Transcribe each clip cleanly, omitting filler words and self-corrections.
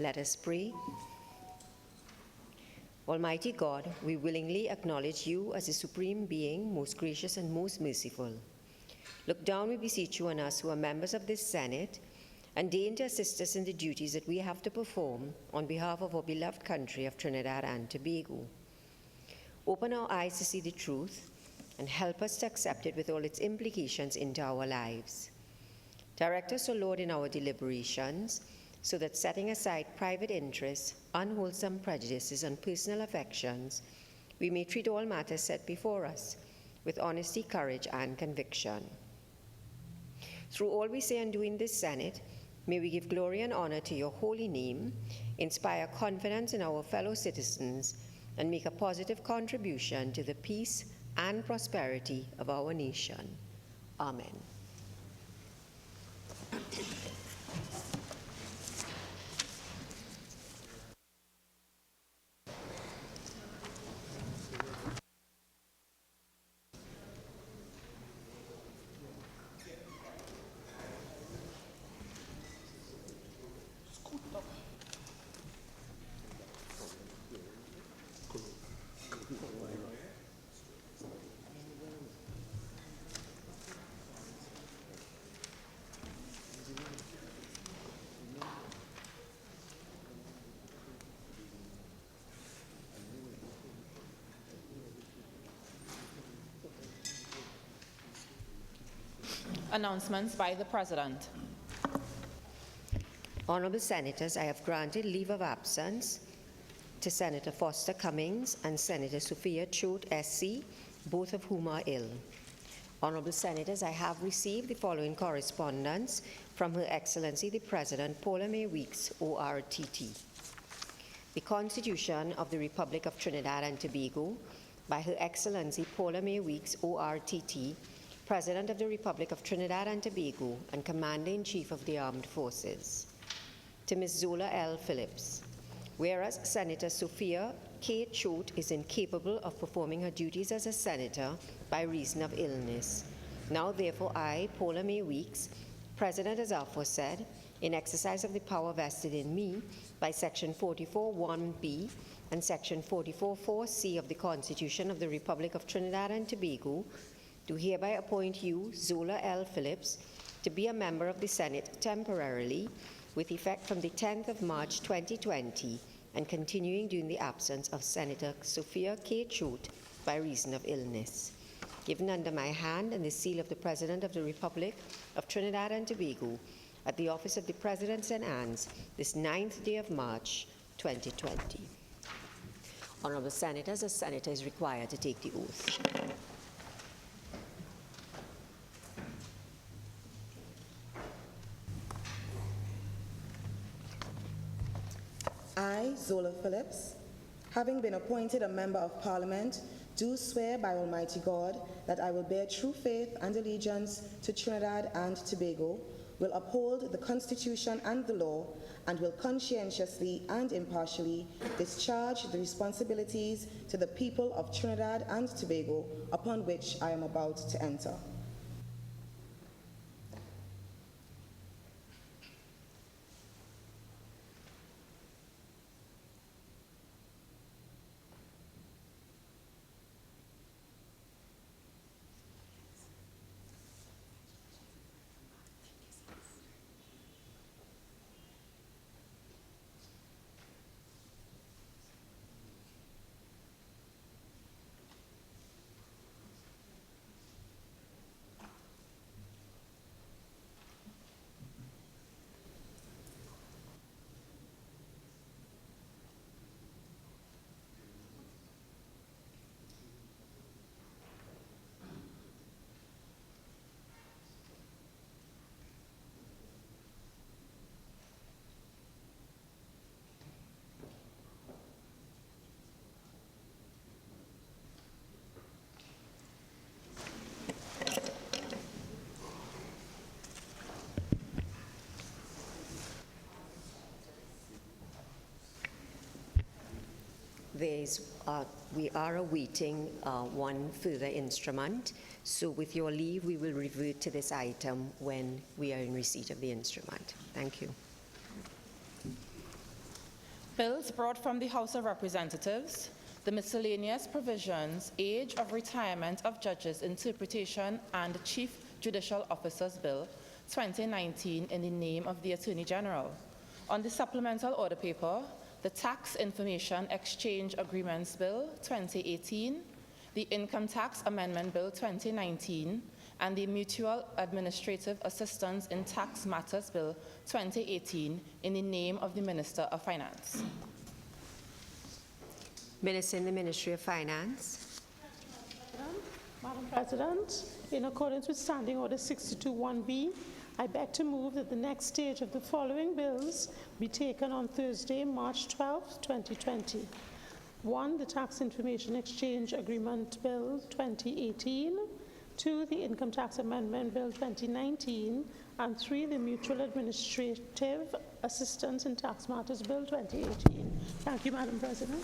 Let us pray. Almighty God, we willingly acknowledge you as the supreme being, most gracious and most merciful. Look down, we beseech you, on us who are members of this Senate, and deign to assist us in the duties that we have to perform on behalf of our beloved country of Trinidad and Tobago. Open our eyes to see the truth and help us to accept it with all its implications into our lives. Direct us, O Lord, in our deliberations, so that setting aside private interests, unwholesome prejudices, and personal affections, we may treat all matters set before us with honesty, courage, and conviction. Through all we say and do in this Senate, may we give glory and honor to your holy name, inspire confidence in our fellow citizens, and make a positive contribution to the peace and prosperity of our nation. Amen. Announcements by the President. Honorable Senators, I have granted leave of absence to Senator Foster Cummings and Senator Sophia Choate, SC, both of whom are ill. Honorable Senators, I have received the following correspondence from Her Excellency the President Paula Mae Weeks, ORTT. The Constitution of the Republic of Trinidad and Tobago by Her Excellency Paula Mae Weeks, ORTT, President of the Republic of Trinidad and Tobago and Commander-in-Chief of the Armed Forces. To Ms. Zola L. Phillips, whereas Senator Sophia K. Choate is incapable of performing her duties as a senator by reason of illness, now therefore I, Paula Mae Weeks, President as aforesaid, in exercise of the power vested in me by Section 44(1)(b) and Section 44(4)(c) of the Constitution of the Republic of Trinidad and Tobago, do hereby appoint you, Zola L. Phillips, to be a member of the Senate temporarily with effect from the 10th of March 2020 and continuing during the absence of Senator Sophia K. Choate by reason of illness. Given under my hand and the seal of the President of the Republic of Trinidad and Tobago at the office of the President St. Anne's this 9th day of March 2020. Honorable Senators, a senator is required to take the oath. I, Zola Phillips, having been appointed a Member of Parliament, do swear by Almighty God that I will bear true faith and allegiance to Trinidad and Tobago, will uphold the Constitution and the law, and will conscientiously and impartially discharge the responsibilities to the people of Trinidad and Tobago upon which I am about to enter. We are awaiting one further instrument, so with your leave, we will revert to this item when we are in receipt of the instrument. Thank you. Bills brought from the House of Representatives, the Miscellaneous Provisions, Age of Retirement of Judges Interpretation and Chief Judicial Officers Bill 2019 in the name of the Attorney General. On the supplemental order paper, the Tax Information Exchange Agreements Bill 2018, the Income Tax Amendment Bill 2019, and the Mutual Administrative Assistance in Tax Matters Bill 2018 in the name of the Minister of Finance. Minister in the Ministry of Finance. Madam President, in accordance with Standing Order 62(1)B, I beg to move that the next stage of the following bills be taken on Thursday, March 12, 2020. 1, the Tax Information Exchange Agreement Bill 2018. 2, the Income Tax Amendment Bill 2019. And 3, the Mutual Administrative Assistance in Tax Matters Bill 2018. Thank you, Madam President.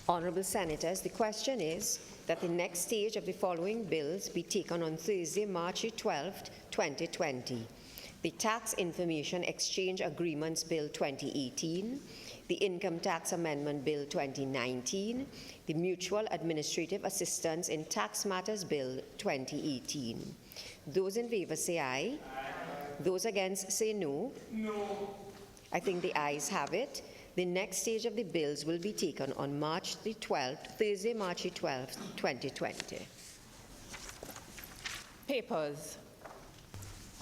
Honourable Senators, the question is that the next stage of the following bills be taken on Thursday, March 12, 2020. The Tax Information Exchange Agreements Bill 2018, the Income Tax Amendment Bill 2019, the Mutual Administrative Assistance in Tax Matters Bill 2018. Those in favour say aye. Those against say no. No. I think the ayes have it. The next stage of the bills will be taken on March the 12th, Thursday, March the 12th, 2020. Papers.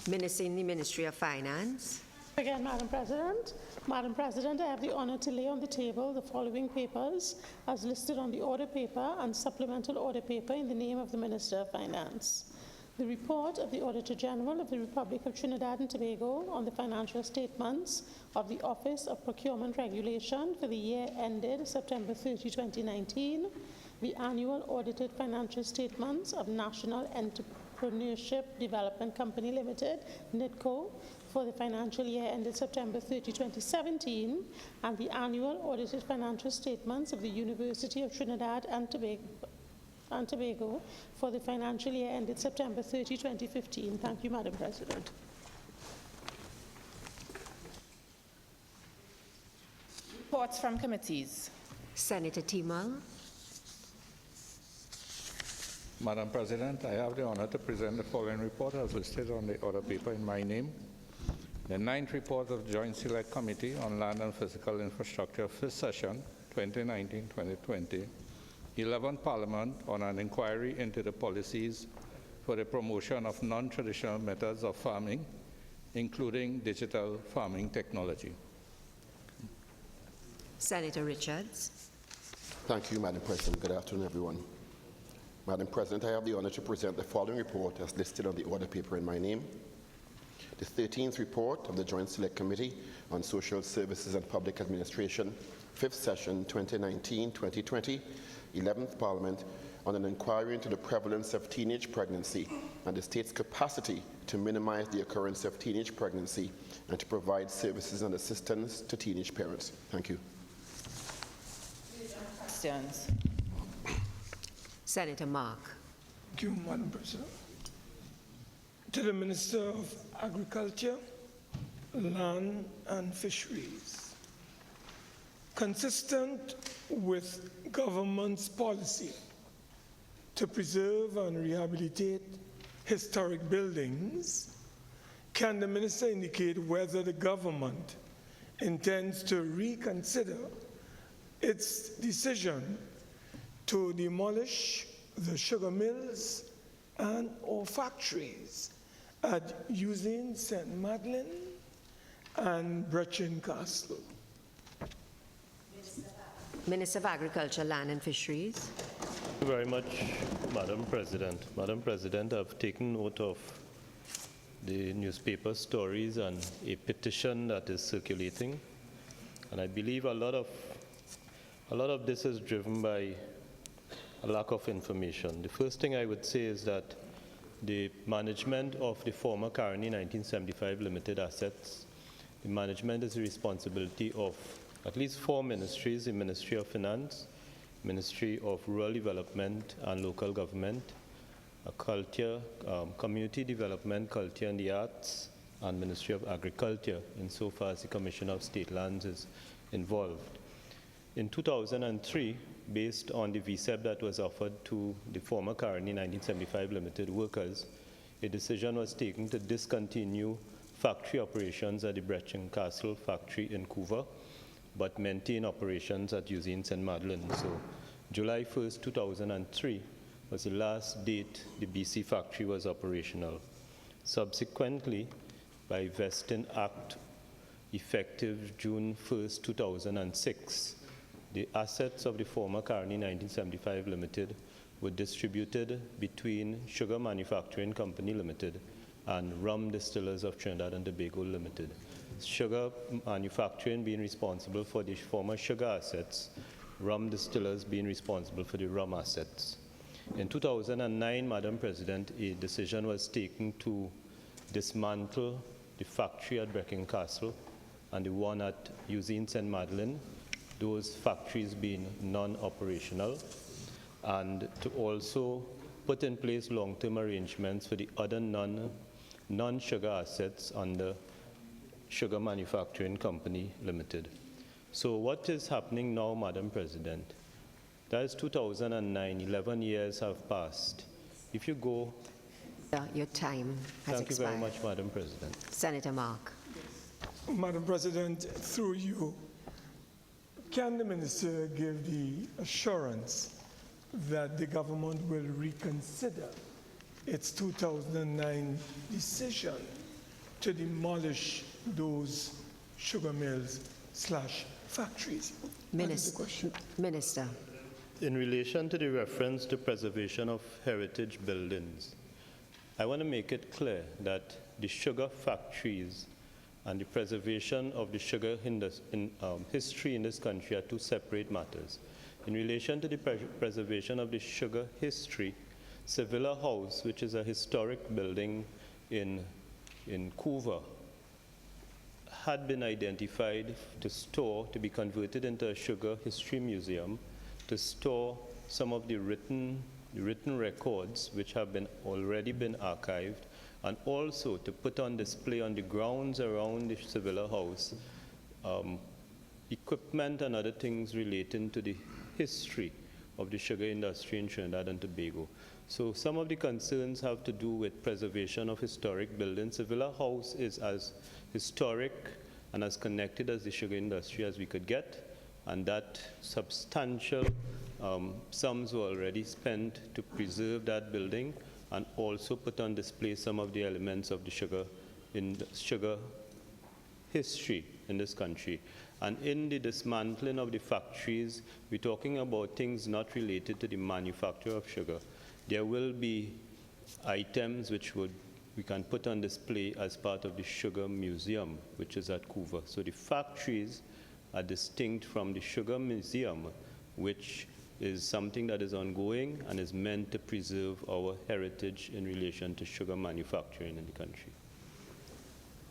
Minister in the Ministry of Finance. Again, Madam President. Madam President, I have the honour to lay on the table the following papers as listed on the order paper and supplemental order paper in the name of the Minister of Finance. The report of the Auditor General of the Republic of Trinidad and Tobago on the financial statements of the Office of Procurement Regulation for the year ended September 30, 2019, the annual audited financial statements of National Entrepreneurship Development Company Limited, NIDCO, for the financial year ended September 30, 2017, and the annual audited financial statements of the University of Trinidad and Tobago for the financial year ended September 30, 2015. Thank you, Madam President. Reports from committees. Senator Timal. Madam President, I have the honor to present the following report as listed on the order paper in my name. The 9th report of the Joint Select Committee on Land and Physical Infrastructure, 5th session, 2019-2020. 11th Parliament on an inquiry into the policies for the promotion of non-traditional methods of farming, including digital farming technology. Senator Richards. Thank you, Madam President. Good afternoon, everyone. Madam President, I have the honor to present the following report as listed on the order paper in my name. The 13th report of the Joint Select Committee on Social Services and Public Administration, 5th session, 2019-2020, 11th Parliament, on an inquiry into the prevalence of teenage pregnancy and the state's capacity to minimize the occurrence of teenage pregnancy and to provide services and assistance to teenage parents. Thank you. Questions. Senator Mark. Thank you, Madam President. To the Minister of Agriculture, Land and Fisheries. Consistent with government's policy to preserve and rehabilitate historic buildings, can the Minister indicate whether the government intends to reconsider its decision to demolish the sugar mills and or factories at Usine St. Madeleine and Brechin Castle? Minister of Agriculture, Land and Fisheries. Thank you very much, Madam President. Madam President, I've taken note of the newspaper stories and a petition that is circulating, and I believe a lot of this is driven by a lack of information. The first thing I would say is that the management of the former Caroni 1975 limited assets, the management is the responsibility of at least 4 ministries: the Ministry of Finance, Ministry of Rural Development and Local Government, Culture, Community Development, Culture and the Arts, and Ministry of Agriculture, insofar as the Commissioner of State Lands is involved. In 2003, based on the VSEP that was offered to the former Carney 1975 Limited workers, a decision was taken to discontinue factory operations at the Brechin Castle factory in Couva, but maintain operations at Usine St. Madeleine. So July 1st, 2003 was the last date the BC factory was operational. Subsequently, by Vesting Act effective June 1st, 2006, the assets of the former Carney 1975 Limited were distributed between Sugar Manufacturing Company Limited and Rum Distillers of Trinidad and Tobago Limited. Sugar Manufacturing being responsible for the former sugar assets, Rum Distillers being responsible for the rum assets. In 2009, Madam President, a decision was taken to dismantle the factory at Brechin Castle and the one at Usine St. Madeleine, those factories being non-operational, and to also put in place long-term arrangements for the other non-sugar assets under Sugar Manufacturing Company Limited. So what is happening now, Madam President? That is 2009, 11 years have passed. If you go... Your time has Thank expired. you very much, Madam President. Senator Mark. Madam President, through you, can the minister give the assurance that the government will reconsider its 2009 decision to demolish those sugar mills / factories? That is the question. Minister. In relation to the reference to preservation of heritage buildings, I want to make it clear that the sugar factories and the preservation of the sugar history in this country are two separate matters. In relation to the preservation of the sugar history, Sevilla House, which is a historic building in Couva, had been identified to be converted into a sugar history museum, to store some of the written records which have already been archived, and also to put on display on the grounds around the Sevilla House equipment and other things relating to the history of the sugar industry in Trinidad and Tobago. So some of the concerns have to do with preservation of historic buildings. Sevilla House is as historic and as connected as the sugar industry as we could get, and that substantial sums were already spent to preserve that building and also put on display some of the elements of the sugar history in this country. And in the dismantling of the factories, we're talking about things not related to the manufacture of sugar. There will be items which we can put on display as part of the Sugar Museum, which is at Couva. So the factories are distinct from the Sugar Museum, which is something that is ongoing and is meant to preserve our heritage in relation to sugar manufacturing in the country.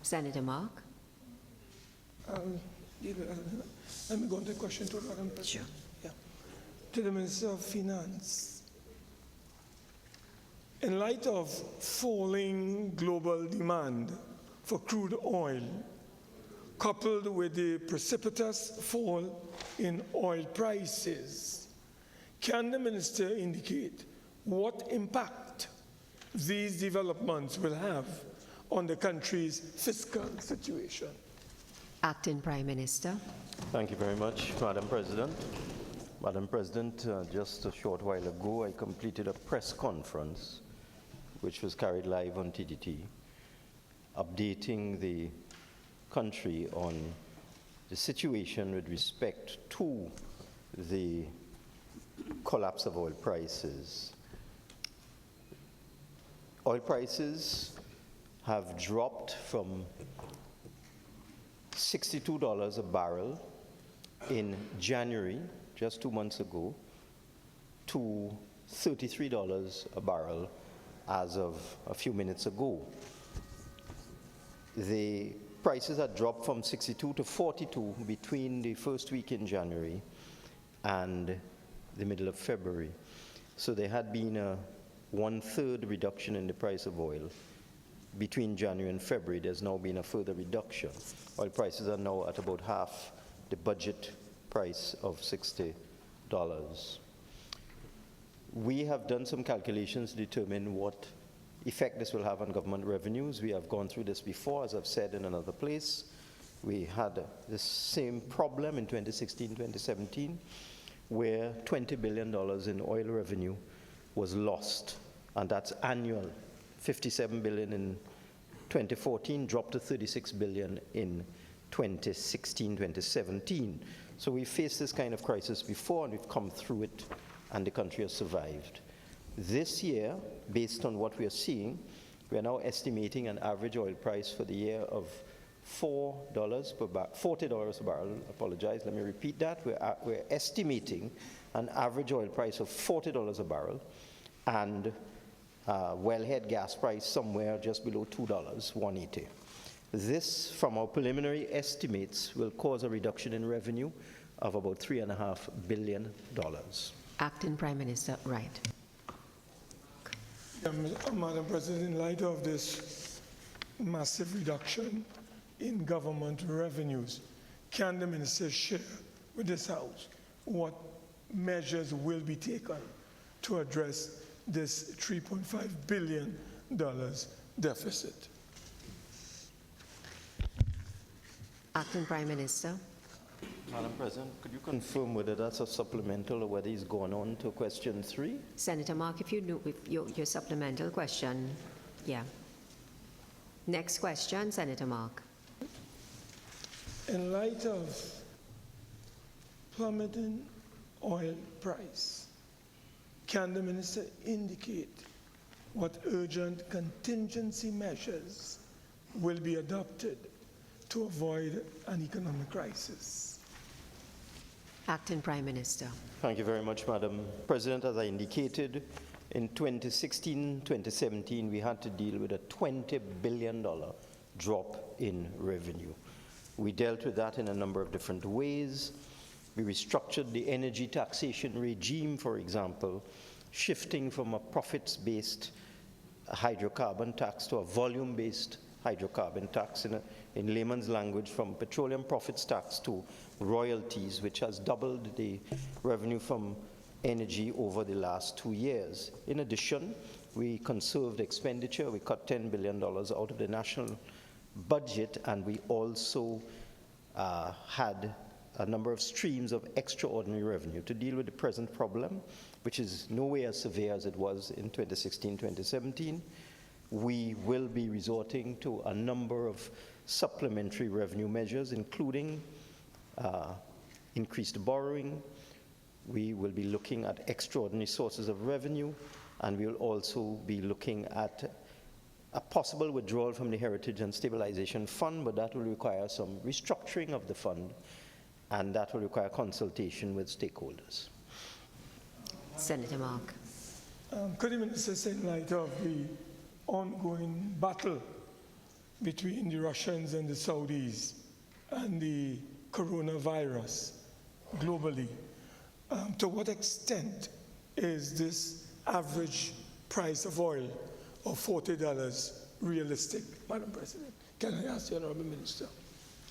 Senator Mark. Let me go on to the question to Madam President. Sure. Yeah. To the Minister of Finance. In light of falling global demand for crude oil, coupled with the precipitous fall in oil prices, can the minister indicate what impact these developments will have on the country's fiscal situation? Acting Prime Minister. Thank you very much, Madam President. Madam President, just a short while ago, I completed a press conference which was carried live on TDT, updating the country on the situation with respect to the collapse of oil prices. Oil prices have dropped from $62 a barrel in January, just 2 months ago, to $33 a barrel as of a few minutes ago. The prices had dropped from 62 to 42 between the first week in January and the middle of February. So there had been a 1/3 reduction in the price of oil between January and February, there's now been a further reduction. Oil prices are now at about half the budget price of $60. We have done some calculations to determine what effect this will have on government revenues. We have gone through this before, as I've said in another place. We had the same problem in 2016, 2017, where $20 billion in oil revenue was lost, and that's annual. 57 billion in 2014, dropped to 36 billion in 2016, 2017. So we faced this kind of crisis before, and we've come through it, and the country has survived. This year, based on what we are seeing, we are now estimating an average oil price for the year of $40 per barrel. Apologize, let me repeat that. We're estimating an average oil price of $40 a barrel, and wellhead gas price somewhere just below $2, $1.80. This, from our preliminary estimates, will cause a reduction in revenue of about $3.5 billion. Acting Prime Minister, right. Madam President, in light of this massive reduction in government revenues, can the minister share with this House what measures will be taken to address this $3.5 billion deficit? Acting Prime Minister. Madam President, could you confirm whether that's a supplemental or whether he's gone on to question 3? Senator Mark, if you know if your supplemental question, yeah. Next question, Senator Mark. In light of plummeting oil price, can the minister indicate what urgent contingency measures will be adopted to avoid an economic crisis? Acting Prime Minister. Thank you very much, Madam President. As I indicated, in 2016, 2017, we had to deal with a $20 billion drop in revenue. We dealt with that in a number of different ways. We restructured the energy taxation regime, for example, shifting from a profits-based hydrocarbon tax to a volume-based hydrocarbon tax, in layman's language, from petroleum profits tax to royalties, which has doubled the revenue from energy over the last 2 years. In addition, we conserved expenditure. We cut $10 billion out of the national budget, and we also had a number of streams of extraordinary revenue to deal with the present problem, which is nowhere as severe as it was in 2016, 2017. We will be resorting to a number of supplementary revenue measures, including increased borrowing. We will be looking at extraordinary sources of revenue, and we will also be looking at a possible withdrawal from the Heritage and Stabilization Fund, but that will require some restructuring of the fund, and that will require consultation with stakeholders. Senator Mark. Could the minister say, in light of the ongoing battle between the Russians and the Saudis and the coronavirus globally, to what extent is this average price of oil of $40 realistic, Madam President? Can I ask the Honourable Minister?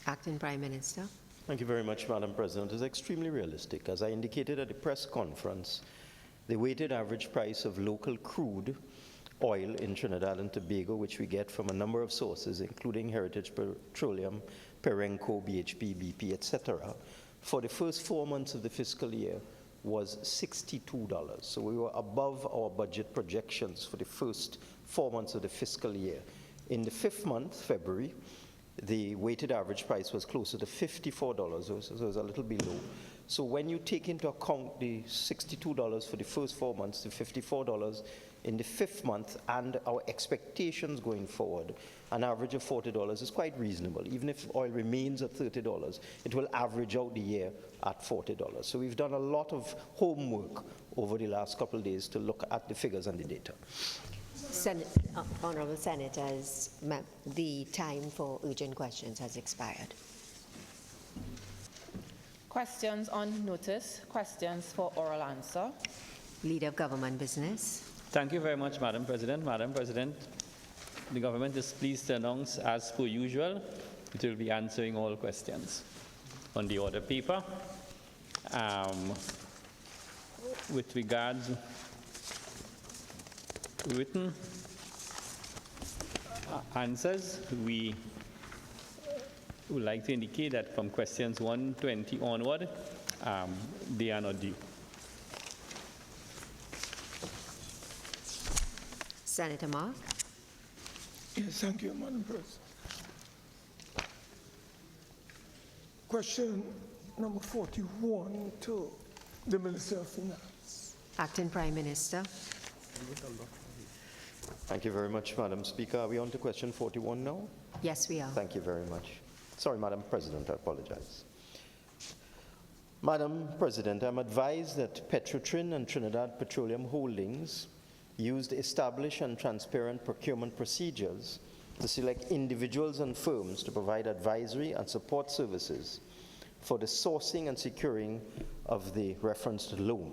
Acting Prime Minister. Thank you very much, Madam President. It's extremely realistic. As I indicated at the press conference, the weighted average price of local crude oil in Trinidad and Tobago, which we get from a number of sources, including Heritage Petroleum, Perenco, BHP, BP, etc., for the first 4 months of the fiscal year was $62. So we were above our budget projections for the first 4 months of the fiscal year. In the 5th month, February, the weighted average price was closer to $54, so it was a little below. So when you take into account the $62 for the first 4 months, the $54 in the 5th month, and our expectations going forward, an average of $40 is quite reasonable. Even if oil remains at $30, it will average out the year at $40. So we've done a lot of homework over the last couple of days to look at the figures and the data. Honourable Senators, the time for urgent questions has expired. Questions on notice, questions for oral answer. Leader of Government Business. Thank you very much, Madam President. Madam President, the government is pleased to announce, as per usual, it will be answering all questions on the order paper. With regards written answers, we would like to indicate that from questions 120 onward, they are not due. Senator Mark. Yes, thank you, Madam President. Question number 41 to the Minister of Finance. Acting Prime Minister. Thank you very much, Madam Speaker. Are we on to question 41 now? Yes, we are. Thank you very much. Sorry, Madam President, I apologize. Madam President, I'm advised that Petrotrin and Trinidad Petroleum Holdings used established and transparent procurement procedures to select individuals and firms to provide advisory and support services for the sourcing and securing of the referenced loan,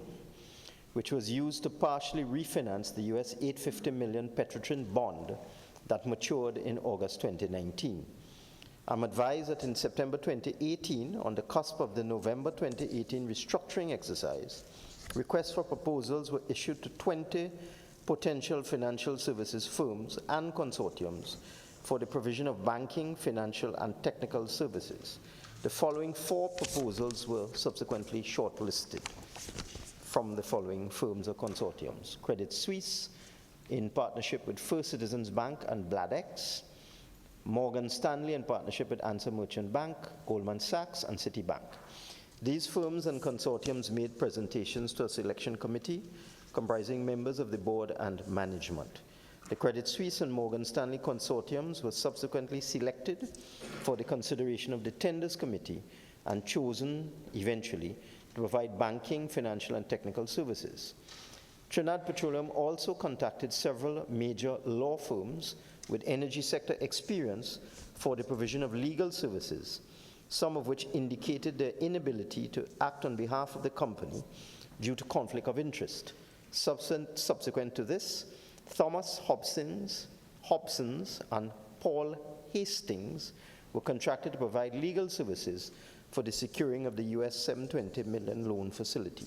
which was used to partially refinance the US $850 million Petrotrin bond that matured in August 2019. I'm advised that in September 2018, on the cusp of the November 2018 restructuring exercise, requests for proposals were issued to 20 potential financial services firms and consortiums for the provision of banking, financial, and technical services. The following 4 proposals were subsequently shortlisted from the following firms or consortiums: Credit Suisse, in partnership with First Citizens Bank and Bladex; Morgan Stanley, in partnership with Answer Merchant Bank; Goldman Sachs, and Citibank. These firms and consortiums made presentations to a selection committee comprising members of the board and management. The Credit Suisse and Morgan Stanley consortiums were subsequently selected for the consideration of the tenders committee and chosen eventually to provide banking, financial, and technical services. Trinidad Petroleum also contacted several major law firms with energy sector experience for the provision of legal services, some of which indicated their inability to act on behalf of the company due to conflict of interest. Subsequent to this, Thomas Hobsons and Paul Hastings were contracted to provide legal services for the securing of the US $720 million loan facility.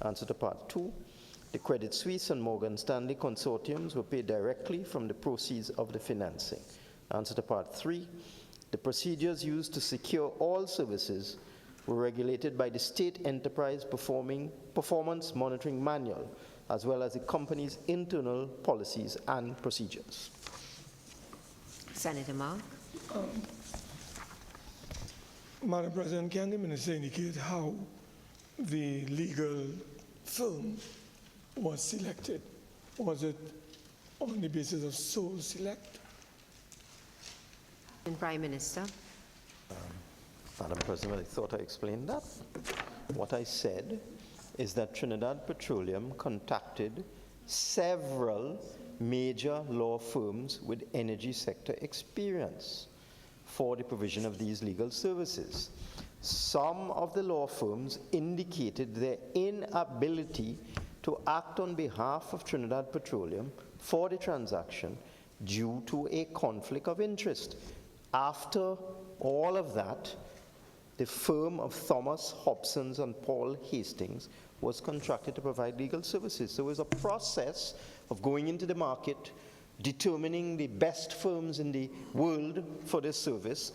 Answer to part 2. The Credit Suisse and Morgan Stanley consortiums were paid directly from the proceeds of the financing. Answer to part 3. The procedures used to secure all services were regulated by the State Enterprise Performance Monitoring Manual, as well as the company's internal policies and procedures. Senator Mark. Madam President, can the Minister indicate how the legal firm was selected? Was it on the basis of sole select? And Prime Minister. Madam President, I thought I explained that. What I said is that Trinidad Petroleum contacted several major law firms with energy sector experience for the provision of these legal services. Some of the law firms indicated their inability to act on behalf of Trinidad Petroleum for the transaction due to a conflict of interest. After all of that, the firm of Thomas Hobsons and Paul Hastings was contracted to provide legal services. So it was a process of going into the market, determining the best firms in the world for this service,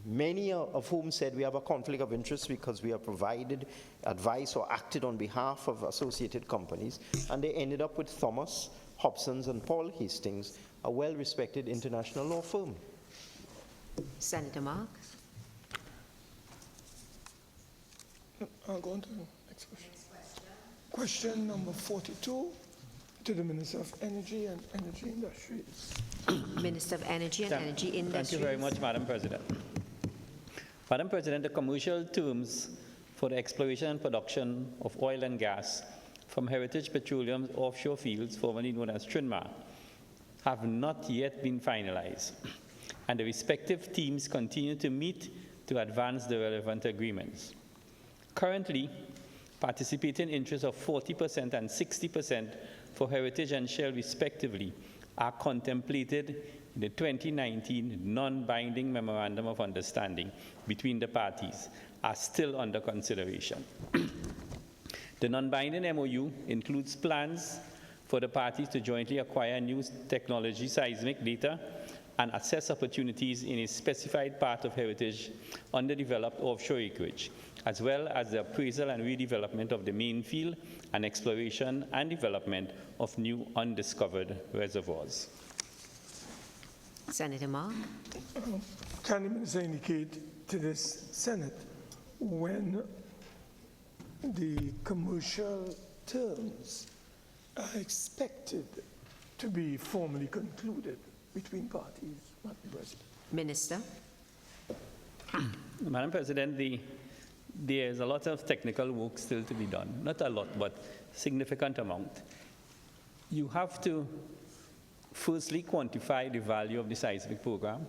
many of whom said we have a conflict of interest because we have provided advice or acted on behalf of associated companies, and they ended up with Thomas Hobsons and Paul Hastings, a well-respected international law firm. Senator Mark. I'll go on to the next question. Question number 42 to the Minister of Energy and Energy Industries. Minister of Energy and Energy Industries. Thank you very much, Madam President. Madam President, the commercial terms for the exploration and production of oil and gas from Heritage Petroleum's offshore fields, formerly known as Trinidad, have not yet been finalized, and the respective teams continue to meet to advance the relevant agreements. Currently, participating interests of 40% and 60% for Heritage and Shell respectively are contemplated the 2019 non-binding Memorandum of Understanding between the parties are still under consideration. The non-binding MOU includes plans for the parties to jointly acquire new technology seismic data and assess opportunities in a specified part of heritage underdeveloped offshore acreage, as well as the appraisal and redevelopment of the main field and exploration and development of new undiscovered reservoirs. Senator Mark. Can the minister indicate to this Senate when the commercial terms are expected to be formally concluded between parties, Madam President? Minister. Madam President, there's a lot of technical work still to be done. Not a lot, but significant amount. You have to firstly quantify the value of the seismic program.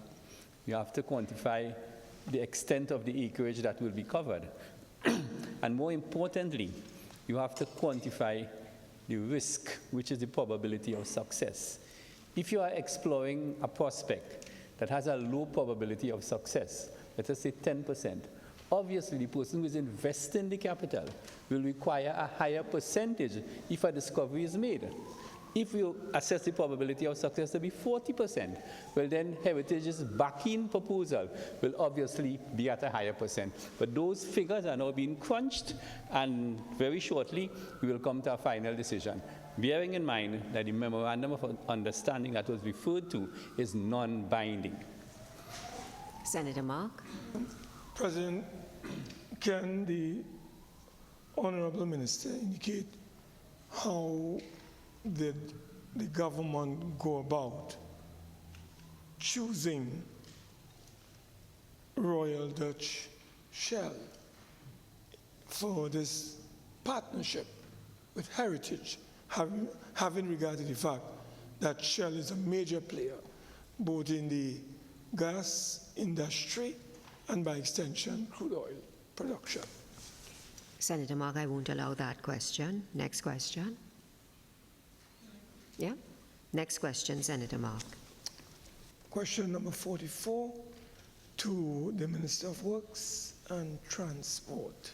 You have to quantify the extent of the acreage that will be covered. And more importantly, you have to quantify the risk, which is the probability of success. If you are exploring a prospect that has a low probability of success, let us say 10%, obviously the person who is investing the capital will require a higher percentage if a discovery is made. If you assess the probability of success to be 40%, well then Heritage's back-in proposal will obviously be at a higher percent. But those figures are now being crunched, and very shortly we will come to a final decision, bearing in mind that the Memorandum of Understanding that was referred to is non-binding. Senator Mark. President, can the Honorable Minister indicate how did the government go about choosing Royal Dutch Shell for this partnership with Heritage, having regard to the fact that Shell is a major player both in the gas industry and by extension crude oil production? Senator Mark, I won't allow that question. Next question. Yeah? Next question, Senator Mark. Question number 44 to the Minister of Works and Transport.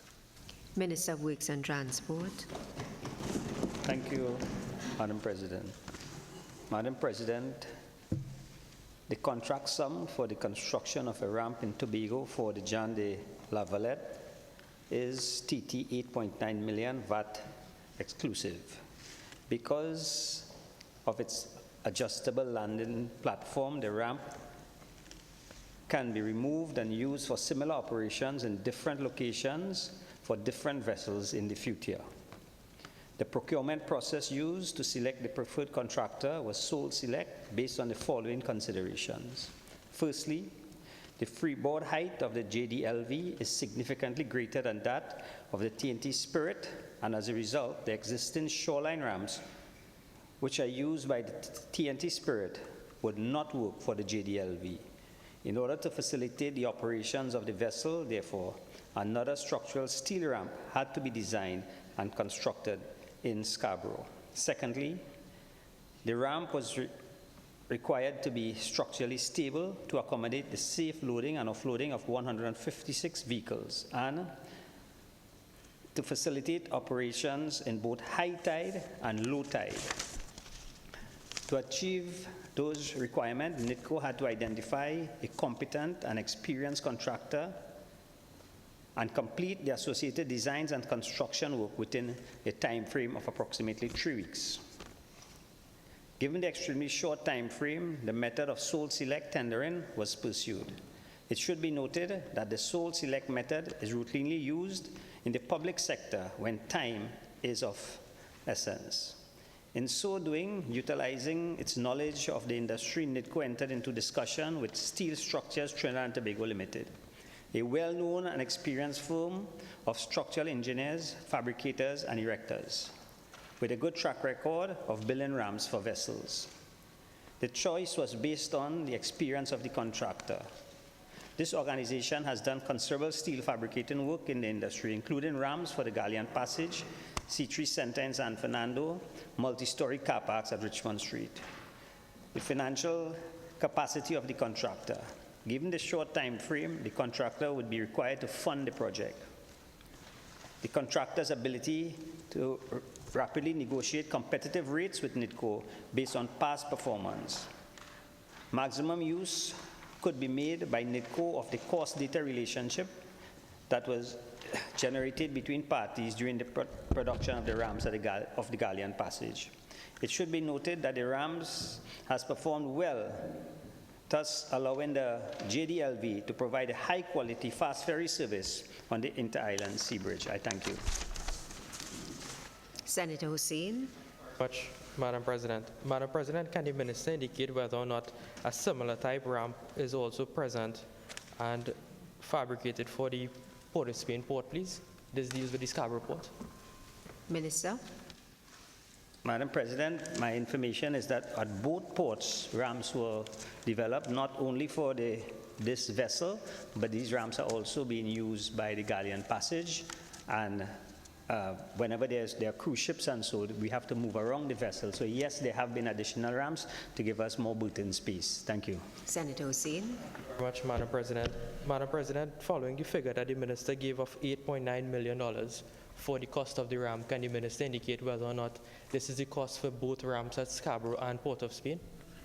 Minister of Works and Transport. Thank you, Madam President. Madam President, the contract sum for the construction of a ramp in Tobago for the Jean de la Valette is TT 8.9 million VAT exclusive. Because of its adjustable landing platform, the ramp can be removed and used for similar operations in different locations for different vessels in the future. The procurement process used to select the preferred contractor was sole select based on the following considerations. Firstly, the freeboard height of the JDLV is significantly greater than that of the TNT Spirit, and as a result, the existing shoreline ramps which are used by the TNT Spirit would not work for the JDLV. In order to facilitate the operations of the vessel, therefore, another structural steel ramp had to be designed and constructed in Scarborough. Secondly, the ramp was required to be structurally stable to accommodate the safe loading and offloading of 156 vehicles and to facilitate operations in both high tide and low tide. To achieve those requirements, NITCO had to identify a competent and experienced contractor and complete the associated designs and construction work within a time frame of approximately 3 weeks. Given the extremely short time frame, the method of sole select tendering was pursued. It should be noted that the sole select method is routinely used in the public sector when time is of essence. In so doing, utilizing its knowledge of the industry, NITCO entered into discussion with Steel Structures Trinidad and Tobago Limited, a well-known and experienced firm of structural engineers, fabricators, and erectors, with a good track record of building ramps for vessels. The choice was based on the experience of the contractor. This organization has done considerable steel fabricating work in the industry, including ramps for the Galleon Passage, C3 Center in San Fernando, multi-story car parks at Richmond Street. The financial capacity of the contractor. Given the short time frame, the contractor would be required to fund the project. The contractor's ability to rapidly negotiate competitive rates with NIDCO based on past performance. Maximum use could be made by NIDCO of the cost data relationship that was generated between parties during the production of the ramps of the Galleon Passage. It should be noted that the ramps has performed well, thus allowing the JDLV to provide a high-quality fast ferry service on the Inter-Island Sea Bridge. I thank you. Senator Hussain. Much, Madam President. Madam President, can the Minister indicate whether or not a similar type ramp is also present and fabricated for the Port of Spain port, please? This deals with the Scarborough port. Minister. Madam President, my information is that at both ports, ramps were developed not only for this vessel, but these ramps are also being used by the Galleon Passage. And whenever there are cruise ships and so, we have to move around the vessel. So yes, there have been additional ramps to give us more berthing space. Thank you. Senator Hussain. Very much, Madam President. Madam President, following the figure that the Minister gave of $8.9 million for the cost of the ramp, can the Minister indicate whether or not this is the cost for both ramps at Scarborough and Port of Spain?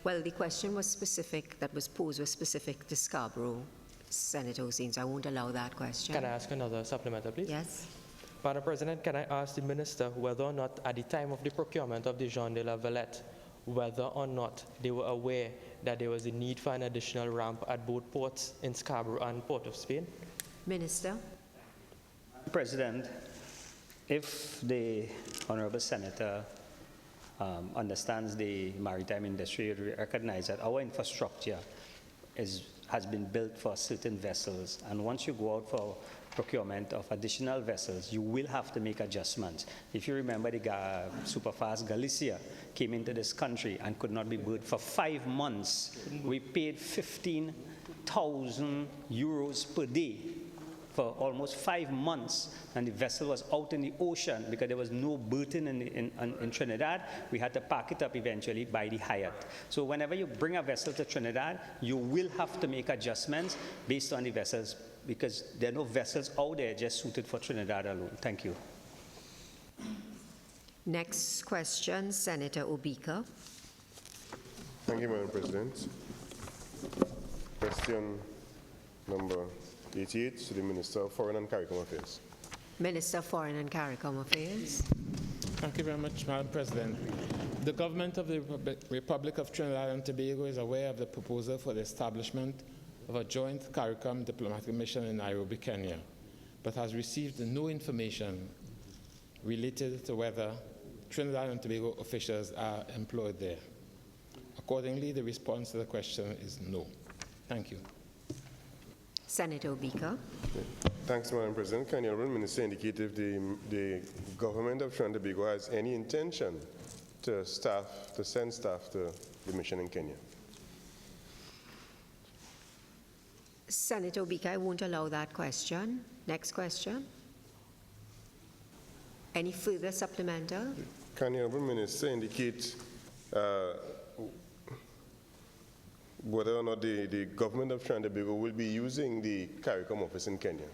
Well, the question was specific, that was posed was specific to Scarborough, Senator Hussain, so I won't allow that question. Can I ask another supplemental, please? Yes. Madam President, can I ask the Minister whether or not at the time of the procurement of the Jean de la Valette, whether or not they were aware that there was a need for an additional ramp at both ports in Scarborough and Port of Spain? Minister. President, if the Honorable Senator understands the maritime industry, we recognize that our infrastructure has been built for certain vessels, and once you go out for procurement of additional vessels, you will have to make adjustments. If you remember, the Superfast Galicia came into this country and could not be built for 5 months. We paid 15,000 euros per day for almost 5 months, and the vessel was out in the ocean because there was no berthing in Trinidad. We had to pack it up eventually by the Hyatt. So whenever you bring a vessel to Trinidad, you will have to make adjustments based on the vessels, because there are no vessels out there just suited for Trinidad alone. Thank you. Next question, Senator Obika. Thank you, Madam President. Question number 88 to the Minister of Foreign and CARICOM Affairs. Minister of Foreign and CARICOM Affairs. Thank you very much, Madam President. The government of the Republic of Trinidad and Tobago is aware of the proposal for the establishment of a joint CARICOM diplomatic mission in Nairobi, Kenya, but has received no information related to whether Trinidad and Tobago officials are employed there. Accordingly, the response to the question is no. Thank you. Senator Obika. Thanks, Madam President. Can the Honourable Minister indicate if the government of Trinidad and Tobago has any intention to send staff to the mission in Kenya? Senator Obika, I won't allow that question. Next question. Any further supplemental? Can the Honourable Minister indicate whether or not the government of Trinidad and Tobago will be using the CARICOM office in Kenya?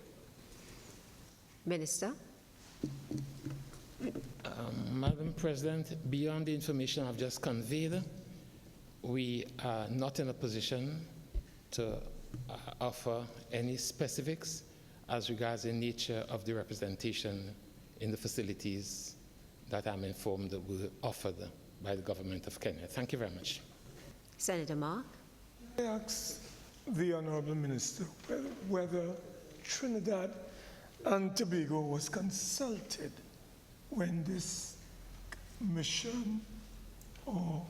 Minister. Madam President, beyond the information I've just conveyed, we are not in a position to offer any specifics as regards the nature of the representation in the facilities that I'm informed that were offered by the government of Kenya. Thank you very much. Senator Mark. I ask the Honourable Minister whether Trinidad and Tobago was consulted when this mission or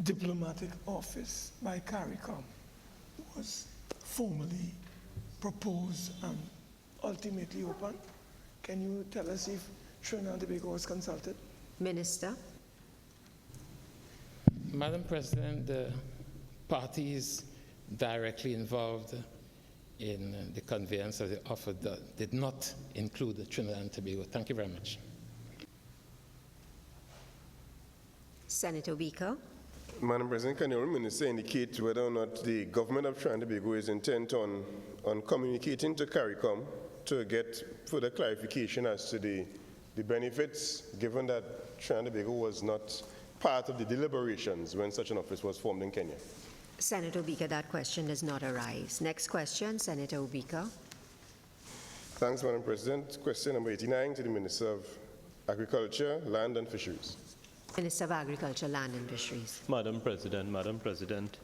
diplomatic office by CARICOM was formally proposed and ultimately opened. Can you tell us if Trinidad and Tobago was consulted? Minister. Madam President, the parties directly involved in the conveyance of the offer did not include Trinidad and Tobago. Thank you very much. Senator Obika. Madam President, can your minister indicate whether or not the government of Trinidad and Tobago is intent on communicating to CARICOM to get further clarification as to the benefits, given that Trinidad and Tobago was not part of the deliberations when such an office was formed in Kenya? Senator Obika, that question does not arise. Next question, Senator Obika. Thanks, Madam President. Question number 89 to the Minister of Agriculture, Land and Fisheries. Minister of Agriculture, Land and Fisheries. Madam President,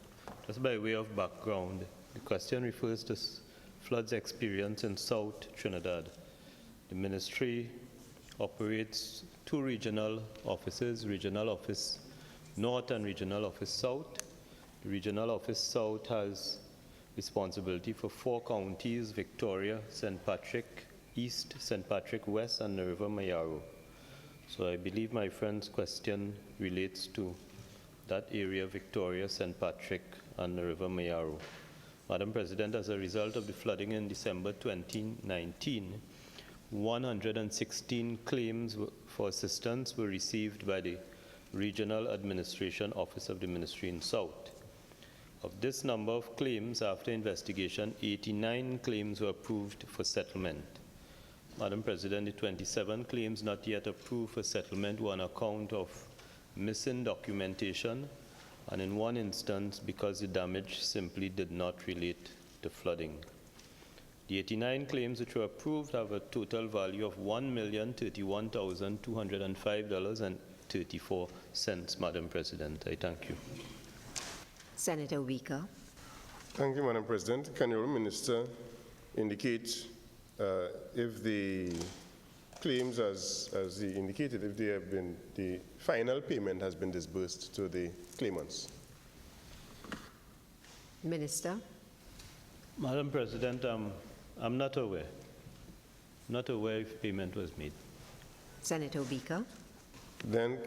just by way of background, the question refers to floods experienced in South Trinidad. The ministry operates two regional offices, Regional Office North and Regional Office South. The Regional Office South has responsibility for 4 counties: Victoria, St. Patrick East, St. Patrick West, and the River Mayaro. So I believe my friend's question relates to that area, Victoria, St. Patrick, and the River Mayaro. Madam President, as a result of the flooding in December 2019, 116 claims for assistance were received by the Regional Administration Office of the Ministry in South. Of this number of claims, after investigation, 89 claims were approved for settlement. Madam President, the 27 claims not yet approved for settlement were on account of missing documentation, and in one instance because the damage simply did not relate to flooding. The 89 claims which were approved have a total value of $1,031,205.34, Madam President. I thank you. Senator Obika. Thank you, Madam President. Can your minister indicate if the claims, as he indicated, if they have been, the final payment has been disbursed to the claimants? Minister. Madam President, I'm not aware. Not aware if payment was made. Senator Obika. Then,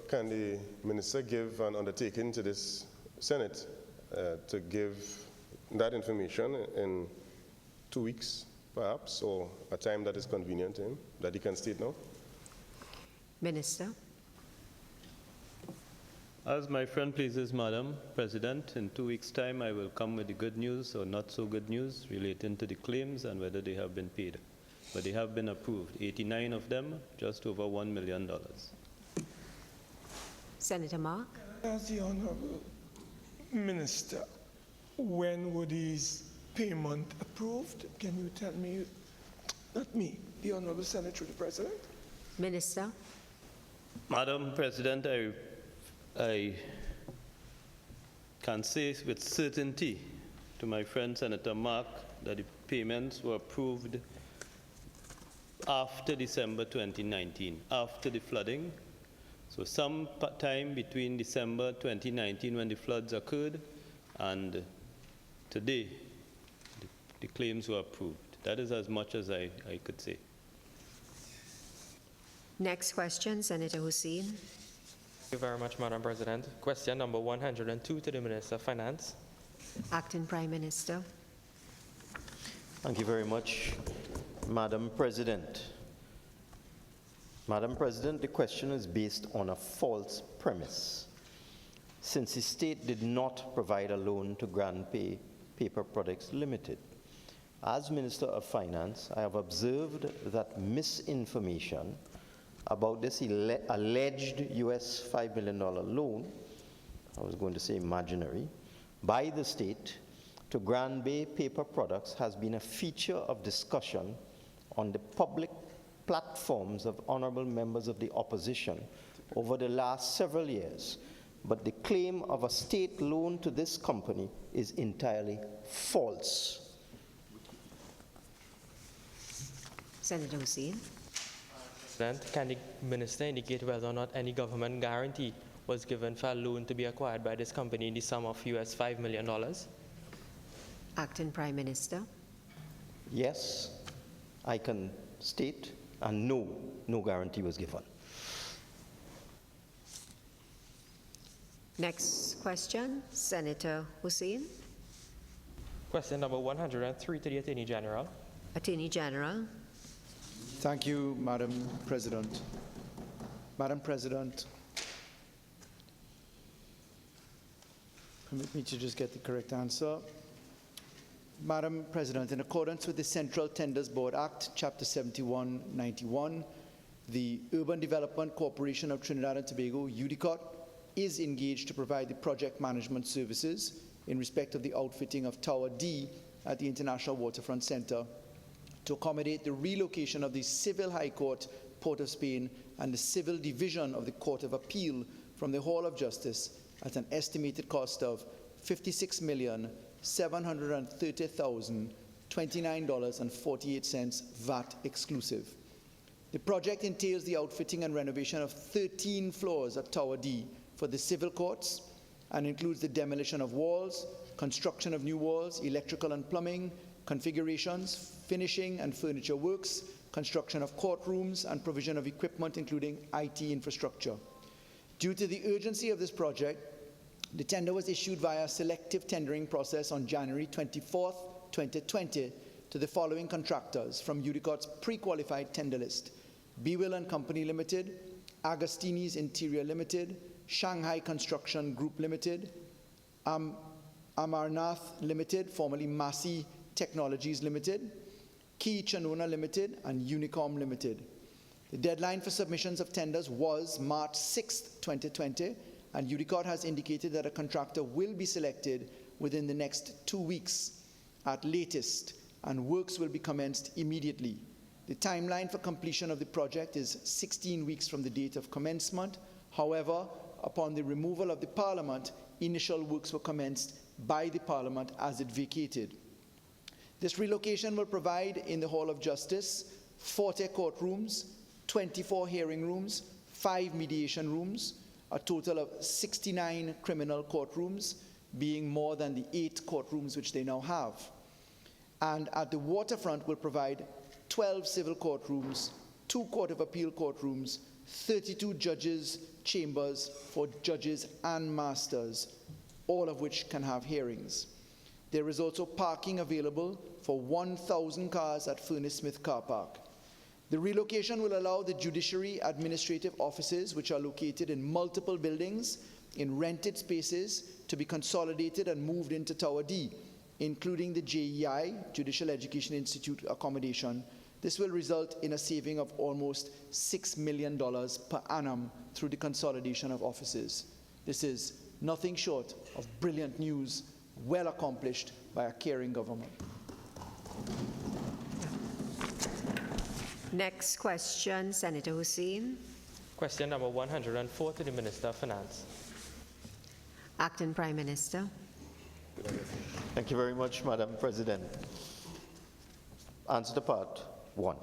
can the minister give an undertaking to this Senate to give that information in 2 weeks, perhaps, or a time that is convenient to him, that he can state now? Minister. As my friend pleases, Madam President, in 2 weeks' time I will come with the good news or not so good news relating to the claims and whether they have been paid. But they have been approved, 89 of them, just over $1 million. Senator Mark. As the Honorable Minister, when were these payments approved? Can you tell me? Not me, the Honorable Senator, through the President. Minister. Madam President, I can say with certainty to my friend Senator Mark that the payments were approved after December 2019, after the flooding. So some time between December 2019 when the floods occurred and today, the claims were approved. That is as much as I could say. Next question, Senator Hussain. Thank you very much, Madam President. Question number 102 to the Minister of Finance. Acting Prime Minister. Thank you very much, Madam President. Madam President, the question is based on a false premise. Since the state did not provide a loan to Grandpay Paper Products Limited, as Minister of Finance, I have observed that misinformation about this alleged US $5 million loan, I was going to say imaginary, by the state to Grandpay Paper Products has been a feature of discussion on the public platforms of honorable members of the opposition over the last several years. But the claim of a state loan to this company is entirely false. Senator Hussain. President, can the Minister indicate whether or not any government guarantee was given for a loan to be acquired by this company in the sum of US $5 million? Acting Prime Minister. Yes, I can state, and no guarantee was given. Next question, Senator Hussain. Question number 103 to the Attorney General. Attorney General. Thank you, Madam President. Madam President, Permit me to just get the correct answer. Madam President, in accordance with the Central Tenders Board Act, Chapter 7191, the Urban Development Corporation of Trinidad and Tobago, UDCOT, is engaged to provide the project management services in respect of the outfitting of Tower D at the International Waterfront Center to accommodate the relocation of the Civil High Court, Port of Spain, and the Civil Division of the Court of Appeal from the Hall of Justice at an estimated cost of $56,730,029.48 VAT exclusive. The project entails the outfitting and renovation of 13 floors at Tower D for the civil courts and includes the demolition of walls, construction of new walls, electrical and plumbing, configurations, finishing and furniture works, construction of courtrooms, and provision of equipment including IT infrastructure. Due to the urgency of this project, the tender was issued via a selective tendering process on January 24, 2020 to the following contractors from UDCOT's pre-qualified tender list: Bewill and Company Limited, Agostini's Interior Limited, Shanghai Construction Group Limited, Amarnath Limited, formerly Massey Technologies Limited, Key Chanona Limited, and Unicom Limited. The deadline for submissions of tenders was March 6, 2020, and UDCOT has indicated that a contractor will be selected within the next 2 weeks at latest, and works will be commenced immediately. The timeline for completion of the project is 16 weeks from the date of commencement. However, upon the removal of the Parliament, initial works were commenced by the Parliament as it vacated. This relocation will provide in the Hall of Justice 40 courtrooms, 24 hearing rooms, 5 mediation rooms, a total of 69 criminal courtrooms, being more than the 8 courtrooms which they now have. And at the waterfront will provide 12 civil courtrooms, 2 Court of Appeal courtrooms, 32 judges' chambers for judges and masters, all of which can have hearings. There is also parking available for 1,000 cars at Furnace Smith Car Park. The relocation will allow the judiciary administrative offices, which are located in multiple buildings in rented spaces, to be consolidated and moved into Tower D, including the JEI, Judicial Education Institute accommodation. This will result in a saving of almost $6 million per annum through the consolidation of offices. This is nothing short of brilliant news, well accomplished by a caring government. Next question, Senator Hussain. Question number 104 to the Minister of Finance. Acting Prime Minister. Thank you very much, Madam President. Answer to part 1.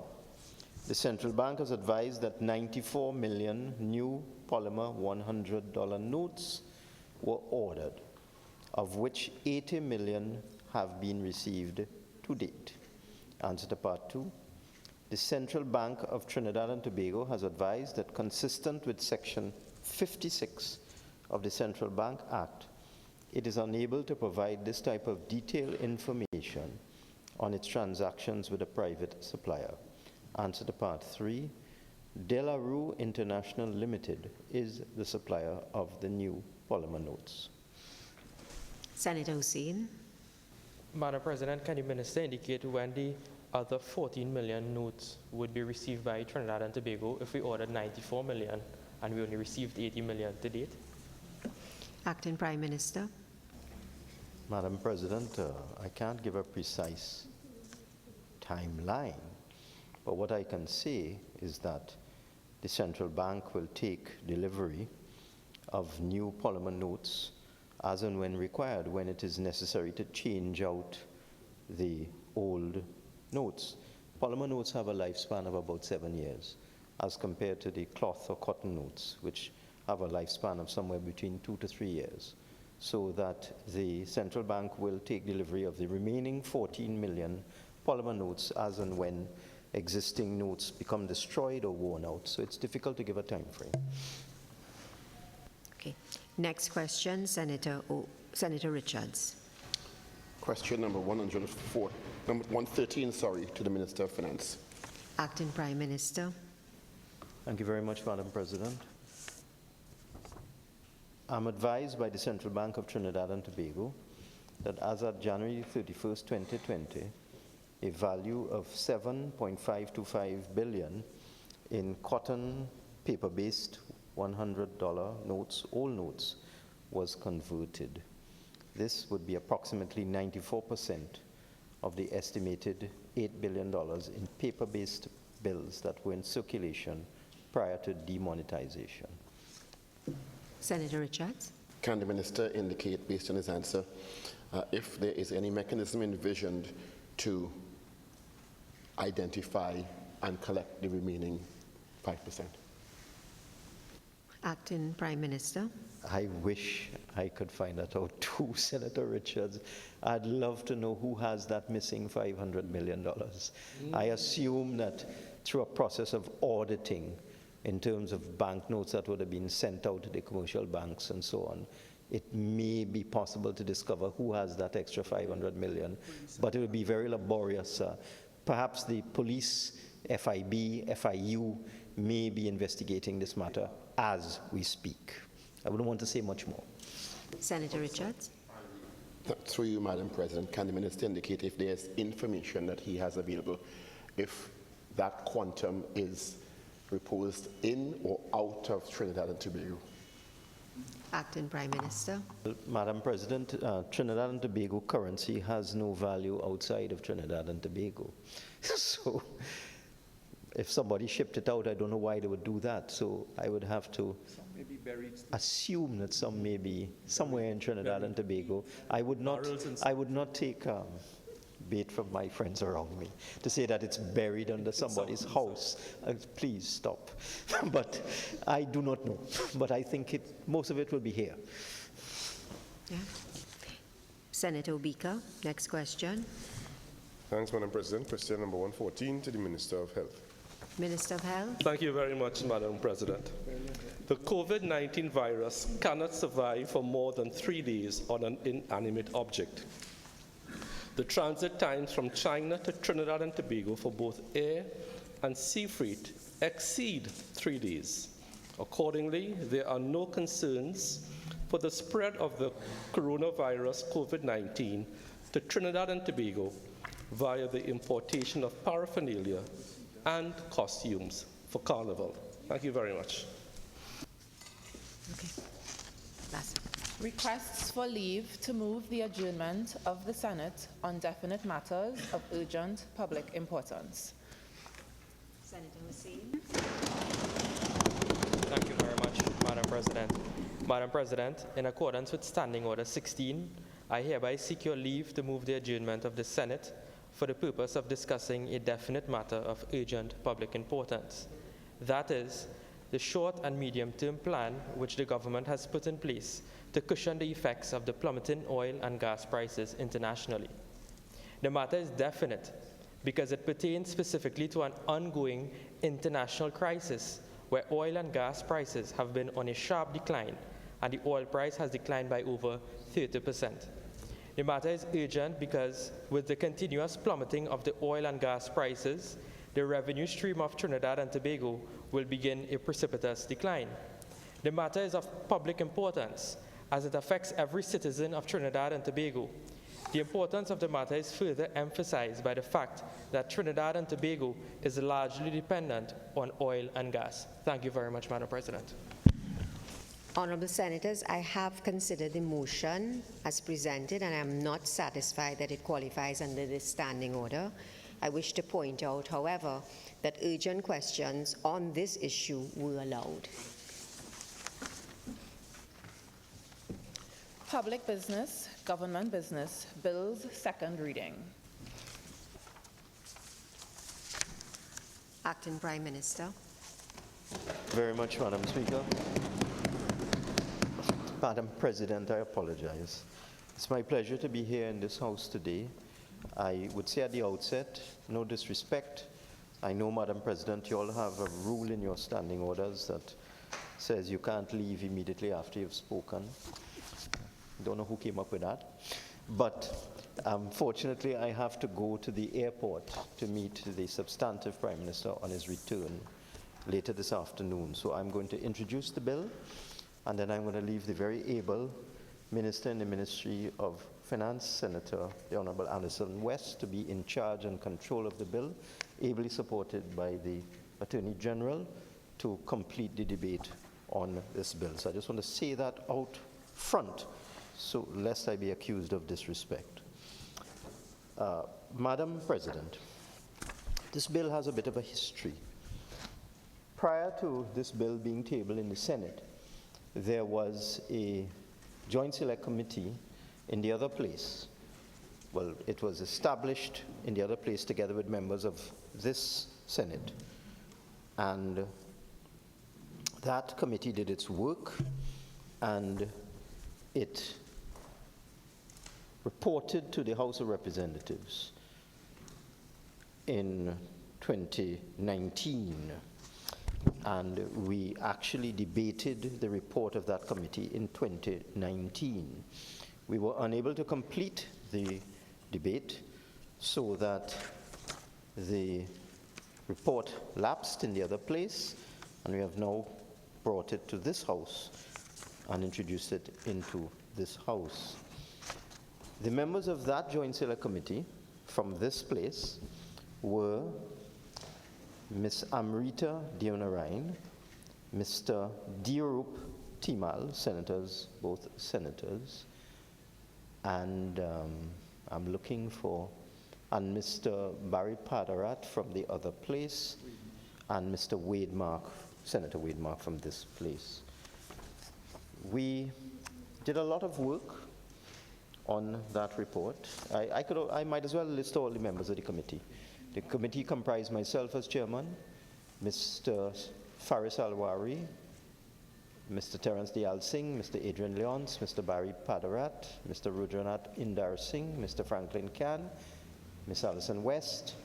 The central bank has advised that 94 million new polymer $100 notes were ordered, of which 80 million have been received to date. Answer to part 2. The Central Bank of Trinidad and Tobago has advised that, consistent with Section 56 of the Central Bank Act, it is unable to provide this type of detailed information on its transactions with a private supplier. Answer to part 3. De La Rue International Limited is the supplier of the new polymer notes. Senator Hussain. Madam President, can the Minister indicate when the other 14 million notes would be received by Trinidad and Tobago if we ordered 94 million and we only received 80 million to date? Acting Prime Minister. Madam President, I can't give a precise timeline, but what I can say is that the central bank will take delivery of new polymer notes as and when required, when it is necessary to change out the old notes. Polymer notes have a lifespan of about 7 years, as compared to the cloth or cotton notes, which have a lifespan of somewhere between 2 to 3 years. So that the central bank will take delivery of the remaining 14 million polymer notes as and when existing notes become destroyed or worn out. So it's difficult to give a time frame. Okay. Next question, Senator Richards. Question number 113, to the Minister of Finance. Acting Prime Minister. Thank you very much, Madam President. I'm advised by the Central Bank of Trinidad and Tobago that as of January 31st, 2020, a value of $7.525 billion in cotton paper-based $100 notes, old notes, was converted. This would be approximately 94% of the estimated $8 billion in paper-based bills that were in circulation prior to demonetization. Senator Richards. Can the minister indicate, based on his answer, if there is any mechanism envisioned to identify and collect the remaining 5%? Acting Prime Minister. I wish I could find that out too, Senator Richards. I'd love to know who has that missing $500 million. I assume that through a process of auditing in terms of banknotes that would have been sent out to the commercial banks and so on, it may be possible to discover who has that extra $500 million, but it would be very laborious. Perhaps the police, FIB, FIU may be investigating this matter as we speak. I wouldn't want to say much more. Senator Richards. Through you, Madam President, can the minister indicate if there's information that he has available, if that quantum is reposed in or out of Trinidad and Tobago? Acting Prime Minister. Madam President, Trinidad and Tobago currency has no value outside of Trinidad and Tobago. So if somebody shipped it out, I don't know why they would do that. So I would have to assume that some may be somewhere in Trinidad and Tobago. I would not take bait from my friends around me to say that it's buried under somebody's house. Please stop. But I do not know. But I think most of it will be here. Yeah. Senator Obika, next question. Thanks, Madam President. Question number 114 to the Minister of Health. Minister of Health. Thank you very much, Madam President. The COVID-19 virus cannot survive for more than 3 days on an inanimate object. The transit times from China to Trinidad and Tobago for both air and sea freight exceed 3 days. Accordingly, there are no concerns for the spread of the coronavirus COVID-19 to Trinidad and Tobago via the importation of paraphernalia and costumes for Carnival. Thank you very much. Okay. Last. Requests for leave to move the adjournment of the Senate on definite matters of urgent public importance. Senator Hussain. Thank you very much, Madam President. Madam President, in accordance with Standing Order 16, I hereby seek your leave to move the adjournment of the Senate for the purpose of discussing a definite matter of urgent public importance. That is, the short and medium-term plan which the government has put in place to cushion the effects of the plummeting oil and gas prices internationally. The matter is definite because it pertains specifically to an ongoing international crisis where oil and gas prices have been on a sharp decline and the oil price has declined by over 30%. The matter is urgent because with the continuous plummeting of the oil and gas prices, the revenue stream of Trinidad and Tobago will begin a precipitous decline. The matter is of public importance as it affects every citizen of Trinidad and Tobago. The importance of the matter is further emphasized by the fact that Trinidad and Tobago is largely dependent on oil and gas. Thank you very much, Madam President. Honourable Senators, I have considered the motion as presented and I am not satisfied that it qualifies under this standing order. I wish to point out, however, that urgent questions on this issue were allowed. Public business, government business, bills, second reading. Acting Prime Minister. Very much, Madam Speaker. Madam President, I apologize. It's my pleasure to be here in this House today. I would say at the outset, no disrespect. I know, Madam President, you all have a rule in your standing orders that says you can't leave immediately after you've spoken. Don't know who came up with that. But fortunately, I have to go to the airport to meet the substantive Prime Minister on his return later this afternoon. So I'm going to introduce the bill and then I'm going to leave the very able Minister in the Ministry of Finance, Senator the Honorable Anderson West, to be in charge and control of the bill, ably supported by the Attorney General, to complete the debate on this bill. So I just want to say that out front, so lest I be accused of disrespect. Madam President, this bill has a bit of a history. Prior to this bill being tabled in the Senate, there was a Joint Select Committee in the other place. Well, it was established in the other place together with members of this Senate. And that committee did its work, and it reported to the House of Representatives in 2019. And we actually debated the report of that committee in 2019. We were unable to complete the debate, so that the report lapsed in the other place, and we have now brought it to this House and introduced it into this House. The members of that Joint Select Committee from this place were Ms. Amrita Deonarain, Mr. Dirup Timal, senators, both senators, and I'm looking for, and Mr. Barry Padarat from the other place, and Mr. Wade Mark, Senator Wade Mark from this place. We did a lot of work on that report. I might as well list all the members of the committee. The committee comprised myself as chairman, Mr. Faris Al-Rawi, Mr. Terence Dial Singh, Mr. Adrian Leonce, Mr. Barry Padarat, Mr. Rudranath Indar Singh, Mr. Franklin Khan, Ms. Alison West,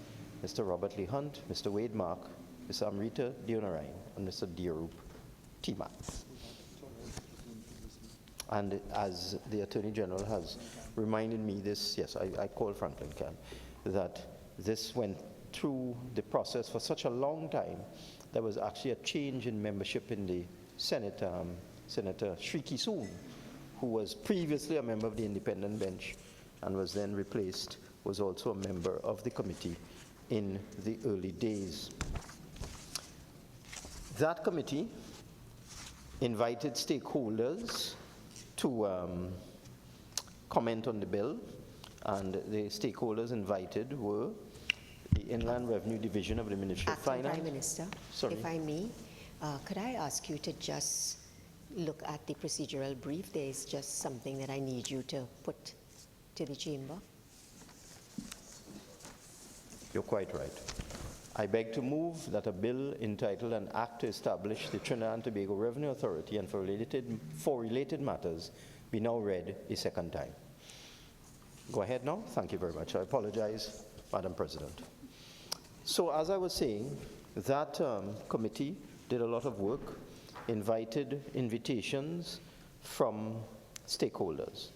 Mr. Robert Lee Hunt, Mr. Wade Mark, Ms. Amrita Deonarain, and Mr. Dirup Timal. And as the Attorney General has reminded me this, yes, I called Franklin Khan, that this went through the process for such a long time. There was actually a change in membership in the Senate. Senator Shriki Soon, who was previously a member of the independent bench and was then replaced, was also a member of the committee in the early days. That committee invited stakeholders to comment on the bill, and the stakeholders invited were the Inland Revenue Division of the Ministry of Finance. Prime Minister, Sorry. if I may, could I ask you to just look at the procedural brief? There is just something that I need you to put to the chamber. You're quite right. I beg to move that a bill entitled An Act to Establish the Trinidad and Tobago Revenue Authority and for related matters be now read a second time. Go ahead now. Thank you very much. I apologize, Madam President. So as I was saying, that committee did a lot of work, invited invitations from stakeholders,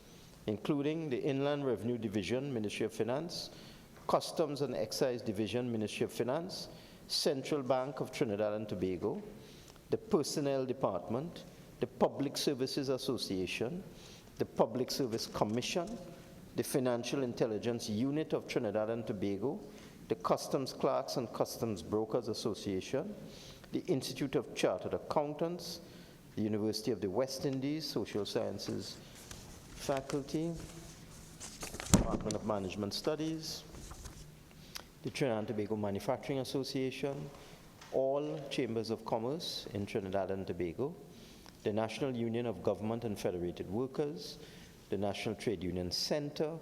including the Inland Revenue Division, Ministry of Finance, Customs and Excise Division, Ministry of Finance, Central Bank of Trinidad and Tobago, the Personnel Department, the Public Services Association, the Public Service Commission, the Financial Intelligence Unit of Trinidad and Tobago, the Customs Clerks and Customs Brokers Association, the Institute of Chartered Accountants, the University of the West Indies, Social Sciences Faculty, Department of Management Studies, the Trinidad and Tobago Manufacturing Association, all chambers of commerce in Trinidad and Tobago, the National Union of Government and Federated Workers, the National Trade Union Center,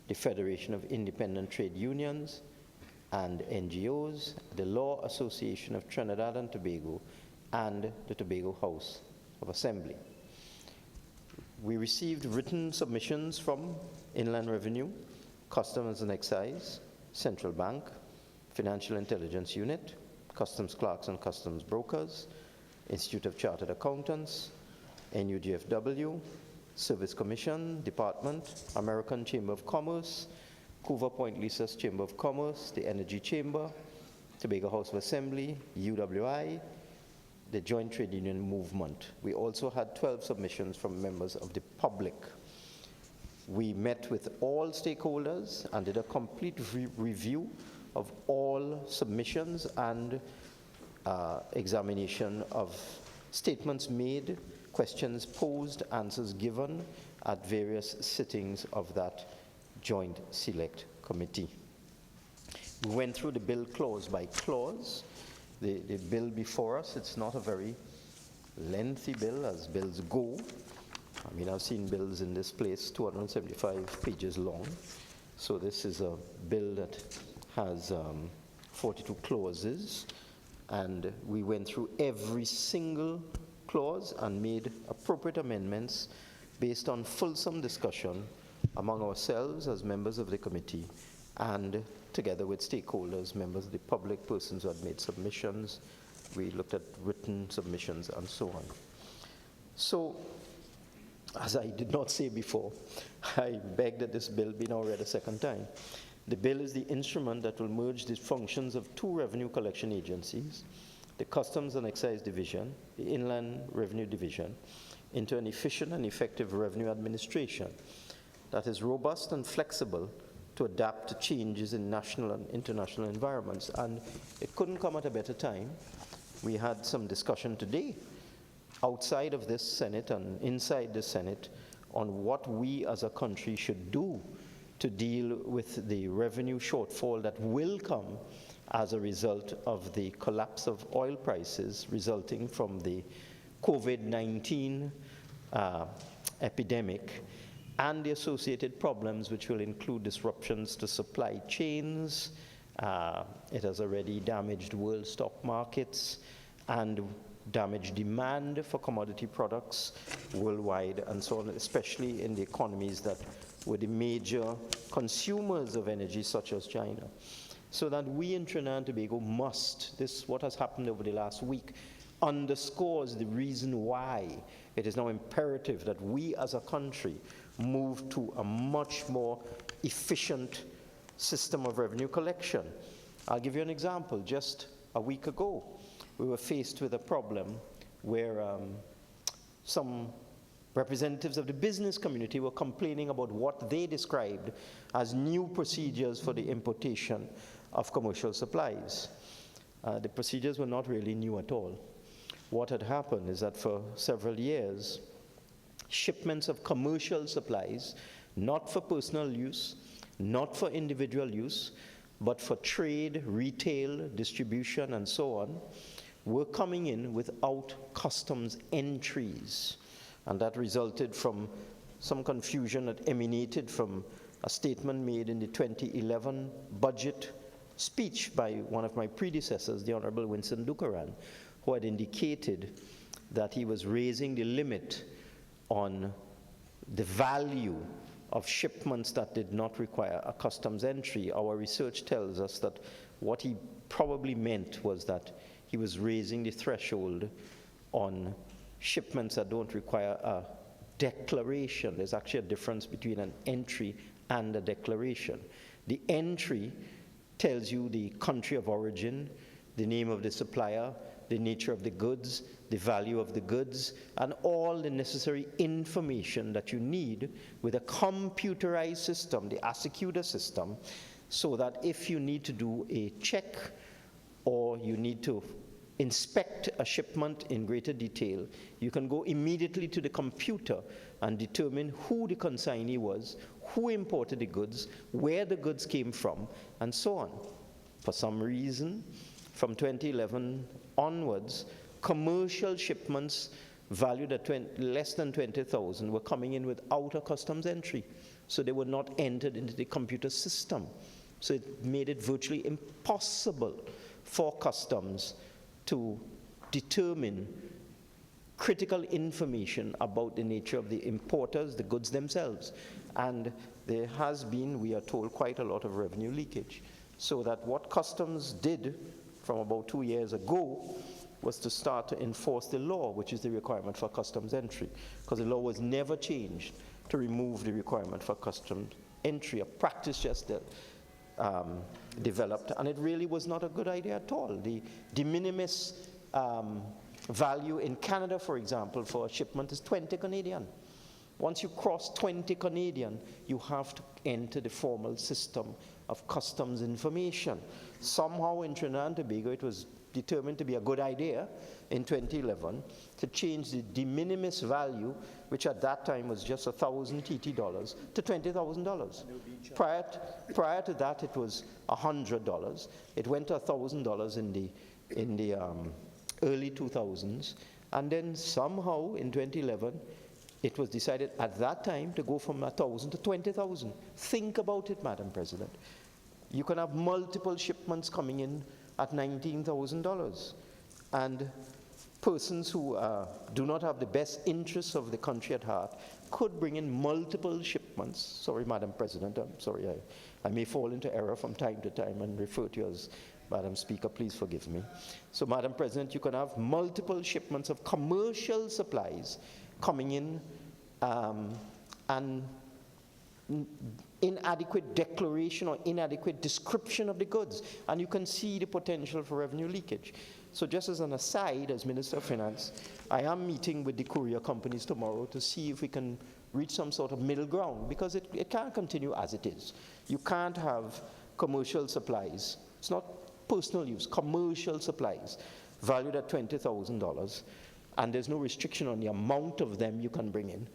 the Federation of Independent Trade Unions and NGOs, the Law Association of Trinidad and Tobago, and the Tobago House of Assembly. We received written submissions from Inland Revenue, Customs and Excise, Central Bank, Financial Intelligence Unit, Customs Clerks and Customs Brokers, Institute of Chartered Accountants, NUGFW, Service Commission, Department, American Chamber of Commerce, Coover Point Lisas Chamber of Commerce, the Energy Chamber, Tobago House of Assembly, UWI, the joint trade union movement. We also had 12 submissions from members of the public. We met with all stakeholders and did a complete review of all submissions and examination of statements made, questions posed, answers given at various sittings of that Joint Select Committee. We went through the bill clause by clause. The bill before us, it's not a very lengthy bill as bills go. I mean, I've seen bills in this place 275 pages long. So this is a bill that has 42 clauses, and we went through every single clause and made appropriate amendments based on fulsome discussion among ourselves as members of the committee and together with stakeholders, members of the public, persons who had made submissions. We looked at written submissions and so on. So, as I did not say before, I beg that this bill be now read a second time. The bill is the instrument that will merge the functions of two revenue collection agencies, the Customs and Excise Division, the Inland Revenue Division, into an efficient and effective revenue administration that is robust and flexible to adapt to changes in national and international environments. And it couldn't come at a better time. We had some discussion today outside of this Senate and inside the Senate on what we as a country should do to deal with the revenue shortfall that will come as a result of the collapse of oil prices resulting from the COVID-19 epidemic and the associated problems, which will include disruptions to supply chains. It has already damaged world stock markets and damaged demand for commodity products worldwide and so on, especially in the economies that were the major consumers of energy, such as China. So that we in Trinidad and Tobago must, what has happened over the last week, underscores the reason why it is now imperative that we as a country move to a much more efficient system of revenue collection. I'll give you an example. Just a week ago, we were faced with a problem where some representatives of the business community were complaining about what they described as new procedures for the importation of commercial supplies. The procedures were not really new at all. What had happened is that for several years, shipments of commercial supplies, not for personal use, not for individual use, but for trade, retail, distribution, and so on, were coming in without customs entries. And that resulted from some confusion that emanated from a statement made in the 2011 budget speech by one of my predecessors, the Honorable Winston Dukaran, who had indicated that he was raising the limit on the value of shipments that did not require a customs entry. Our research tells us that what he probably meant was that he was raising the threshold on shipments that don't require a declaration. There's actually a difference between an entry and a declaration. The entry tells you the country of origin, the name of the supplier, the nature of the goods, the value of the goods, and all the necessary information that you need with a computerized system, the Asecuda system, so that if you need to do a check or you need to inspect a shipment in greater detail, you can go immediately to the computer and determine who the consignee was, who imported the goods, where the goods came from, and so on. For some reason, from 2011 onwards, commercial shipments valued at less than 20,000 were coming in without a customs entry. So they were not entered into the computer system. So it made it virtually impossible for customs to determine critical information about the nature of the importers, the goods themselves. And there has been, we are told, quite a lot of revenue leakage. So that what customs did from about 2 years ago was to start to enforce the law, which is the requirement for customs entry, because the law was never changed to remove the requirement for customs entry. A practice just developed, and it really was not a good idea at all. The de minimis value in Canada, for example, for a shipment is 20 Canadian. Once you cross 20 Canadian, you have to enter the formal system of customs information. Somehow in Trinidad and Tobago, it was determined to be a good idea in 2011 to change the de minimis value, which at that time was just 1,000 TT dollars, to $20,000. Prior to that, it was $100. It went to $1,000 in the early 2000s, and then somehow in 2011, it was decided at that time to go from 1,000 to 20,000. Think about it, Madam President. You can have multiple shipments coming in at $19,000. And persons who do not have the best interests of the country at heart could bring in multiple shipments. Sorry, Madam President, I'm sorry, I may fall into error from time to time and refer to you as Madam Speaker, please forgive me. So, Madam President, you can have multiple shipments of commercial supplies coming in and inadequate declaration or inadequate description of the goods, and you can see the potential for revenue leakage. So just as an aside, as Minister of Finance, I am meeting with the courier companies tomorrow to see if we can reach some sort of middle ground, because it can't continue as it is. You can't have commercial supplies. It's not personal use, commercial supplies valued at $20,000, and there's no restriction on the amount of them you can bring in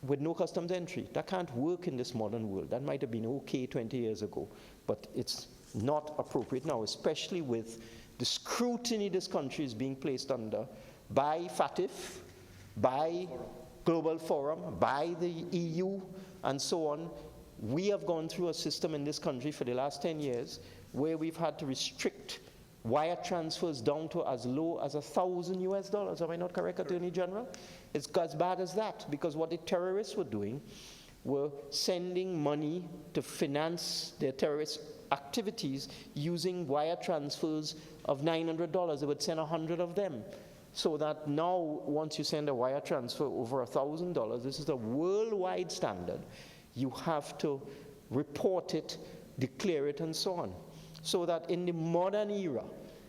with no customs entry. That can't work in this modern world. That might have been okay 20 years ago, but it's not appropriate now, especially with the scrutiny this country is being placed under by FATF, by Global Forum, by the EU, and so on. We have gone through a system in this country for the last 10 years where we've had to restrict wire transfers down to as low as $1,000 US. Am I not correct, Attorney General? It's as bad as that, because what the terrorists were doing were sending money to finance their terrorist activities using wire transfers of $900. They would send 100 of them. So that now, once you send a wire transfer over $1,000, this is a worldwide standard, you have to report it, declare it, and so on. So that in the modern era,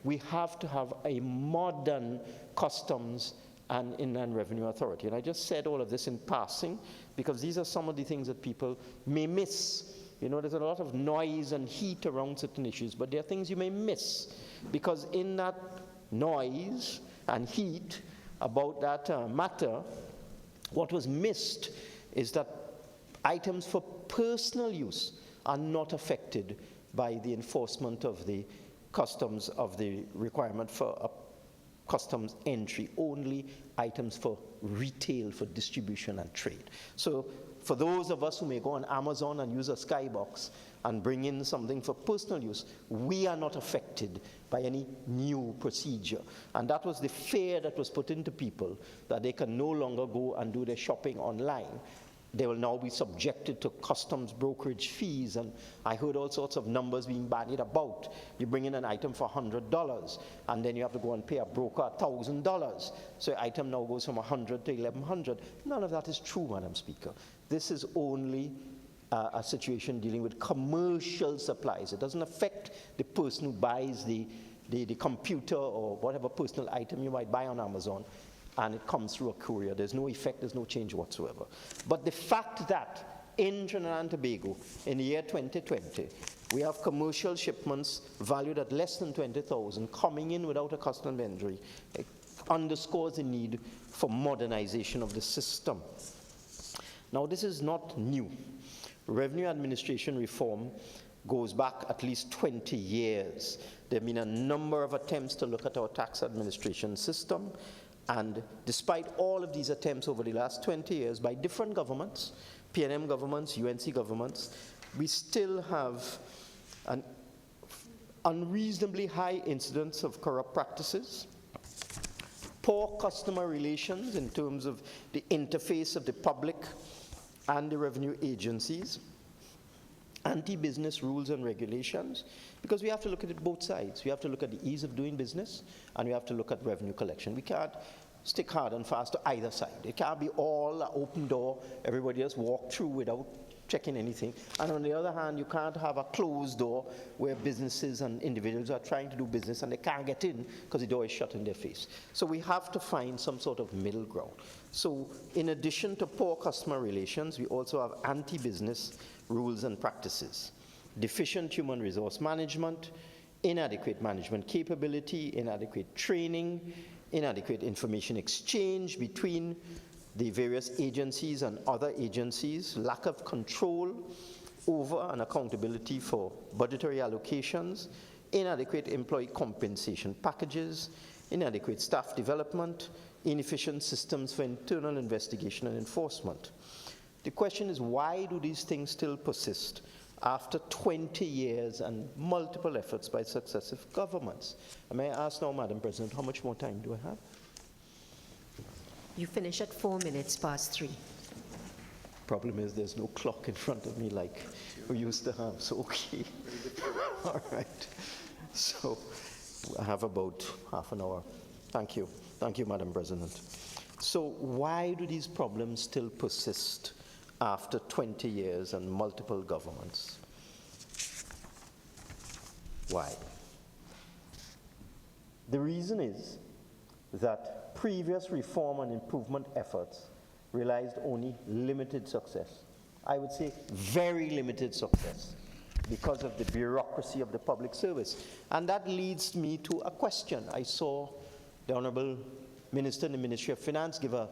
we have to have a modern customs and Inland Revenue Authority. And I just said all of this in passing, because these are some of the things that people may miss. You know, there's a lot of noise and heat around certain issues, but there are things you may miss, because in that noise and heat about that matter, what was missed is that items for personal use are not affected by the enforcement of the customs, of the requirement for a customs entry, only items for retail, for distribution and trade. So for those of us who may go on Amazon and use a skybox and bring in something for personal use, we are not affected by any new procedure. And that was the fear that was put into people, that they can no longer go and do their shopping online. They will now be subjected to customs brokerage fees, and I heard all sorts of numbers being bandied about. You bring in an item for $100, and then you have to go and pay a broker $1,000. So the item now goes from $100 to $1,100. None of that is true, Madam Speaker. This is only a situation dealing with commercial supplies. It doesn't affect the person who buys the computer or whatever personal item you might buy on Amazon, and it comes through a courier. There's no effect, there's no change whatsoever. But the fact that in Trinidad and Tobago, in the year 2020, we have commercial shipments valued at less than $20,000 coming in without a customs entry, it underscores the need for modernization of the system. Now, this is not new. Revenue administration reform goes back at least 20 years. There have been a number of attempts to look at our tax administration system. And despite all of these attempts over the last 20 years by different governments, PNM governments, UNC governments, we still have an unreasonably high incidence of corrupt practices, poor customer relations in terms of the interface of the public and the revenue agencies, anti-business rules and regulations, because we have to look at it both sides. We have to look at the ease of doing business, and we have to look at revenue collection. We can't stick hard and fast to either side. It can't be all an open door, everybody just walk through without checking anything. And on the other hand, you can't have a closed door where businesses and individuals are trying to do business and they can't get in because the door is shut in their face. So we have to find some sort of middle ground. So in addition to poor customer relations, we also have anti-business rules and practices, deficient human resource management, inadequate management capability, inadequate training, inadequate information exchange between the various agencies and other agencies, lack of control over and accountability for budgetary allocations, inadequate employee compensation packages, inadequate staff development, inefficient systems for internal investigation and enforcement. The question is, why do these things still persist after 20 years and multiple efforts by successive governments? And may I ask now, Madam President, how much more time do I have? You finish at 4 minutes past 3. Problem is there's no clock in front of me like we used to have, so okay. All right. So I have about half an hour. Thank you. Thank you, Madam President. So why do these problems still persist after 20 years and multiple governments? Why? The reason is that previous reform and improvement efforts realized only limited success. I would say very limited success because of the bureaucracy of the public service. And that leads me to a question. I saw the Honorable Minister in the Ministry of Finance give a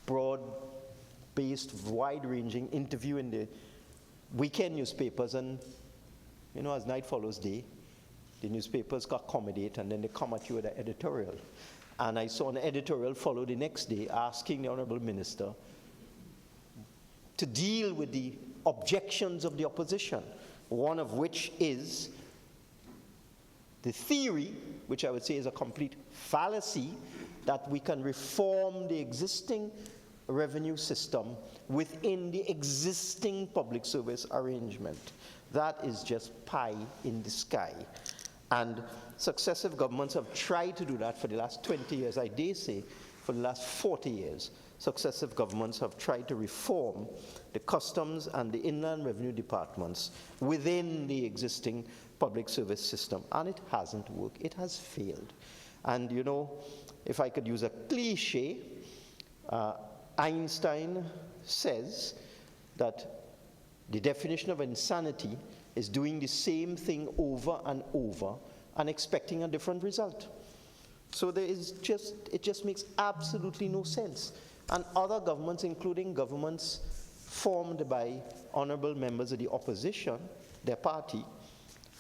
broad-based, wide-ranging interview in the weekend newspapers, and you know, as night follows day, the newspapers accommodate and then they come at you with an editorial. And I saw an editorial follow the next day asking the Honorable Minister to deal with the objections of the opposition, one of which is the theory, which I would say is a complete fallacy, that we can reform the existing revenue system within the existing public service arrangement. That is just pie in the sky. And successive governments have tried to do that for the last 20 years. I dare say for the last 40 years, successive governments have tried to reform the customs and the inland revenue departments within the existing public service system. And it hasn't worked. It has failed. And you know, if I could use a cliche, Einstein says that the definition of insanity is doing the same thing over and over and expecting a different result. So it just makes absolutely no sense. And other governments, including governments formed by honorable members of the opposition, their party,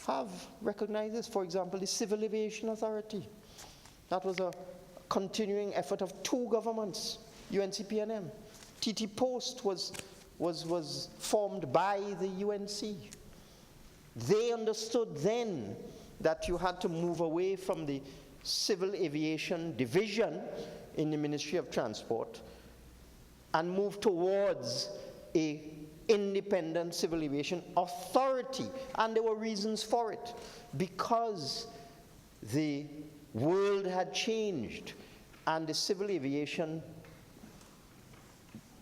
have recognized this. For example, the Civil Aviation Authority. That was a continuing effort of 2 governments, UNCPNM. TT Post was formed by the UNC. They understood then that you had to move away from the Civil Aviation Division in the Ministry of Transport and move towards an independent Civil Aviation Authority. And there were reasons for it, because the world had changed and the Civil Aviation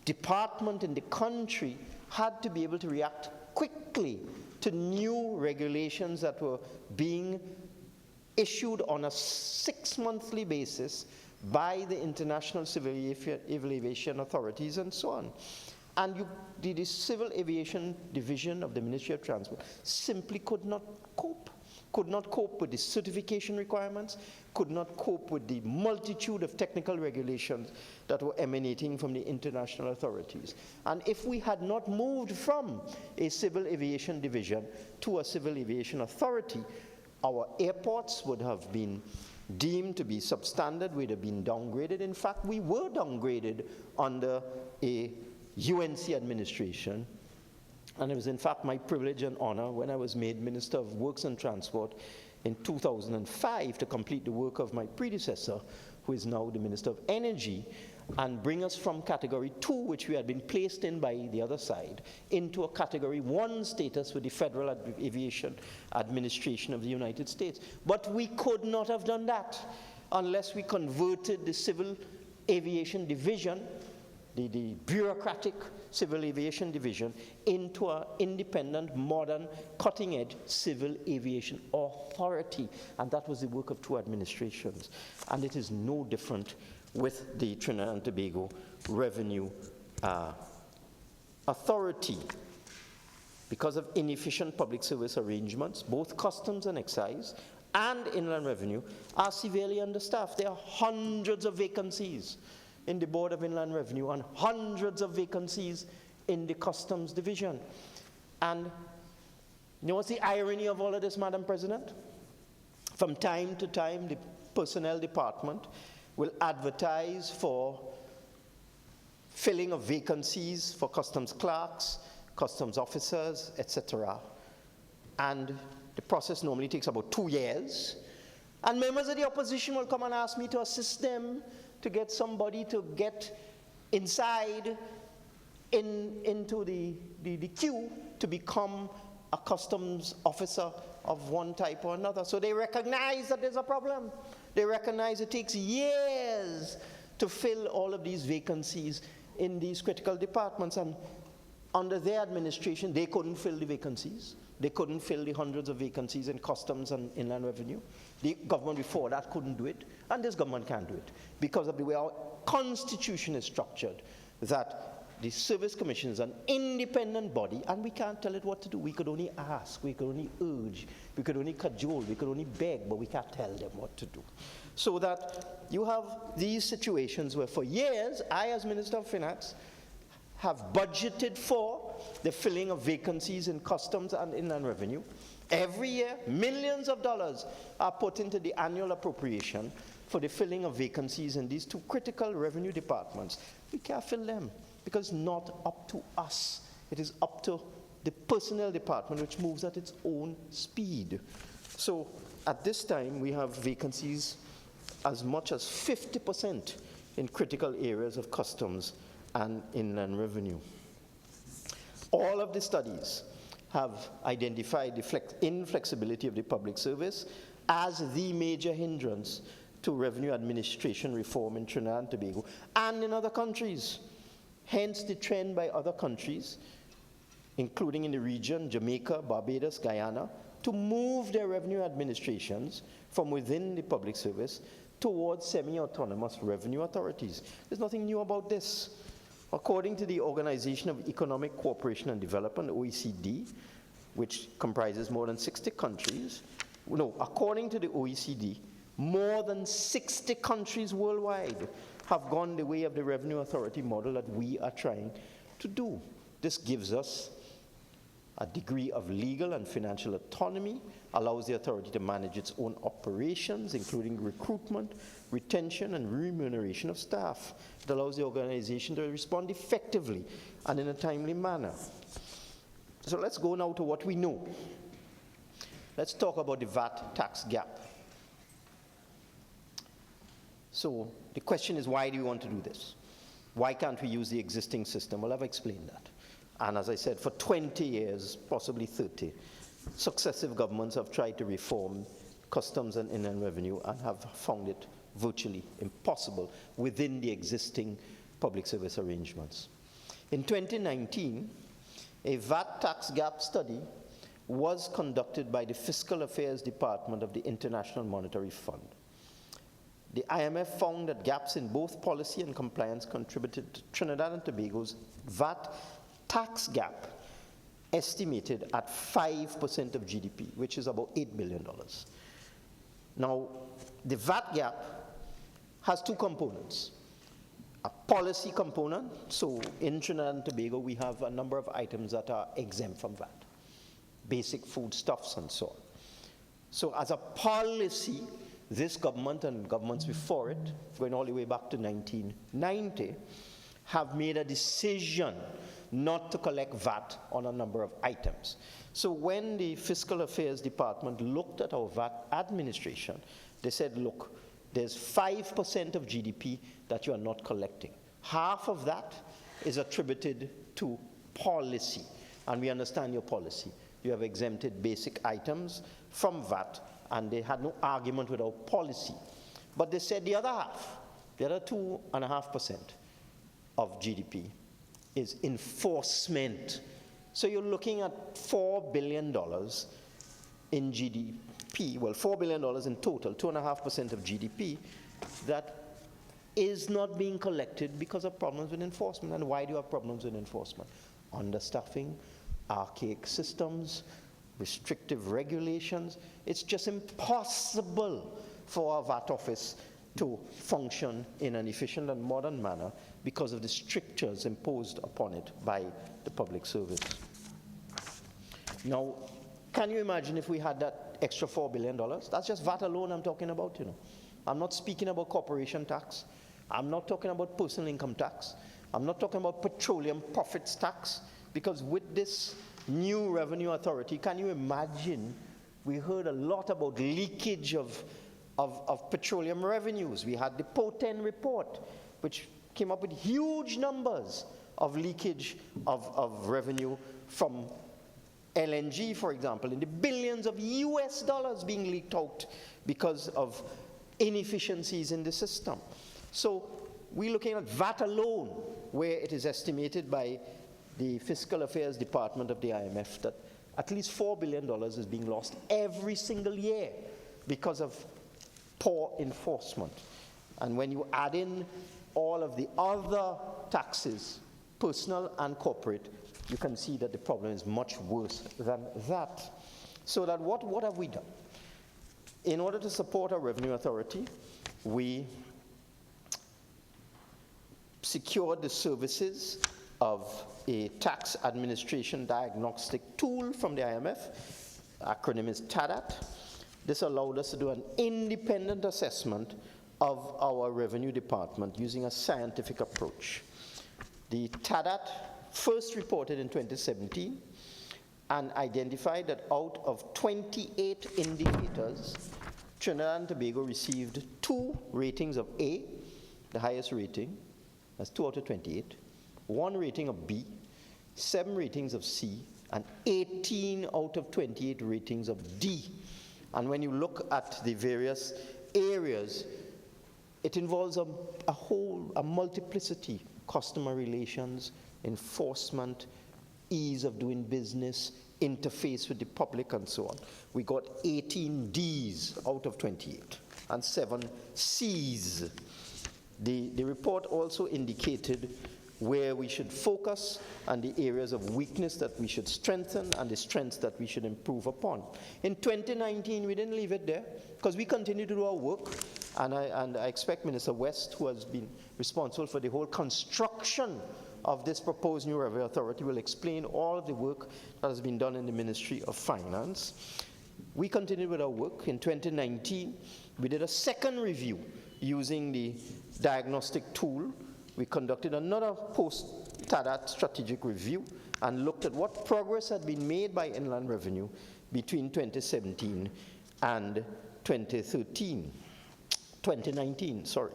Department in the country had to be able to react quickly to new regulations that were being issued on a 6-monthly basis by the international civil aviation authorities and so on. And the Civil Aviation Division of the Ministry of Transport simply could not cope with the certification requirements, could not cope with the multitude of technical regulations that were emanating from the international authorities. And if we had not moved from a Civil Aviation Division to a Civil Aviation Authority, our airports would have been deemed to be substandard, we'd have been downgraded. In fact, we were downgraded under a UNC administration. And it was in fact my privilege and honor when I was made Minister of Works and Transport in 2005 to complete the work of my predecessor, who is now the Minister of Energy, and bring us from Category 2, which we had been placed in by the other side, into a Category 1 status with the Federal Aviation Administration of the United States. But we could not have done that unless we converted the Civil Aviation Division the bureaucratic civil aviation division into an independent, modern, cutting-edge civil aviation authority. And that was the work of two administrations. And it is no different with the Trinidad and Tobago Revenue Authority. Because of inefficient public service arrangements, both customs and excise and inland revenue are severely understaffed. There are hundreds of vacancies in the Board of Inland Revenue and hundreds of vacancies in the Customs Division. And you know what's the irony of all of this, Madam President? From time to time, the Personnel Department will advertise for filling of vacancies for customs clerks, customs officers, etc. And the process normally takes about 2 years. And members of the opposition will come and ask me to assist them to get somebody to get inside into the queue to become a customs officer of one type or another. So they recognize that there's a problem. They recognize it takes years to fill all of these vacancies in these critical departments. And under their administration, they couldn't fill the vacancies. They couldn't fill the hundreds of vacancies in customs and inland revenue. The government before that couldn't do it, and this government can't do it because of the way our constitution is structured, that the Service Commission is an independent body, and we can't tell it what to do. We could only ask, we could only urge, we could only cajole, we could only beg, but we can't tell them what to do. So that you have these situations where for years, I as Minister of Finance have budgeted for the filling of vacancies in customs and inland revenue. Every year, millions of dollars are put into the annual appropriation for the filling of vacancies in these two critical revenue departments. We can't fill them because it's not up to us. It is up to the personnel department, which moves at its own speed. So at this time, we have vacancies as much as 50% in critical areas of customs and inland revenue. All of the studies have identified the inflexibility of the public service as the major hindrance to revenue administration reform in Trinidad and Tobago and in other countries. Hence the trend by other countries, including in the region, Jamaica, Barbados, Guyana, to move their revenue administrations from within the public service towards semi-autonomous revenue authorities. There's nothing new about this. According to the Organization of Economic Cooperation and Development, OECD, which comprises more than 60 countries, according to the OECD, more than 60 countries worldwide have gone the way of the revenue authority model that we are trying to do. This gives us a degree of legal and financial autonomy, allows the authority to manage its own operations, including recruitment, retention, and remuneration of staff. It allows the organization to respond effectively and in a timely manner. So let's go now to what we know. Let's talk about the VAT tax gap. So the question is, why do we want to do this? Why can't we use the existing system? Well, I've explained that. And as I said, for 20 years, possibly 30, successive governments have tried to reform customs and inland revenue and have found it virtually impossible within the existing public service arrangements. In 2019, a VAT tax gap study was conducted by the Fiscal Affairs Department of the International Monetary Fund. The IMF found that gaps in both policy and compliance contributed to Trinidad and Tobago's VAT tax gap, estimated at 5% of GDP, which is about $8 billion. Now, the VAT gap has two components. A policy component, so in Trinidad and Tobago we have a number of items that are exempt from VAT, basic foodstuffs and so on. So as a policy, this government and governments before it, going all the way back to 1990, have made a decision not to collect VAT on a number of items. So when the Fiscal Affairs Department looked at our VAT administration, they said, look, there's 5% of GDP that you are not collecting. Half of that is attributed to policy, and we understand your policy. You have exempted basic items from VAT, and they had no argument with our policy. But they said the other half, the other 2.5%, of GDP is enforcement. So you're looking at $4 billion in GDP, well, $4 billion in total, 2.5% of GDP, that is not being collected because of problems with enforcement. And why do you have problems with enforcement? Understaffing, archaic systems, restrictive regulations. It's just impossible for our VAT office to function in an efficient and modern manner because of the strictures imposed upon it by the public service. Now, can you imagine if we had that extra $4 billion? That's just VAT alone I'm talking about, you know. I'm not speaking about corporation tax. I'm not talking about personal income tax. I'm not talking about petroleum profits tax, because with this new revenue authority, can you imagine, we heard a lot about leakage of petroleum revenues. We had the PO10 report, which came up with huge numbers of leakage of revenue from LNG, for example, in the billions of US dollars being leaked out because of inefficiencies in the system. So we're looking at VAT alone, where it is estimated by the Fiscal Affairs Department of the IMF that at least $4 billion is being lost every single year because of poor enforcement. And when you add in all of the other taxes, personal and corporate, you can see that the problem is much worse than that. So that what have we done? In order to support our revenue authority, we secured the services of a tax administration diagnostic tool from the IMF. Acronym is TADAT. This allowed us to do an independent assessment of our revenue department using a scientific approach. The TADAT first reported in 2017 and identified that out of 28 indicators, Trinidad and Tobago received 2 ratings of A, the highest rating, that's 2 out of 28, 1 rating of B, 7 ratings of C, and 18 out of 28 ratings of D. And when you look at the various areas, it involves a multiplicity: customer relations, enforcement, ease of doing business, interface with the public, and so on. We got 18 Ds out of 28 and 7 Cs. The report also indicated where we should focus and the areas of weakness that we should strengthen and the strengths that we should improve upon. In 2019, we didn't leave it there because we continue to do our work, and I expect Minister West, who has been responsible for the whole construction of this proposed new revenue authority, will explain all of the work that has been done in the Ministry of Finance. We continued with our work. In 2019, we did a second review using the diagnostic tool. We conducted another post-TADAT strategic review and looked at what progress had been made by Inland Revenue between 2017 and 2019, sorry.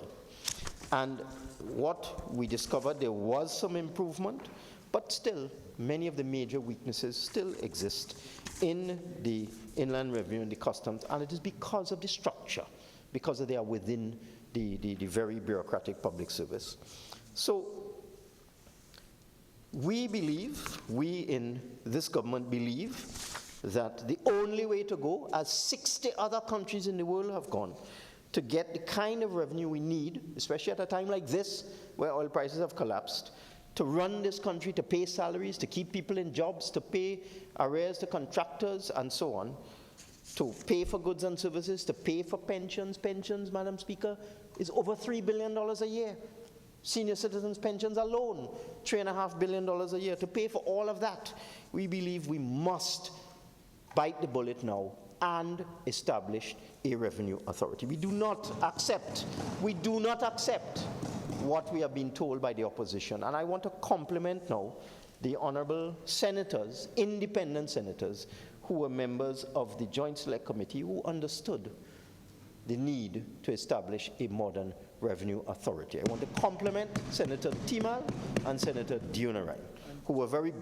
And what we discovered, there was some improvement, but still many of the major weaknesses still exist in the Inland Revenue and the customs, and it is because of the structure, because they are within the very bureaucratic public service. So we believe, we in this government believe, that the only way to go, as 60 other countries in the world have gone, to get the kind of revenue we need, especially at a time like this, where oil prices have collapsed, to run this country, to pay salaries, to keep people in jobs, to pay arrears to contractors, and so on, to pay for goods and services, to pay for pensions. Pensions, Madam Speaker, is over $3 billion a year. Senior citizens' pensions alone, $3.5 billion a year. To pay for all of that, we believe we must bite the bullet now and establish a revenue authority. We do not accept what we have been told by the opposition. And I want to compliment now the honorable senators, independent senators, who were members of the Joint Select Committee, who understood the need to establish a modern revenue authority. I want to compliment Senator Timal and Senator Dunarai who were very,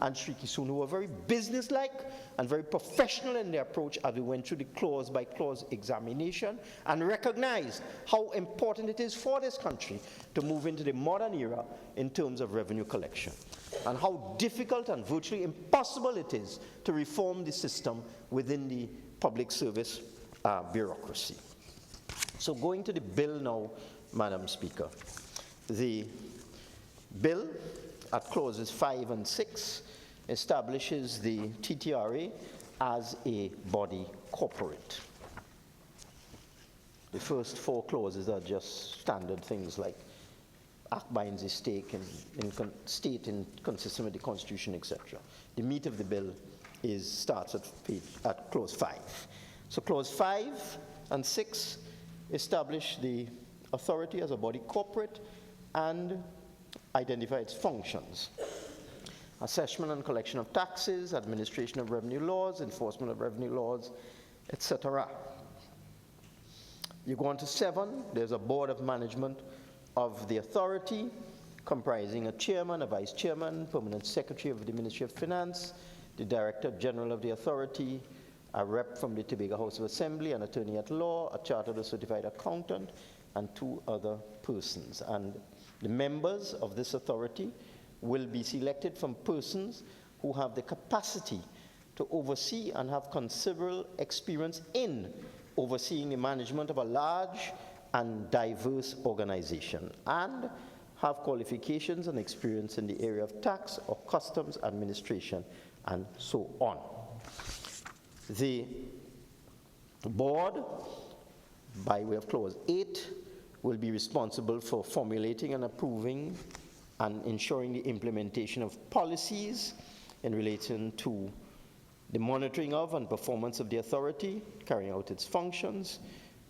and Shriki Soon, who were very businesslike and very professional in their approach as we went through the clause by clause examination and recognized how important it is for this country to move into the modern era in terms of revenue collection, and how difficult and virtually impossible it is to reform the system within the public service bureaucracy. So going to the bill now, Madam Speaker. The bill at clauses 5 and 6 establishes the TTRA as a body corporate. The first 4 clauses are just standard things like act binds a stake in state consistent with the Constitution, etc. The meat of the bill starts at clause 5. So clause 5 and 6 establish the authority as a body corporate and identify its functions: assessment and collection of taxes, administration of revenue laws, enforcement of revenue laws, etc. You go on to 7, there's a board of management of the authority comprising a chairman, a vice chairman, permanent secretary of the Ministry of Finance, the director general of the authority, a rep from the Tobago House of Assembly, an attorney at law, a chartered or certified accountant, and 2 other persons. And the members of this authority will be selected from persons who have the capacity to oversee and have considerable experience in overseeing the management of a large and diverse organization, and have qualifications and experience in the area of tax or customs administration, and so on. The board, by way of clause 8, will be responsible for formulating and approving and ensuring the implementation of policies in relation to the monitoring of and performance of the authority, carrying out its functions,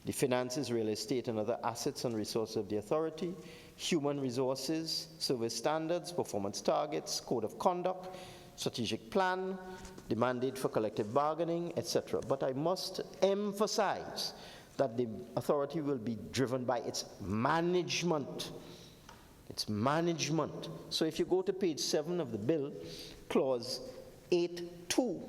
the finances, real estate, and other assets and resources of the authority, human resources, service standards, performance targets, code of conduct, strategic plan, the mandate for collective bargaining, etc. But I must emphasize that the authority will be driven by its management. Its management. So if you go to page 7 of the bill, clause 8.2,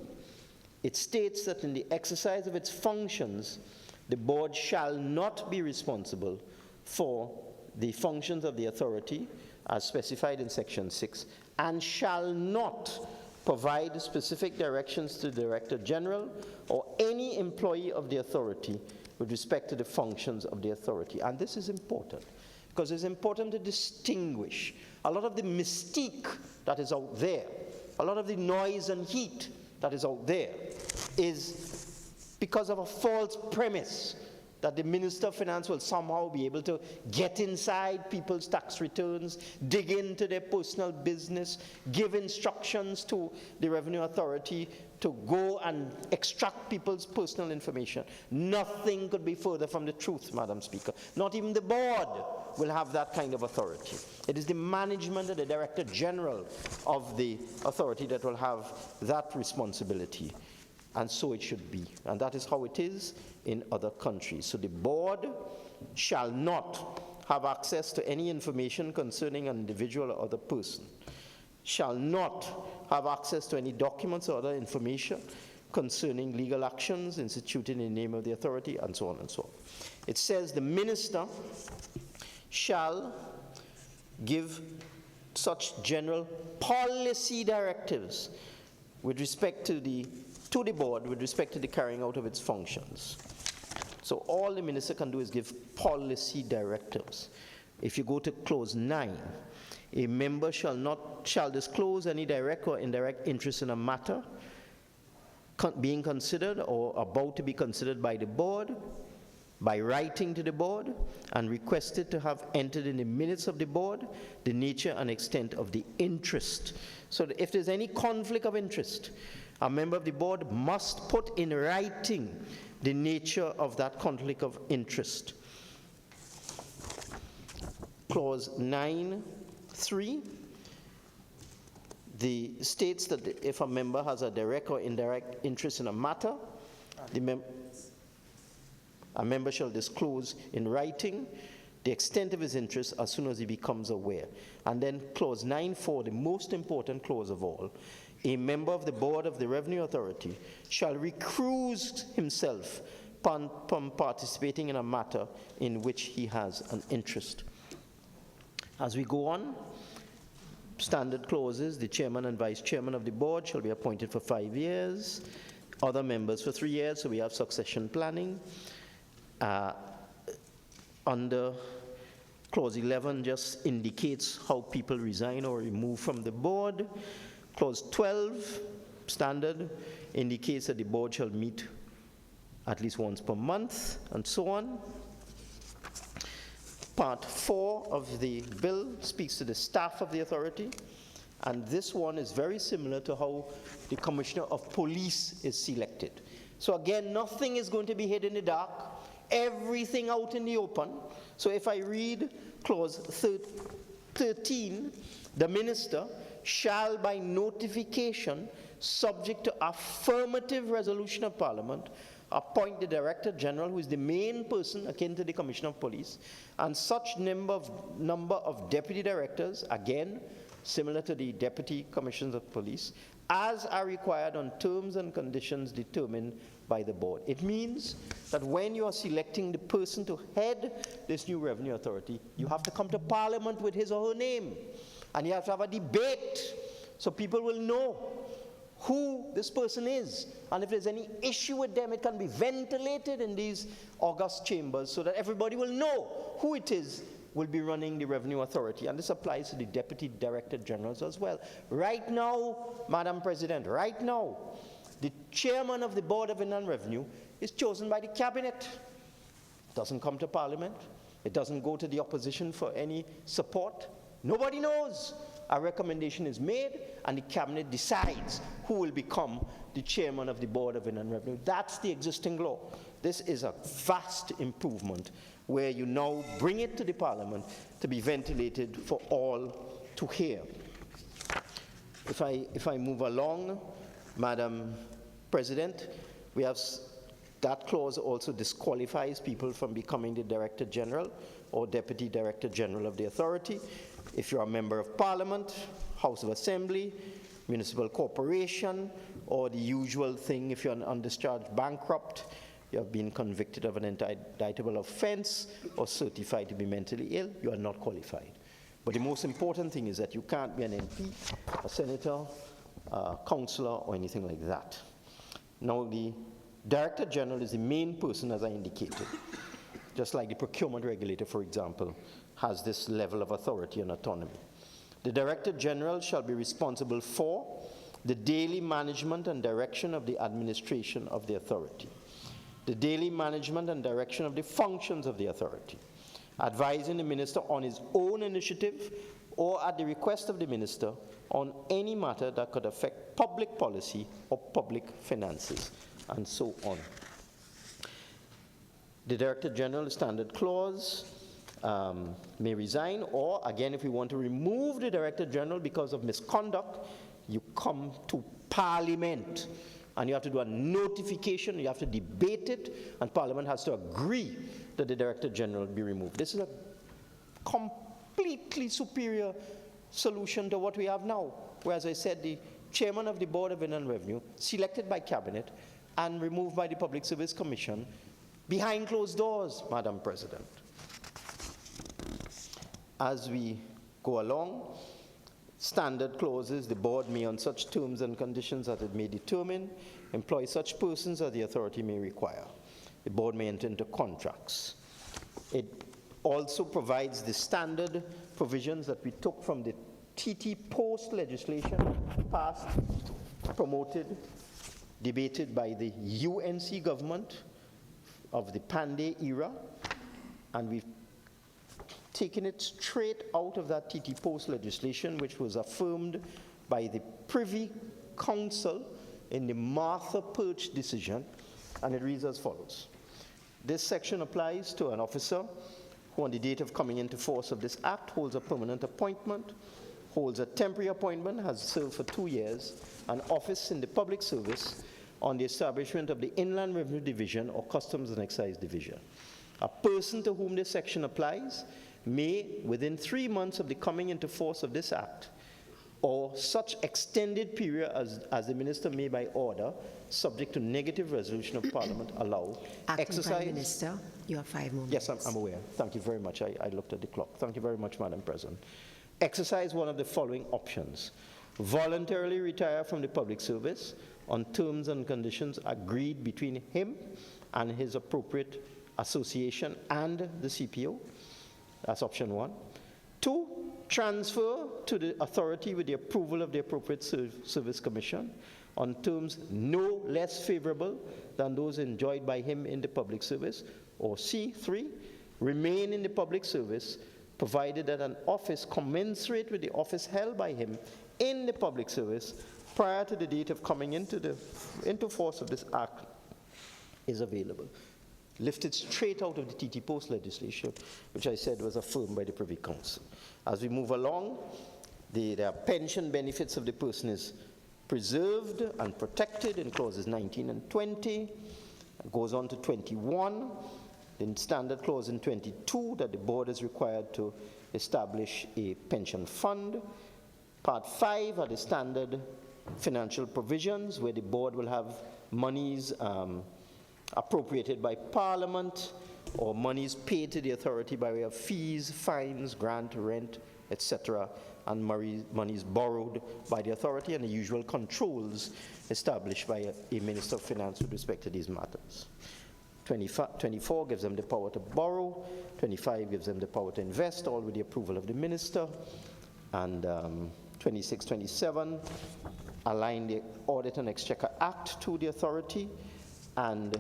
it states that in the exercise of its functions, the board shall not be responsible for the functions of the authority as specified in section 6, and shall not provide specific directions to the Director General or any employee of the authority with respect to the functions of the authority. And this is important, because it's important to distinguish a lot of the mystique that is out there, a lot of the noise and heat that is out there is because of a false premise that the Minister of Finance will somehow be able to get inside people's tax returns, dig into their personal business, give instructions to the Revenue Authority to go and extract people's personal information. Nothing could be further from the truth, Madam Speaker. Not even the board will have that kind of authority. It is the management and the Director General of the authority that will have that responsibility. And so it should be. And that is how it is in other countries. So the board shall not have access to any information concerning an individual or other person, shall not have access to any documents or other information concerning legal actions instituted in the name of the authority, and so on and so on. It says the minister shall give such general policy directives with respect to the board with respect to the carrying out of its functions. So all the minister can do is give policy directives. If you go to clause 9, a member shall disclose any direct or indirect interest in a matter being considered or about to be considered by the board, by writing to the board and requested to have entered in the minutes of the board the nature and extent of the interest. So that if there's any conflict of interest, a member of the board must put in writing the nature of that conflict of interest. Clause 9.3 states that if a member has a direct or indirect interest in a matter, a member shall disclose in writing the extent of his interest as soon as he becomes aware. And then clause 9.4, the most important clause of all, a member of the board of the Revenue Authority shall recuse himself from participating in a matter in which he has an interest. As we go on, standard clauses, the chairman and vice chairman of the board shall be appointed for 5 years, other members for 3 years, so we have succession planning. Under clause 11 just indicates how people resign or remove from the board. Clause 12, standard, indicates that the board shall meet at least once per month, and so on. Part 4 of the bill speaks to the staff of the authority, and this one is very similar to how the Commissioner of Police is selected. So again, nothing is going to be hid in the dark, everything out in the open. So if I read clause 13, the minister shall by notification, subject to affirmative resolution of Parliament, appoint the Director General, who is the main person akin to the Commissioner of Police, and such number of deputy directors, again, similar to the deputy commissioners of police, as are required on terms and conditions determined by the board. It means that when you are selecting the person to head this new revenue authority, you have to come to Parliament with his or her name, and you have to have a debate so people will know who this person is, and if there's any issue with them, it can be ventilated in these august chambers so that everybody will know who it is will be running the revenue authority. And this applies to the deputy director generals as well. Right now, Madam President, right now, the chairman of the Board of Inland Revenue is chosen by the cabinet. It doesn't come to Parliament. It doesn't go to the opposition for any support. Nobody knows. A recommendation is made, and the cabinet decides who will become the chairman of the Board of Inland Revenue. That's the existing law. This is a vast improvement where you now bring it to the Parliament to be ventilated for all to hear. If I move along, Madam President, we have that clause also disqualifies people from becoming the Director General or Deputy Director General of the authority. If you're a member of Parliament, House of Assembly, municipal corporation, or the usual thing, if you're an undischarged bankrupt, you have been convicted of an indictable offense or certified to be mentally ill, you are not qualified. But the most important thing is that you can't be an MP, a senator, a councillor, or anything like that. Now, the Director General is the main person, as I indicated. Just like the procurement regulator, for example, has this level of authority and autonomy. The Director General shall be responsible for the daily management and direction of the administration of the authority, the daily management and direction of the functions of the authority, advising the minister on his own initiative or at the request of the minister on any matter that could affect public policy or public finances, and so on. The Director General standard clause may resign, or again, if we want to remove the Director General because of misconduct, you come to Parliament and you have to do a notification, you have to debate it, and Parliament has to agree that the Director General be removed. This is a completely superior solution to what we have now, where, as I said, the chairman of the Board of Inland Revenue, selected by Cabinet and removed by the Public Service Commission, behind closed doors, Madam President. As we go along, standard clauses, the board may on such terms and conditions that it may determine, employ such persons as the authority may require. The board may enter into contracts. It also provides the standard provisions that we took from the TT Post legislation, passed, promoted, debated by the UNC government of the Pandey era, and we've taken it straight out of that TT Post legislation, which was affirmed by the Privy Council in the Martha Perch decision, and it reads as follows. This section applies to an officer who on the date of coming into force of this act holds a permanent appointment, holds a temporary appointment, has served for 2 years, an office in the public service on the establishment of the Inland Revenue Division or Customs and Excise Division, A person to whom this section applies may, within 3 months of the coming into force of this act, or such extended period as the minister may by order, subject to negative resolution of Parliament, allow Acting exercise. Prime Minister, you have 5 more minutes. Yes, I'm aware. Thank you very much. I looked at the clock. Thank you very much, Madam President. Exercise one of the following options. Voluntarily retire from the public service on terms and conditions agreed between him and his appropriate association and the CPO. That's option 1. 2, transfer to the authority with the approval of the appropriate service commission on terms no less favorable than those enjoyed by him in the public service. Or C3, remain in the public service provided that an office commensurate with the office held by him in the public service prior to the date of coming into force of this act is available. Lifted straight out of the TT Post legislation, which I said was affirmed by the Privy Council. As we move along, the pension benefits of the person is preserved and protected in clauses 19 and 20. It goes on to 21. The standard clause in 22 that the board is required to establish a pension fund. Part 5 are the standard financial provisions where the board will have monies appropriated by Parliament or monies paid to the authority by way of fees, fines, grant, rent, etc., and monies borrowed by the authority, and the usual controls established by a Minister of Finance with respect to these matters. 24 gives them the power to borrow, 25 gives them the power to invest, all with the approval of the Minister, and 26, 27 align the Audit and Exchequer Act to the authority, and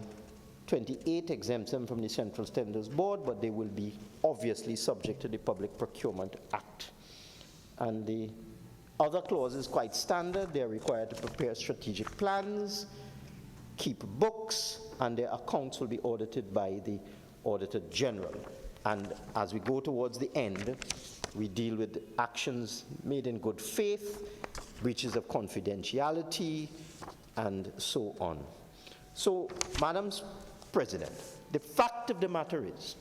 28 exempts them from the Central Tenders Board, but they will be obviously subject to the Public Procurement Act. And the other clauses quite standard. They are required to prepare strategic plans, keep books, and their accounts will be audited by the Auditor General. And as we go towards the end, we deal with actions made in good faith, breaches of confidentiality, and so on. So, Madam President, the fact of the matter is,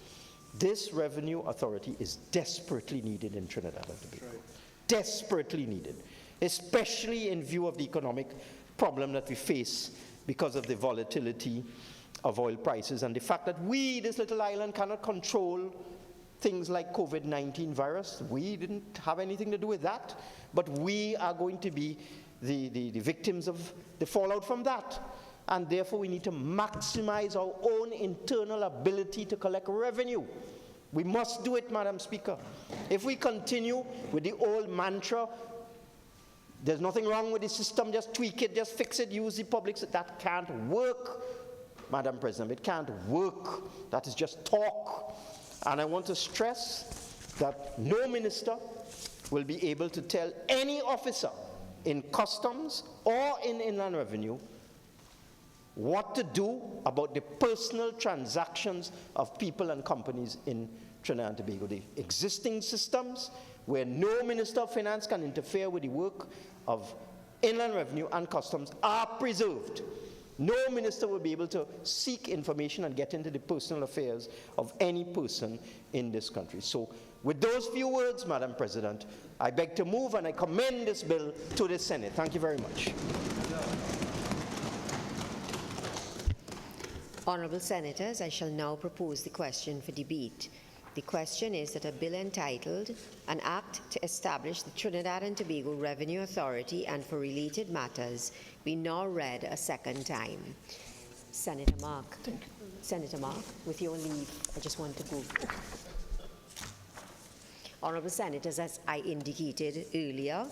this revenue authority is desperately needed in Trinidad and Tobago. Right. Desperately needed, especially in view of the economic problem that we face because of the volatility of oil prices and the fact that we, this little island, cannot control things like COVID-19 virus. We didn't have anything to do with that, but we are going to be the victims of the fallout from that. And therefore, we need to maximize our own internal ability to collect revenue. We must do it, Madam Speaker. If we continue with the old mantra, there's nothing wrong with the system, just tweak it, just fix it, use the public, that can't work, Madam President. It can't work. That is just talk. And I want to stress that no minister will be able to tell any officer in customs or in inland revenue what to do about the personal transactions of people and companies in Trinidad and Tobago. The existing systems where no Minister of Finance can interfere with the work of inland revenue and customs are preserved. No minister will be able to seek information and get into the personal affairs of any person in this country. So with those few words, Madam President, I beg to move and I commend this bill to the Senate. Thank you very much. Honourable Senators, I shall now propose the question for debate. The question is that a bill entitled An Act to Establish the Trinidad and Tobago Revenue Authority and for Related Matters be now read a second time. Senator Mark. Senator Mark, with your leave, I just want to go. Honourable Senators, as I indicated earlier,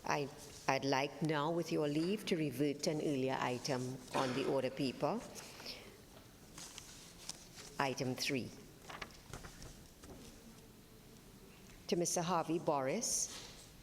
I'd like now, with your leave, to revert to an earlier item on the order paper. Item 3. To Mr. Harvey Boris,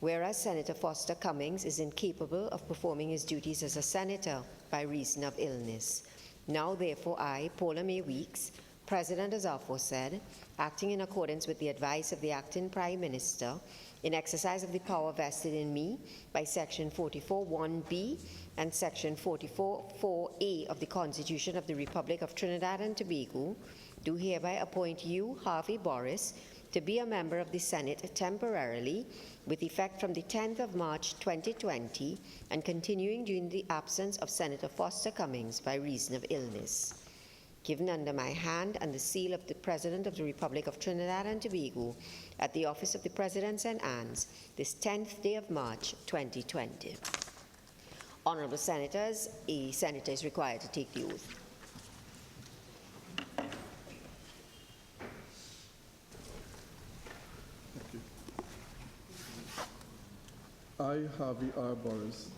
whereas Senator Foster Cummings is incapable of performing his duties as a senator by reason of illness. Now, therefore, I, Paula May Weeks, President as aforesaid, acting in accordance with the advice of the Acting Prime Minister, in exercise of the power vested in me by Section 44(1)(b) and Section 44(4)(a) of the Constitution of the Republic of Trinidad and Tobago, do hereby appoint you, Harvey Boris, to be a member of the Senate temporarily with effect from the 10th of March 2020 and continuing during the absence of Senator Foster Cummings by reason of illness. Given under my hand and the seal of the President of the Republic of Trinidad and Tobago at the Office of the President St. Anne's this 10th day of March 2020. Honorable Senators, a senator is required to take the oath. I, Harvey R. Boris,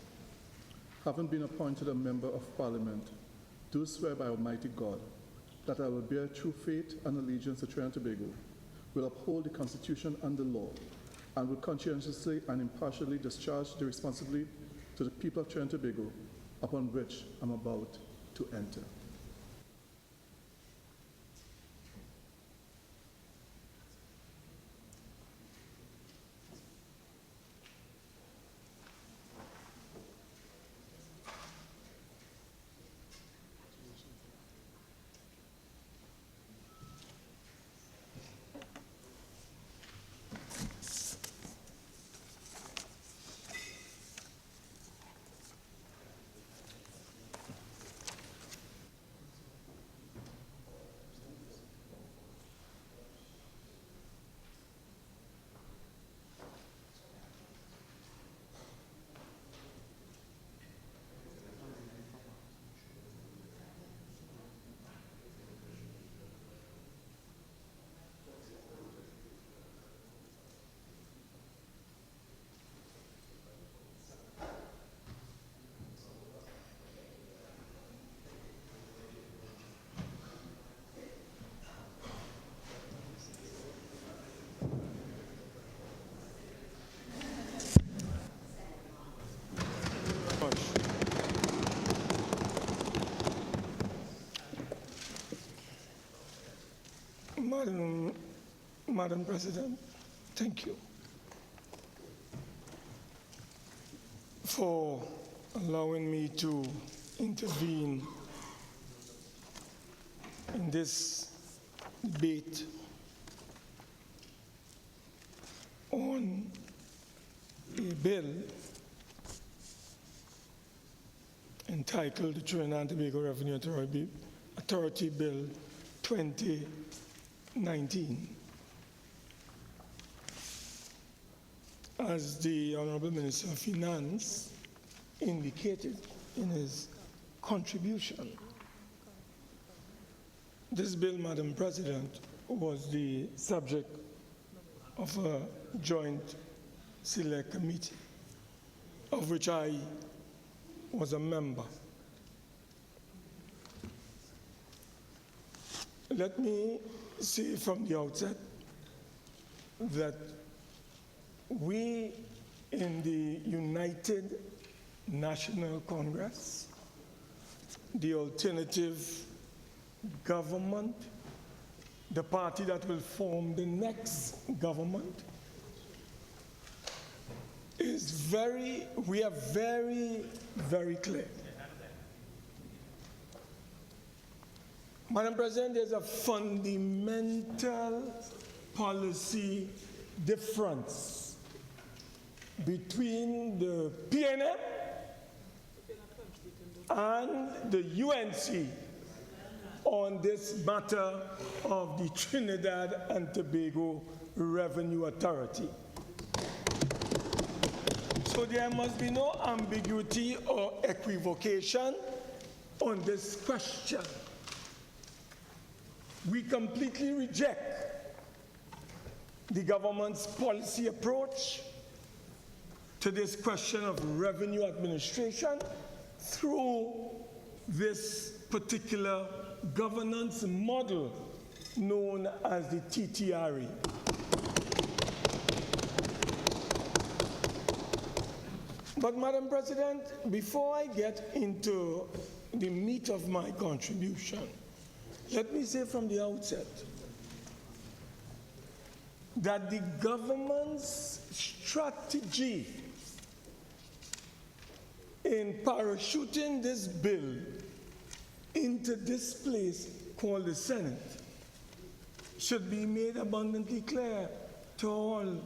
having been appointed a member of Parliament, do swear by Almighty God that I will bear true faith and allegiance to Trinidad and Tobago, will uphold the Constitution and the law, and will conscientiously and impartially discharge the responsibility to the people of Trinidad and Tobago upon which I'm about to enter. Madam President, thank you for allowing me to intervene in this debate on a bill entitled the Trinidad and Tobago Revenue Authority Bill 2019. As the Honorable Minister of Finance indicated in his contribution, this bill, Madam President, was the subject of a joint select committee, of which I was a member. Let me say from the outset that we in the United National Congress, the alternative government, the party that will form the next government, we are very, very clear. Madam President, there's a fundamental policy difference between the PNM and the UNC on this matter of the Trinidad and Tobago Revenue Authority. So there must be no ambiguity or equivocation on this question. We completely reject the government's policy approach to this question of revenue administration through this particular governance model known as the TTRE. But Madam President, before I get into the meat of my contribution, let me say from the outset that the government's strategy in parachuting this bill into this place called the Senate should be made abundantly clear to all.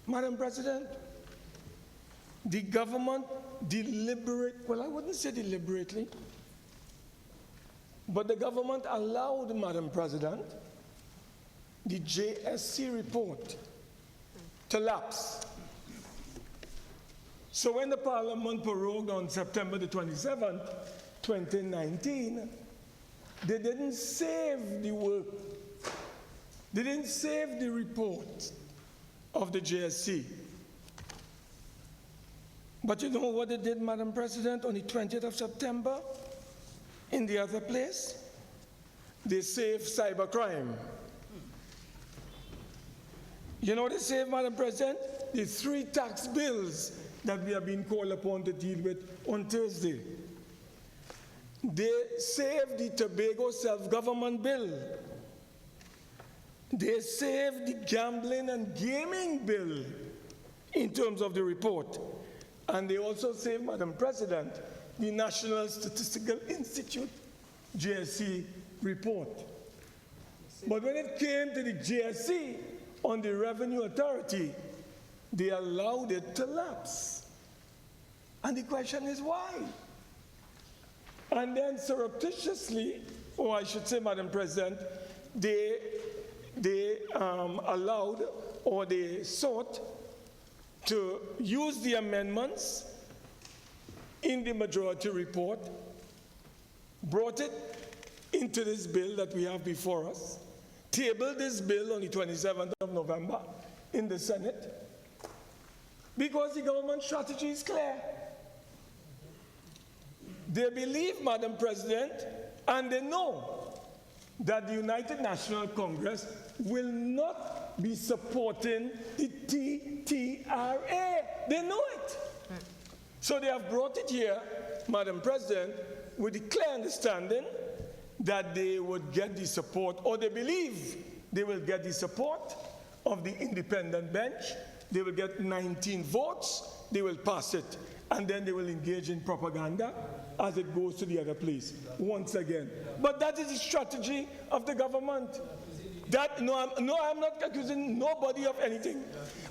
Madam President, the government well, I wouldn't say deliberately, but the government allowed, Madam President, the JSC report to lapse. So when the Parliament prorogued on September the 27th, 2019, they didn't save the work. They didn't save the report of the JSC. But you know what they did, Madam President, on the 20th of September? In the other place? They saved cybercrime. You know what they saved, Madam President? The 3 tax bills that we have been called upon to deal with on Thursday. They saved the Tobago self-government bill. They saved the gambling and gaming bill in terms of the report. And they also saved, Madam President, the National Statistical Institute JSC report. But when it came to the JSC on the Revenue Authority, they allowed it to lapse. And the question is why? And then surreptitiously, or I should say, Madam President, they allowed or they sought to use the amendments in the majority report, brought it into this bill that we have before us, tabled this bill on the 27th of November in the Senate, because the government strategy is clear. They believe, Madam President, and they know that the United National Congress will not be supporting the TTRA. They know it. So they have brought it here, Madam President, with the clear understanding that they would get the support, or they believe they will get the support of the independent bench. They will get 19 votes, they will pass it, and then they will engage in propaganda as it goes to the other place, once again. But that is the strategy of the government. I'm not accusing nobody of anything.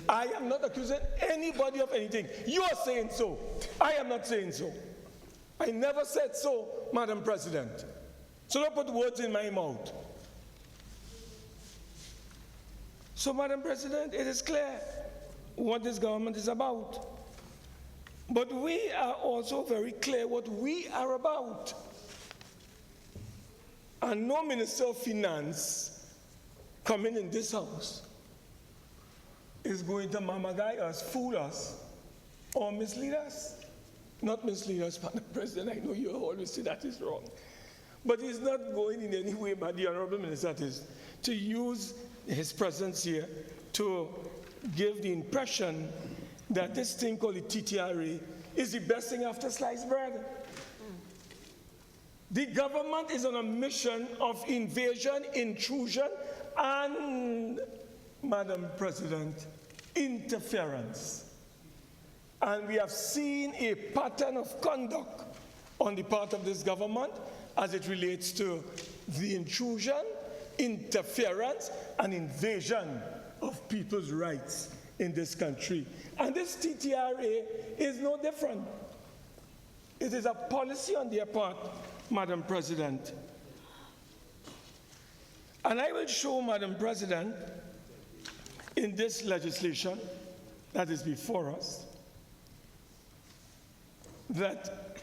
I am not accusing anybody of anything. You are saying so. I am not saying so. I never said so, Madam President. So don't put words in my mouth. So, Madam President, it is clear what this government is about. But we are also very clear what we are about. And no Minister of Finance coming in this house is going to mamagai us, fool us, or mislead us. Not mislead us, Madam President. I know you always say that is wrong. But he's not going in any way, but the Honorable Minister, that is, to use his presence here to give the impression that this thing called the TTRA is the best thing after sliced bread. The government is on a mission of invasion, intrusion, and, Madam President, interference. And we have seen a pattern of conduct on the part of this government as it relates to the intrusion, interference, and invasion of people's rights in this country. And this TTRA is no different. It is a policy on their part, Madam President. And I will show, Madam President, in this legislation that is before us, that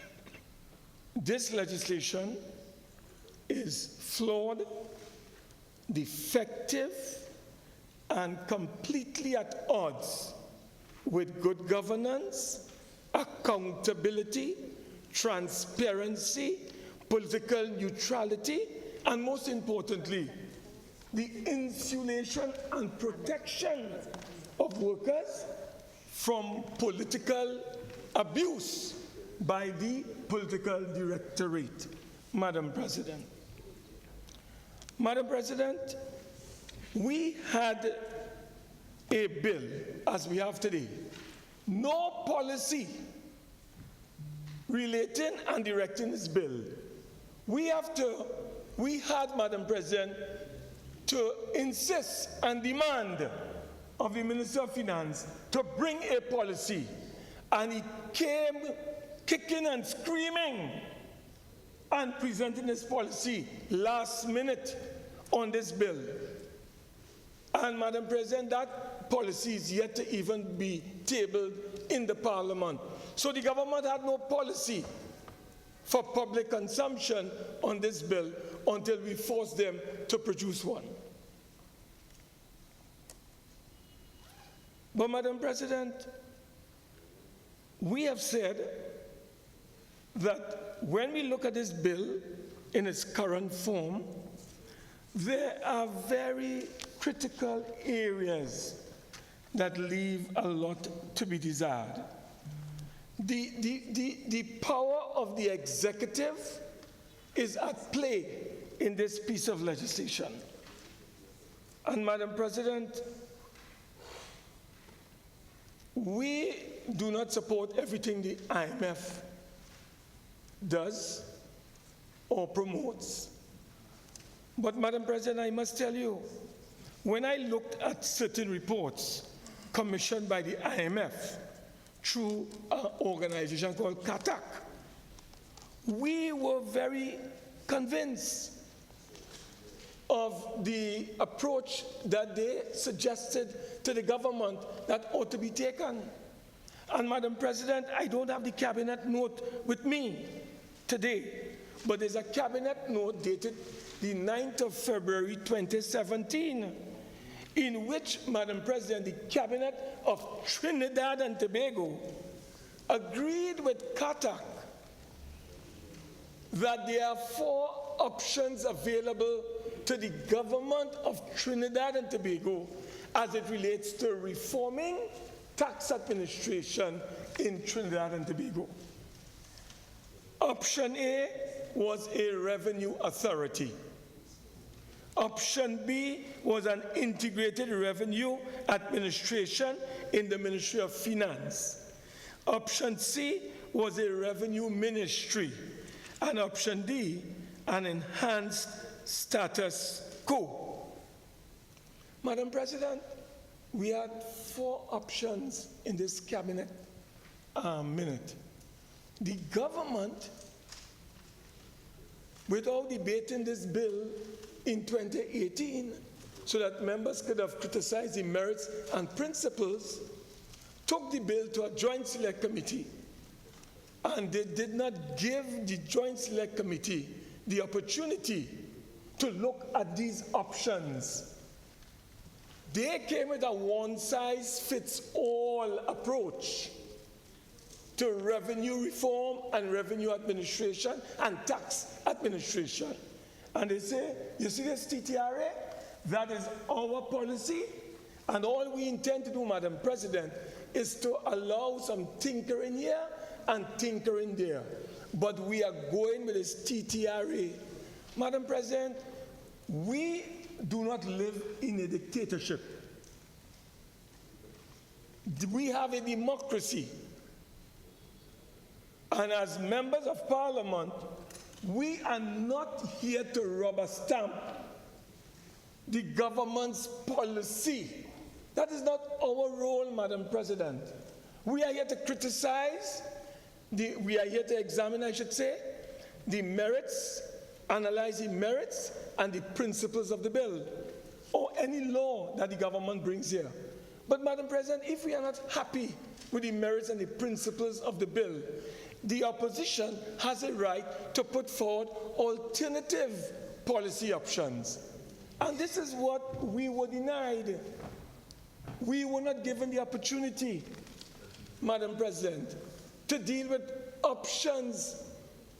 this legislation is flawed, defective, and completely at odds with good governance, accountability, transparency, political neutrality, and most importantly, the insulation and protection of workers from political abuse by the political directorate, Madam President. Madam President, we had a bill, as we have today, no policy relating and directing this bill. We have to we had, Madam President, to insist and demand of the Minister of Finance to bring a policy. And he came kicking and screaming and presenting his policy last minute on this bill. And Madam President, that policy is yet to even be tabled in the Parliament. So the government had no policy for public consumption on this bill until we forced them to produce one. But Madam President, we have said that when we look at this bill in its current form, there are very critical areas that leave a lot to be desired. The power of the executive is at play in this piece of legislation. And Madam President, we do not support everything the IMF does or promotes. But Madam President, I must tell you, when I looked at certain reports commissioned by the IMF through an organization called CATAC, we were very convinced of the approach that they suggested to the government that ought to be taken. And Madam President, I don't have the cabinet note with me today, but there's a cabinet note dated the 9th of February 2017, in which, Madam President, the cabinet of Trinidad and Tobago agreed with CATAC that there are 4 options available to the government of Trinidad and Tobago as it relates to reforming tax administration in Trinidad and Tobago. Option A was a revenue authority. Option B was an integrated revenue administration in the Ministry of Finance. Option C was a revenue ministry. And option D, an enhanced status quo. Madam President, we had 4 options in this cabinet minute. The government, without debating this bill in 2018, so that members could have criticized the merits and principles, took the bill to a joint select committee, and they did not give the joint select committee the opportunity to look at these options. They came with a one-size-fits-all approach to revenue reform and revenue administration and tax administration. And they say, you see this TTRA? That is our policy, and all we intend to do, Madam President, is to allow some tinkering here and tinkering there. But we are going with this TTRA. Madam President, we do not live in a dictatorship. We have a democracy. And as members of Parliament, we are not here to rubber stamp the government's policy. That is not our role, Madam President. We are here to criticize, we are here to examine, I should say, the merits, analyze the merits and the principles of the bill, or any law that the government brings here. But Madam President, if we are not happy with the merits and the principles of the bill, the opposition has a right to put forward alternative policy options. And this is what we were denied. We were not given the opportunity, Madam President, to deal with options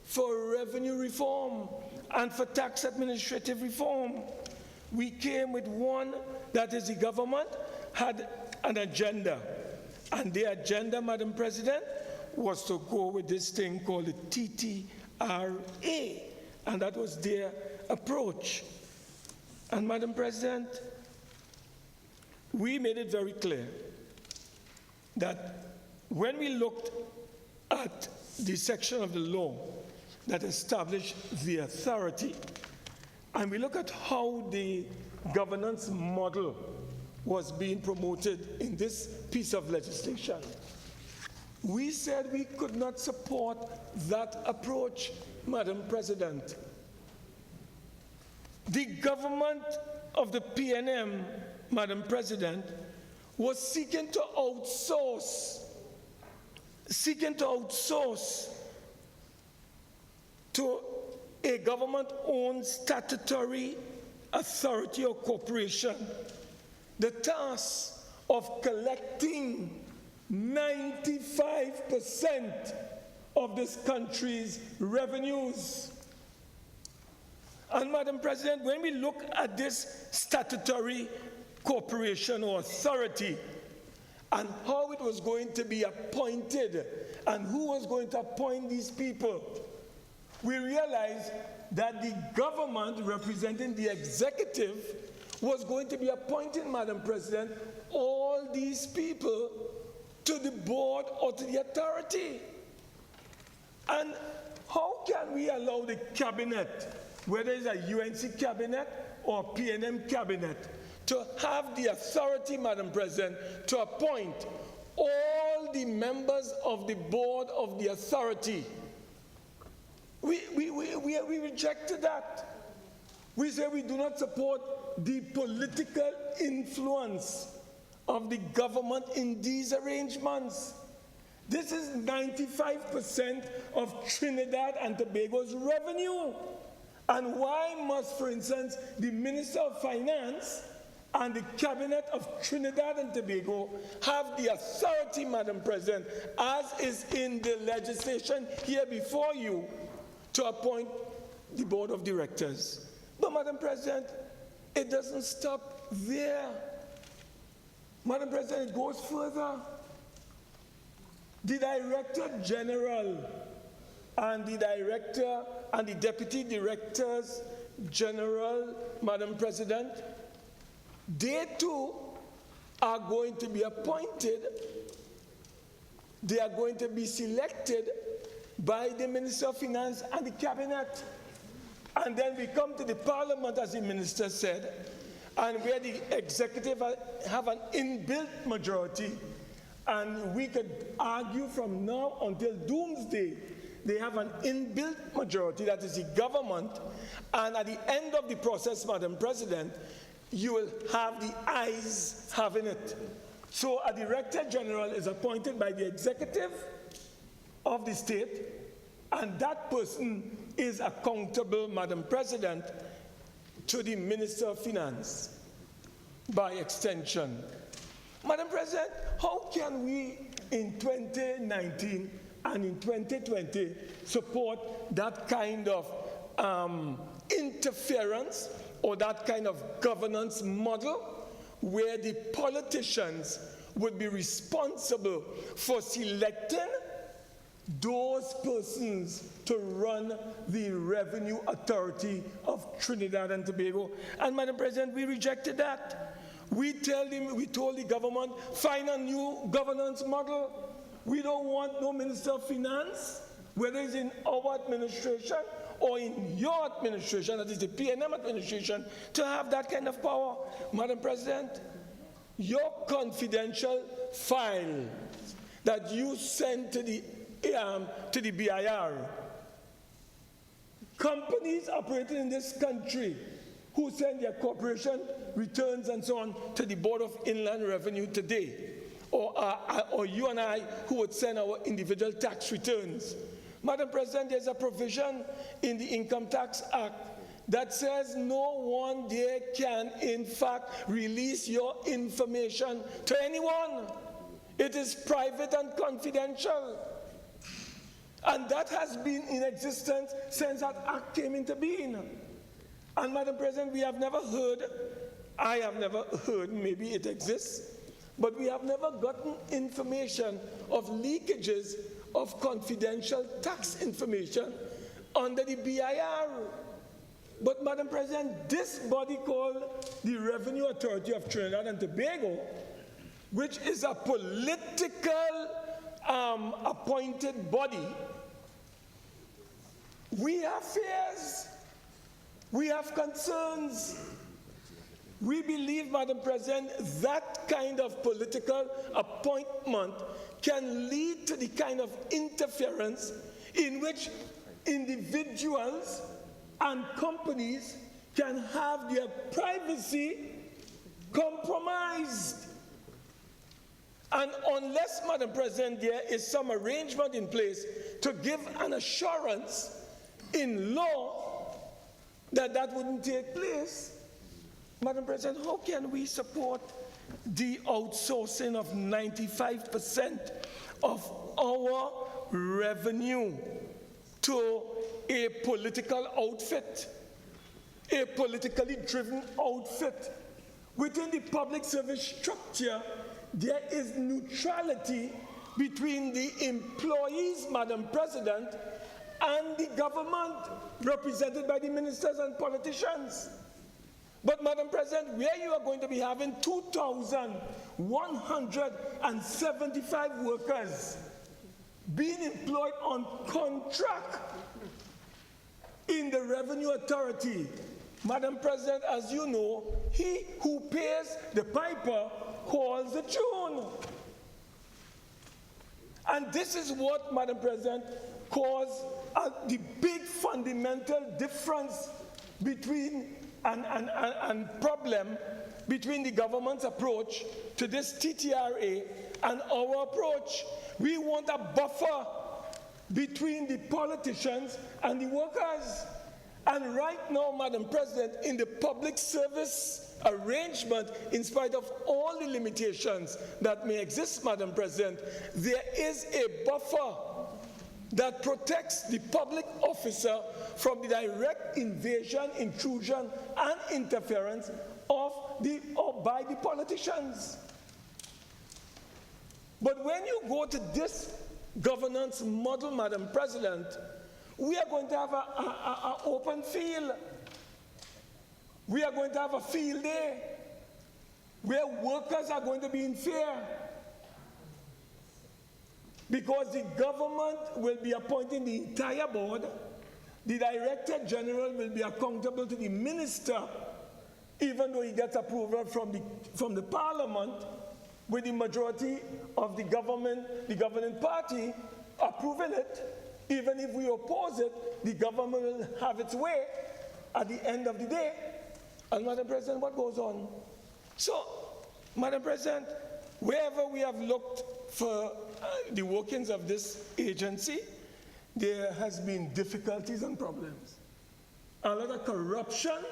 for revenue reform and for tax administrative reform. We came with one, that is, the government had an agenda. And the agenda, Madam President, was to go with this thing called the TTRA. And that was their approach. And Madam President, we made it very clear that when we looked at the section of the law that established the authority and we look at how the governance model was being promoted in this piece of legislation, we said we could not support that approach, Madam President. The government of the PNM, Madam President, was seeking to outsource to a government-owned statutory authority or corporation the task of collecting 95% of this country's revenues. And Madam President, when we look at this statutory corporation or authority and how it was going to be appointed and who was going to appoint these people, we realized that the government representing the executive was going to be appointing, Madam President, all these people to the board or to the authority. And how can we allow the cabinet, whether it's a UNC cabinet or PNM cabinet, to have the authority, Madam President, to appoint all the members of the board of the authority? We rejected that. We say we do not support the political influence of the government in these arrangements. This is 95% of Trinidad and Tobago's revenue. And why must, for instance, the Minister of Finance and the Cabinet of Trinidad and Tobago have the authority, Madam President, as is in the legislation here before you, to appoint the board of directors? But, Madam President, it doesn't stop there. Madam President, it goes further. The Director General and the Director and the Deputy Directors General, Madam President, they too are going to be appointed. They are going to be selected by the Minister of Finance and the Cabinet. And then we come to the Parliament, as the Minister said, and where the executive have an inbuilt majority, and we could argue from now until doomsday, they have an inbuilt majority, that is the government, and at the end of the process, Madam President, you will have the eyes having it. So a Director General is appointed by the executive of the state, and that person is accountable, Madam President, to the Minister of Finance by extension. Madam President, how can we in 2019 and in 2020 support that kind of interference or that kind of governance model where the politicians would be responsible for selecting those persons to run the Revenue Authority of Trinidad and Tobago? And Madam President, we rejected that. We told the government, find a new governance model. We don't want no Minister of Finance, whether it's in our administration or in your administration, that is the PNM administration, to have that kind of power. Madam President, your confidential file that you sent to the BIR, companies operating in this country who send their corporation returns and so on to the Board of Inland Revenue today, or you and I who would send our individual tax returns. Madam President, there's a provision in the Income Tax Act that says no one there can, in fact, release your information to anyone. It is private and confidential. And that has been in existence since that act came into being. And Madam President, we have never heard, I have never heard, maybe it exists, but we have never gotten information of leakages of confidential tax information under the BIR. But Madam President, this body called the Revenue Authority of Trinidad and Tobago, which is a political appointed body, we have fears We have concerns. We believe, Madam President, that kind of political appointment can lead to the kind of interference in which individuals and companies can have their privacy compromised. And unless, Madam President, there is some arrangement in place to give an assurance in law that that wouldn't take place, Madam President, how can we support the outsourcing of 95% of our revenue to a political outfit, a politically driven outfit? Within the public service structure, there is neutrality between the employees, Madam President, and the government, represented by the ministers and politicians. But, Madam President, where you are going to be having 2,175 workers being employed on contract in the Revenue Authority, Madam President, as you know, he who pays the piper calls the tune. And this is what, Madam President, caused the big fundamental difference between and problem between the government's approach to this TTRA and our approach. We want a buffer between the politicians and the workers. And right now, Madam President, in the public service arrangement, in spite of all the limitations that may exist, Madam President, there is a buffer that protects the public officer from the direct invasion, intrusion, and interference by the politicians. But when you go to this governance model, Madam President, we are going to have an open field. We are going to have a field day where workers are going to be in fear, because the government will be appointing the entire board. The Director General will be accountable to the minister, even though he gets approval from the Parliament, with the majority of the governing party approving it. Even if we oppose it, the government will have its way at the end of the day. And, Madam President, what goes on? So, Madam President, wherever we have looked for the workings of this agency, there has been difficulties and problems. A lot of corruption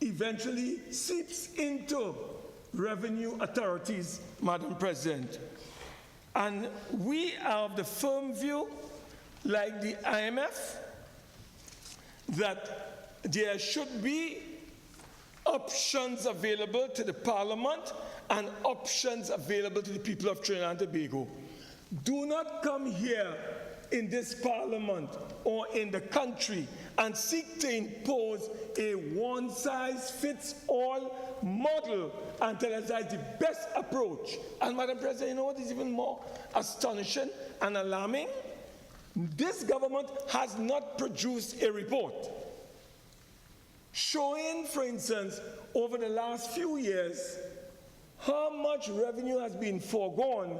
eventually seeps into revenue authorities, Madam President. And we are of the firm view, like the IMF, that there should be options available to the Parliament and options available to the people of Trinidad and Tobago. Do not come here in this Parliament or in the country and seek to impose a one-size-fits-all model and tell us that's the best approach. And, Madam President, you know what is even more astonishing and alarming? This government has not produced a report showing, for instance, over the last few years, how much revenue has been foregone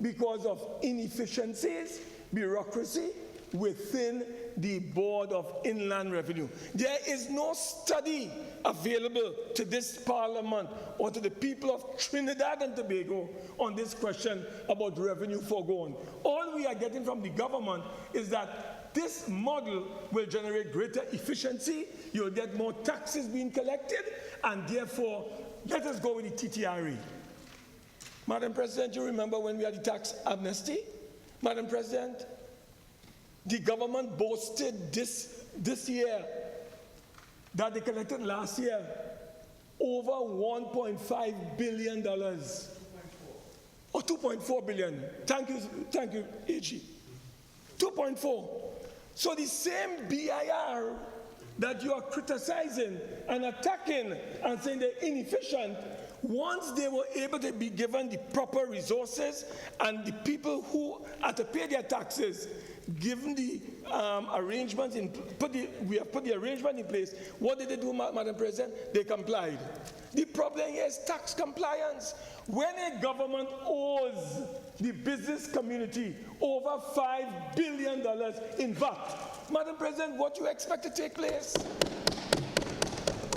because of inefficiencies, bureaucracy within the Board of Inland Revenue. There is no study available to this Parliament or to the people of Trinidad and Tobago on this question about revenue foregone. All we are getting from the government is that this model will generate greater efficiency, you'll get more taxes being collected, and therefore, let us go with the TTRA. Madam President, you remember when we had the tax amnesty? Madam President, the government boasted this year that they collected last year over $1.5 billion. Or 2.4 billion. Thank you, AG. 2.4. So the same BIR that you are criticizing and attacking and saying they're inefficient, once they were able to be given the proper resources and the people who are to pay their taxes, given the arrangements we have put the arrangement in place. What did they do, Madam President? They complied. The problem here is tax compliance. When a government owes the business community over $5 billion in VAT, Madam President, what do you expect to take place?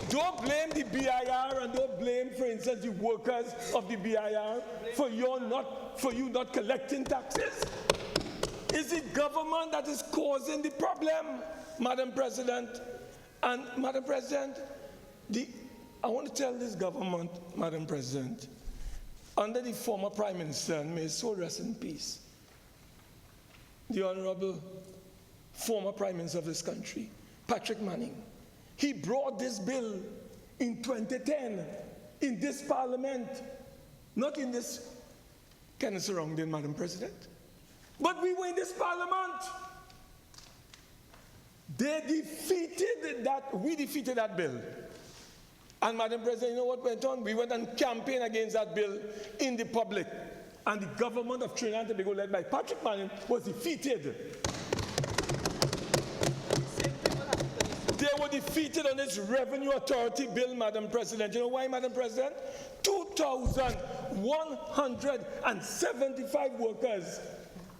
Don't blame the BIR and don't blame, for instance, the workers of the BIR for you not collecting taxes. It's the government that is causing the problem, Madam President. And Madam President, I want to tell this government, Madam President, under the former Prime Minister, and may his soul rest in peace, the Honorable former Prime Minister of this country, Patrick Manning, he brought this bill in 2010 in this Parliament, not in this kind of surrounding, Madam President. But we were in this Parliament. We defeated that bill. And Madam President, you know what went on? We went and campaigned against that bill in the public. And the government of Trinidad and Tobago, led by Patrick Manning, was defeated. They were defeated on this Revenue Authority bill, Madam President. You know why, Madam President? 2,175 workers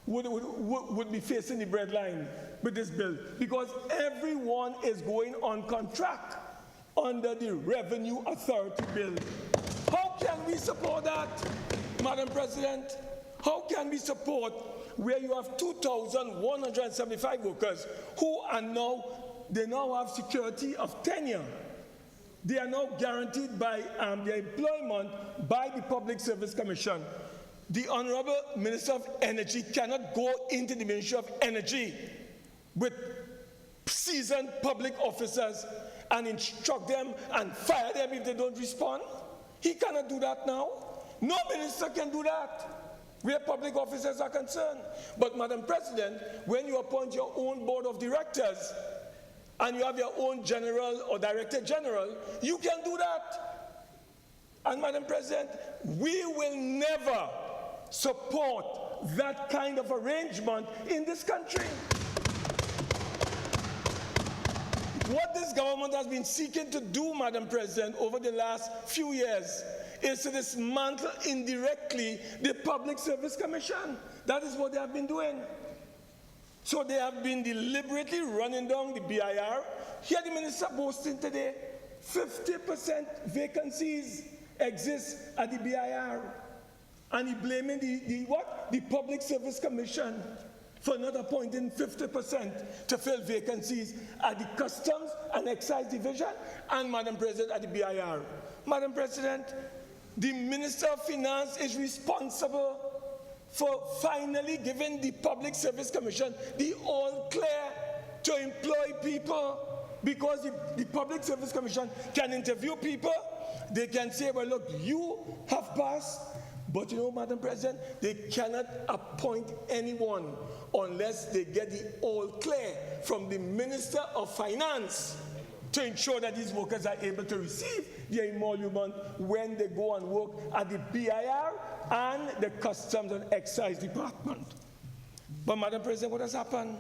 would be facing the breadline with this bill, because everyone is going on contract under the Revenue Authority bill. How can we support that, Madam President? How can we support where you have 2,175 workers who are now have security of tenure? They are now guaranteed by their employment by the Public Service Commission. The Honorable Minister of Energy cannot go into the Ministry of Energy with seasoned public officers and instruct them and fire them if they don't respond. He cannot do that now. No minister can do that where public officers are concerned. But Madam President, when you appoint your own board of directors and you have your own general or director general, you can do that. And Madam President, we will never support that kind of arrangement in this country. What this government has been seeking to do, Madam President, over the last few years is to dismantle indirectly the Public Service Commission. That is what they have been doing. So they have been deliberately running down the BIR. Here the minister boasting today, 50% vacancies exist at the BIR. And he blaming the Public Service Commission for not appointing 50% to fill vacancies at the Customs and Excise Division and, Madam President, at the BIR. Madam President, the Minister of Finance is responsible for finally giving the Public Service Commission the all clear to employ people, because the Public Service Commission can interview people. They can say, well, look, you have passed. But you know, Madam President, they cannot appoint anyone unless they get the all clear from the Minister of Finance to ensure that these workers are able to receive their emolument when they go and work at the BIR and the Customs and Excise Department. But Madam President, what has happened?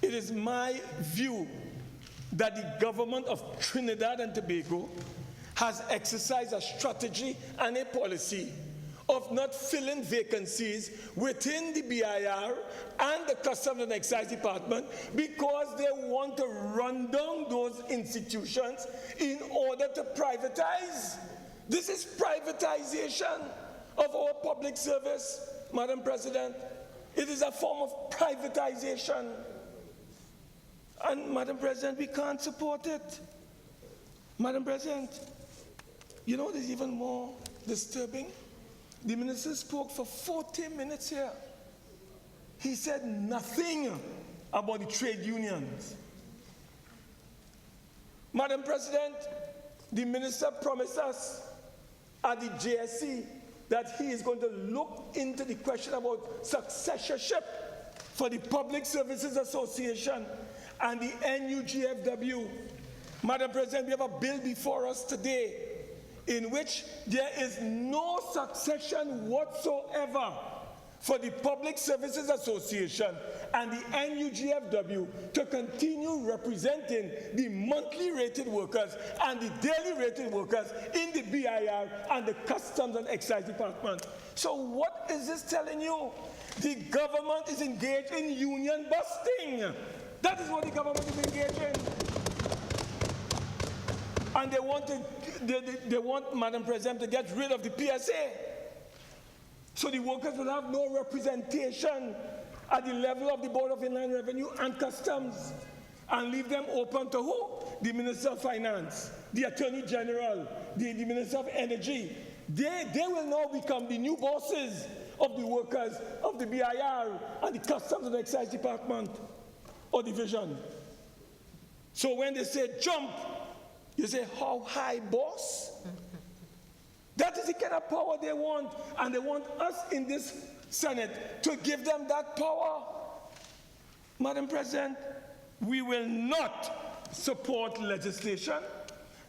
It is my view that the government of Trinidad and Tobago has exercised a strategy and a policy of not filling vacancies within the BIR and the Customs and Excise Department because they want to run down those institutions in order to privatize. This is privatization of our public service, Madam President. It is a form of privatization. And Madam President, we can't support it. Madam President, you know what is even more disturbing? The minister spoke for 40 minutes here. He said nothing about the trade unions. Madam President, the minister promised us at the JSC that he is going to look into the question about successorship for the Public Services Association and the NUGFW. Madam President, we have a bill before us today in which there is no succession whatsoever for the Public Services Association and the NUGFW to continue representing the monthly rated workers and the daily rated workers in the BIR and the Customs and Excise Department. So what is this telling you? The government is engaged in union busting. That is what the government is engaged in. And they want, Madam President, to get rid of the PSA. So the workers will have no representation at the level of the Board of Inland Revenue and Customs, and leave them open to who? The Minister of Finance, the Attorney General, the Minister of Energy. They will now become the new bosses of the workers of the BIR and the Customs and Excise Department or division. So when they say jump, you say, how high, boss? That is the kind of power they want, and they want us in this Senate to give them that power. Madam President, we will not support legislation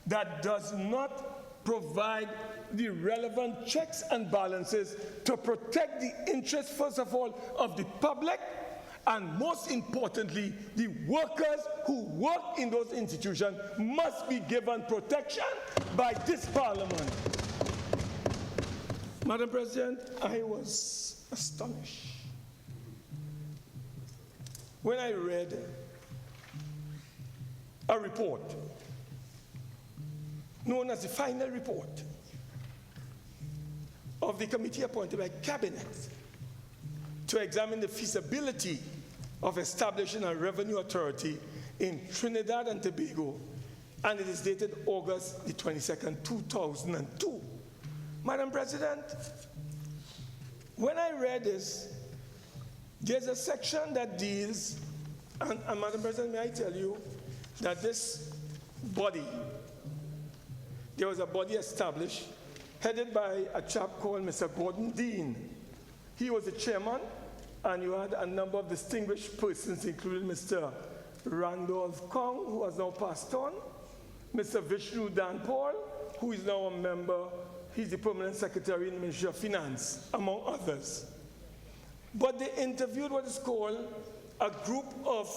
that does not provide the relevant checks and balances to protect the interests, first of all, of the public, and most importantly, the workers who work in those institutions must be given protection by this Parliament. Madam President, I was astonished when I read a report known as the final report of the committee appointed by Cabinet to examine the feasibility of establishing a revenue authority in Trinidad and Tobago, and it is dated August the 22nd, 2002. Madam President, when I read this, there's a section that deals, and Madam President, may I tell you that this body, there was a body established headed by a chap called Mr. Gordon Dean. He was the chairman, and you had a number of distinguished persons, including Mr. Randolph Kong, who has now passed on, Mr. Vishnu Danpal, who is now a member. He's the permanent secretary in the Ministry of Finance, among others. But they interviewed what is called a group of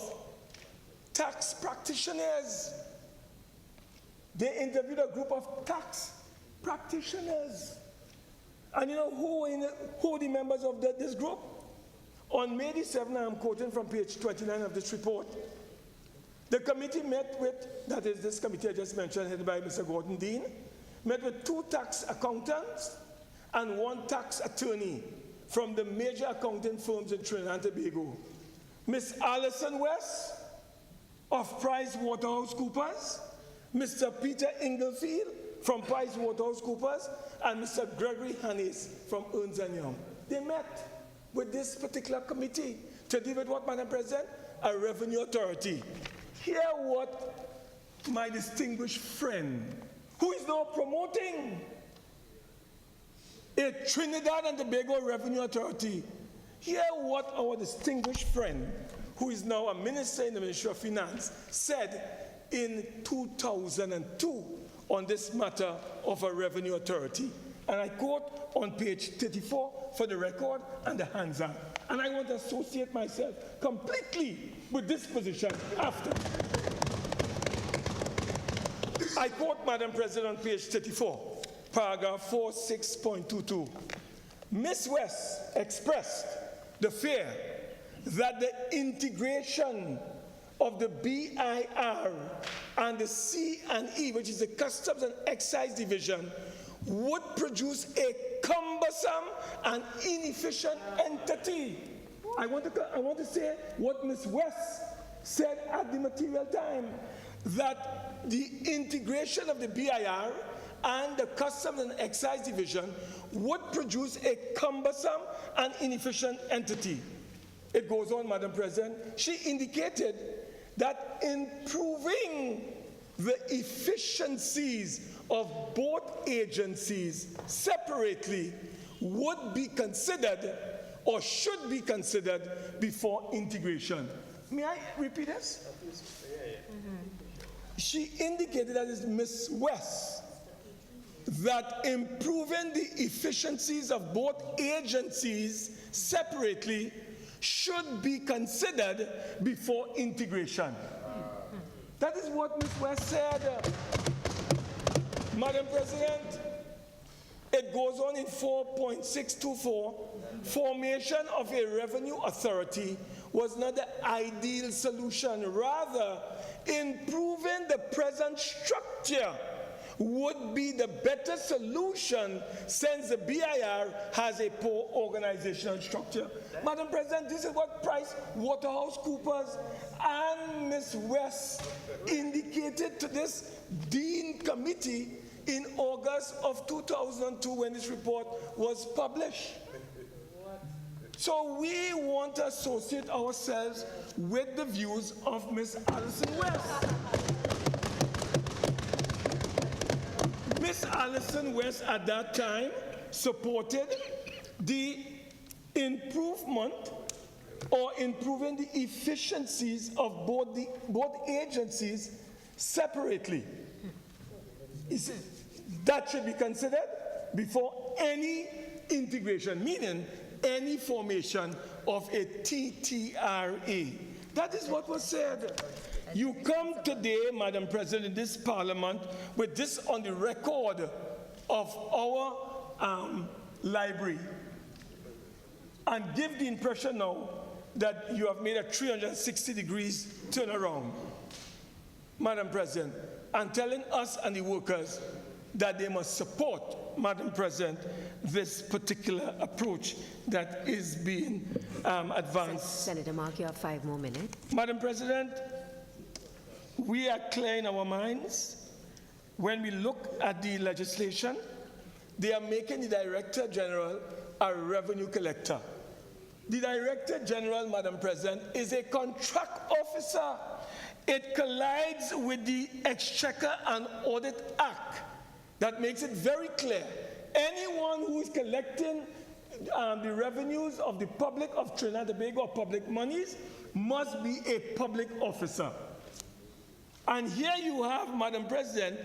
tax practitioners. They interviewed a group of tax practitioners. And you know who are the members of this group? On May the 7th, I am quoting from page 29 of this report, the committee met with, that is this committee I just mentioned, headed by Mr. Gordon Dean, met with 2 tax accountants and 1 tax attorney from the major accounting firms in Trinidad and Tobago. Ms. Alison West of PricewaterhouseCoopers, Mr. Peter Inglefield from PricewaterhouseCoopers, and Mr. Gregory Hannes from Ernst & Young. They met with this particular committee to deal with what, Madam President? A revenue authority. Hear what my distinguished friend, who is now promoting a Trinidad and Tobago Revenue Authority. Hear what our distinguished friend, who is now a minister in the Ministry of Finance, said in 2002 on this matter of a revenue authority. And I quote on page 34 for the record and the hands-on. And I want to associate myself completely with this position after. I quote, Madam President, on page 34, paragraph 46.22. Ms. West expressed the fear that the integration of the BIR and the C&E, which is the Customs and Excise Division, would produce a cumbersome and inefficient entity. I want to say what Ms. West said at the material time, that the integration of the BIR and the Customs and Excise Division would produce a cumbersome and inefficient entity. It goes on, Madam President. She indicated that improving the efficiencies of both agencies separately would be considered or should be considered before integration. May I repeat this? She indicated, that is Ms. West, that improving the efficiencies of both agencies separately should be considered before integration. That is what Ms. West said. Madam President, it goes on in 4.624, formation of a revenue authority was not the ideal solution. Rather, improving the present structure would be the better solution since the BIR has a poor organizational structure. Madam President, this is what PricewaterhouseCoopers and Ms. West indicated to this Dean Committee in August of 2002 when this report was published. So we want to associate ourselves with the views of Ms. Alison West. Ms. Alison West at that time supported the improvement or improving the efficiencies of both agencies separately. That should be considered before any integration, meaning any formation of a TTRA. That is what was said. You come today, Madam President, in this Parliament with this on the record of our library and give the impression now that you have made a 360 degrees turnaround, Madam President, and telling us and the workers that they must support, Madam President, this particular approach that is being advanced. Senator Mark, you have 5 more minutes. Madam President, we are clear in our minds. When we look at the legislation, they are making the Director General a revenue collector. The Director General, Madam President, is a contract officer. It collides with the Exchequer and Audit Act that makes it very clear. Anyone who is collecting the revenues of the public of Trinidad and Tobago, or public monies, must be a public officer. And here you have, Madam President,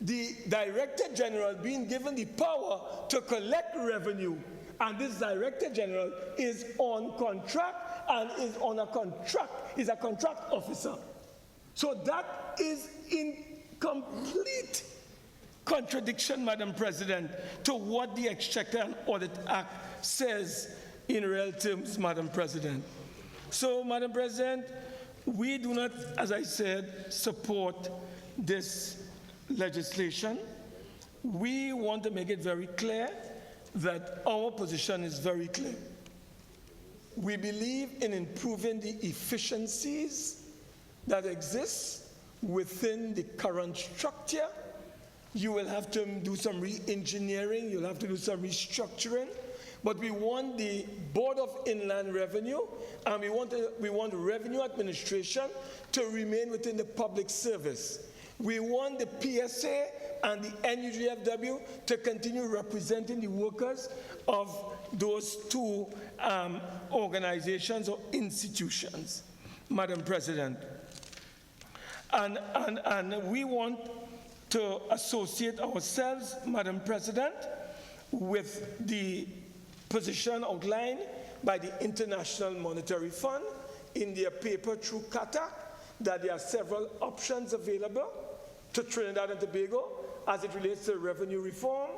the Director General being given the power to collect revenue. And this Director General is on contract and is a contract officer. So that is in complete contradiction, Madam President, to what the Exchequer and Audit Act says in real terms, Madam President. So, Madam President, we do not, as I said, support this legislation. We want to make it very clear that our position is very clear. We believe in improving the efficiencies that exist within the current structure. You will have to do some re-engineering, you'll have to do some restructuring, but we want the Board of Inland Revenue and we want revenue administration to remain within the public service. We want the PSA and the NUGFW to continue representing the workers of those two organizations or institutions, Madam President. And we want to associate ourselves, Madam President, with the position outlined by the International Monetary Fund in their paper through Qatar, that there are several options available to Trinidad and Tobago as it relates to revenue reform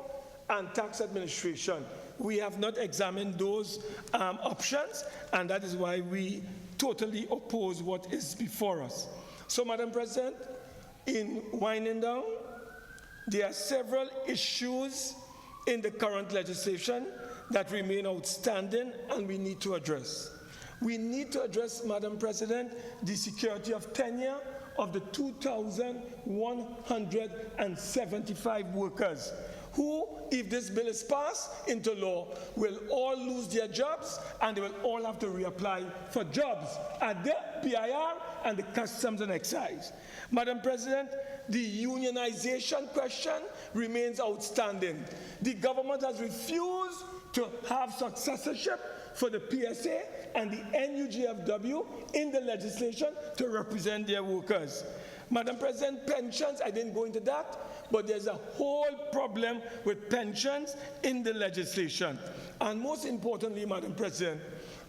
and tax administration. We have not examined those options, and that is why we totally oppose what is before us. So, Madam President, in winding down, there are several issues in the current legislation that remain outstanding and we need to address. We need to address, Madam President, the security of tenure of the 2,175 workers who, if this bill is passed into law, will all lose their jobs and they will all have to reapply for jobs at the PIR and the Customs and Excise. Madam President, the unionization question remains outstanding. The government has refused to have successorship for the PSA and the NUGFW in the legislation to represent their workers. Madam President, pensions, I didn't go into that, but there's a whole problem with pensions in the legislation. And most importantly, Madam President,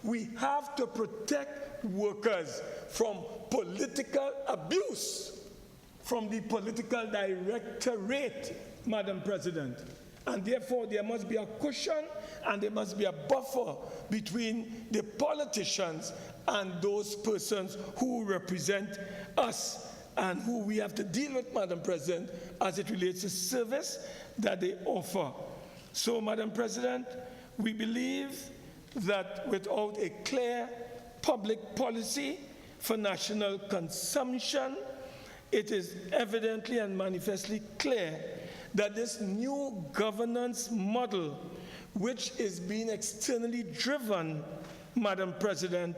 we have to protect workers from political abuse from the political directorate, Madam President. And therefore, there must be a cushion and there must be a buffer between the politicians and those persons who represent us and who we have to deal with, Madam President, as it relates to service that they offer. So, Madam President, we believe that without a clear public policy for national consumption, it is evidently and manifestly clear that this new governance model, which is being externally driven, Madam President,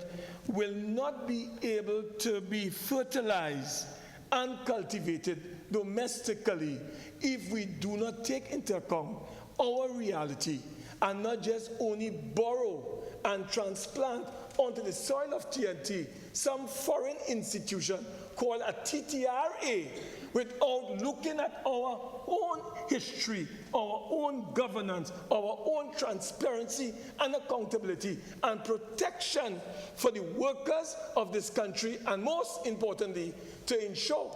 will not be able to be fertilized and cultivated domestically if we do not take into account our reality and not just only borrow and transplant onto the soil of TNT some foreign institution called a TTRA without looking at our own history, our own governance, our own transparency and accountability and protection for the workers of this country, and most importantly, to ensure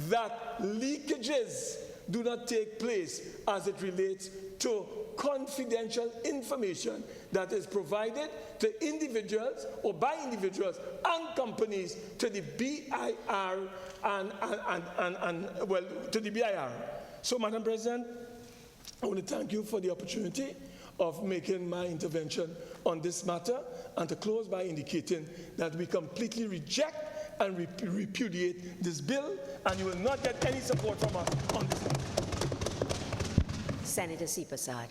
that leakages do not take place as it relates to confidential information that is provided to individuals or by individuals and companies to the BIR to the BIR. So, Madam President, I want to thank you for the opportunity of making my intervention on this matter, and to close by indicating that we completely reject and repudiate this bill, and you will not get any support from us on this matter. Senator Seepersad.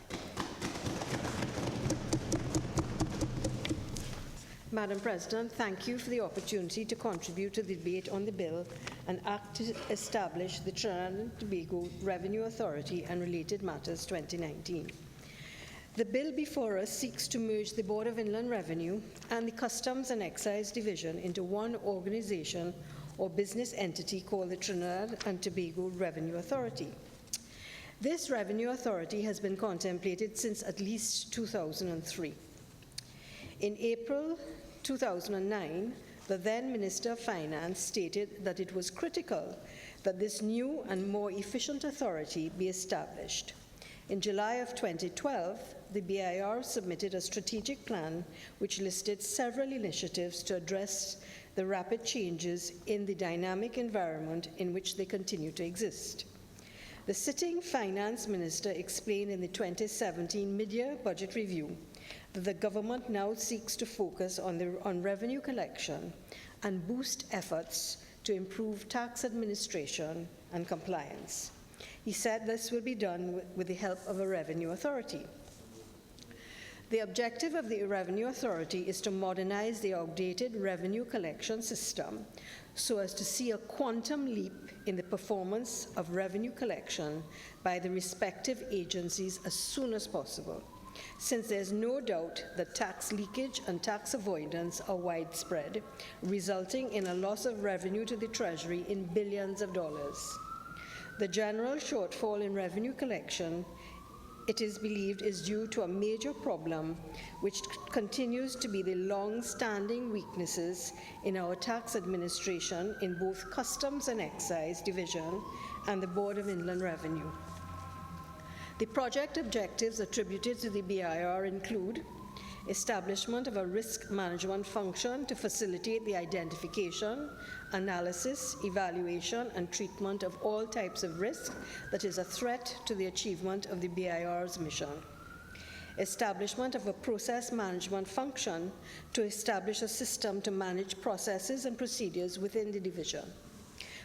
Madam President, thank you for the opportunity to contribute to the debate on the bill and act to establish the Trinidad and Tobago Revenue Authority and Related Matters 2019. The bill before us seeks to merge the Board of Inland Revenue and the Customs and Excise Division into one organization or business entity called the Trinidad and Tobago Revenue Authority. This revenue authority has been contemplated since at least 2003. In April 2009, the then Minister of Finance stated that it was critical that this new and more efficient authority be established. In July of 2012, the BIR submitted a strategic plan which listed several initiatives to address the rapid changes in the dynamic environment in which they continue to exist. The sitting finance minister explained in the 2017 mid-year budget review that the government now seeks to focus on revenue collection and boost efforts to improve tax administration and compliance. He said this will be done with the help of a revenue authority. The objective of the Revenue Authority is to modernize the outdated revenue collection system so as to see a quantum leap in the performance of revenue collection by the respective agencies as soon as possible, since there's no doubt that tax leakage and tax avoidance are widespread, resulting in a loss of revenue to the Treasury in billions of dollars. The general shortfall in revenue collection, it is believed, is due to a major problem which continues to be the long-standing weaknesses in our tax administration in both Customs and Excise Division and the Board of Inland Revenue. The project objectives attributed to the BIR include establishment of a risk management function to facilitate the identification, analysis, evaluation, and treatment of all types of risk that is a threat to the achievement of the BIR's mission. Establishment of a process management function to establish a system to manage processes and procedures within the division.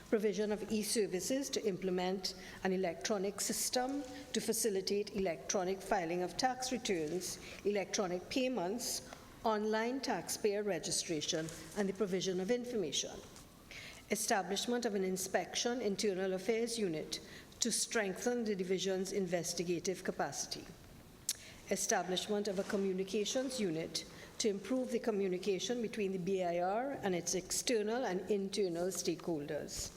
Provision of e-services to implement an electronic system to facilitate electronic filing of tax returns, electronic payments, online taxpayer registration, and the provision of information. Establishment of an inspection internal affairs unit to strengthen the division's investigative capacity. Establishment of a communications unit to improve the communication between the BIR and its external and internal stakeholders.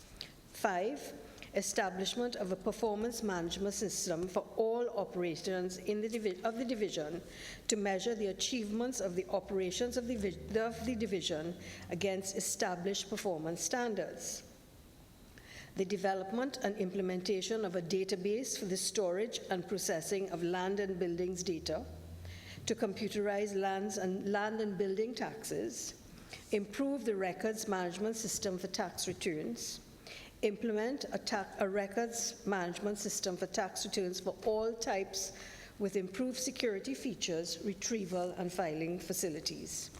5, establishment of a performance management system for all operations in the division to measure the achievements of the operations of the division against established performance standards. The development and implementation of a database for the storage and processing of land and buildings data, to computerize land and building taxes, improve the records management system for tax returns, implement a records management system for tax returns for all types with improved security features, retrieval and filing facilities.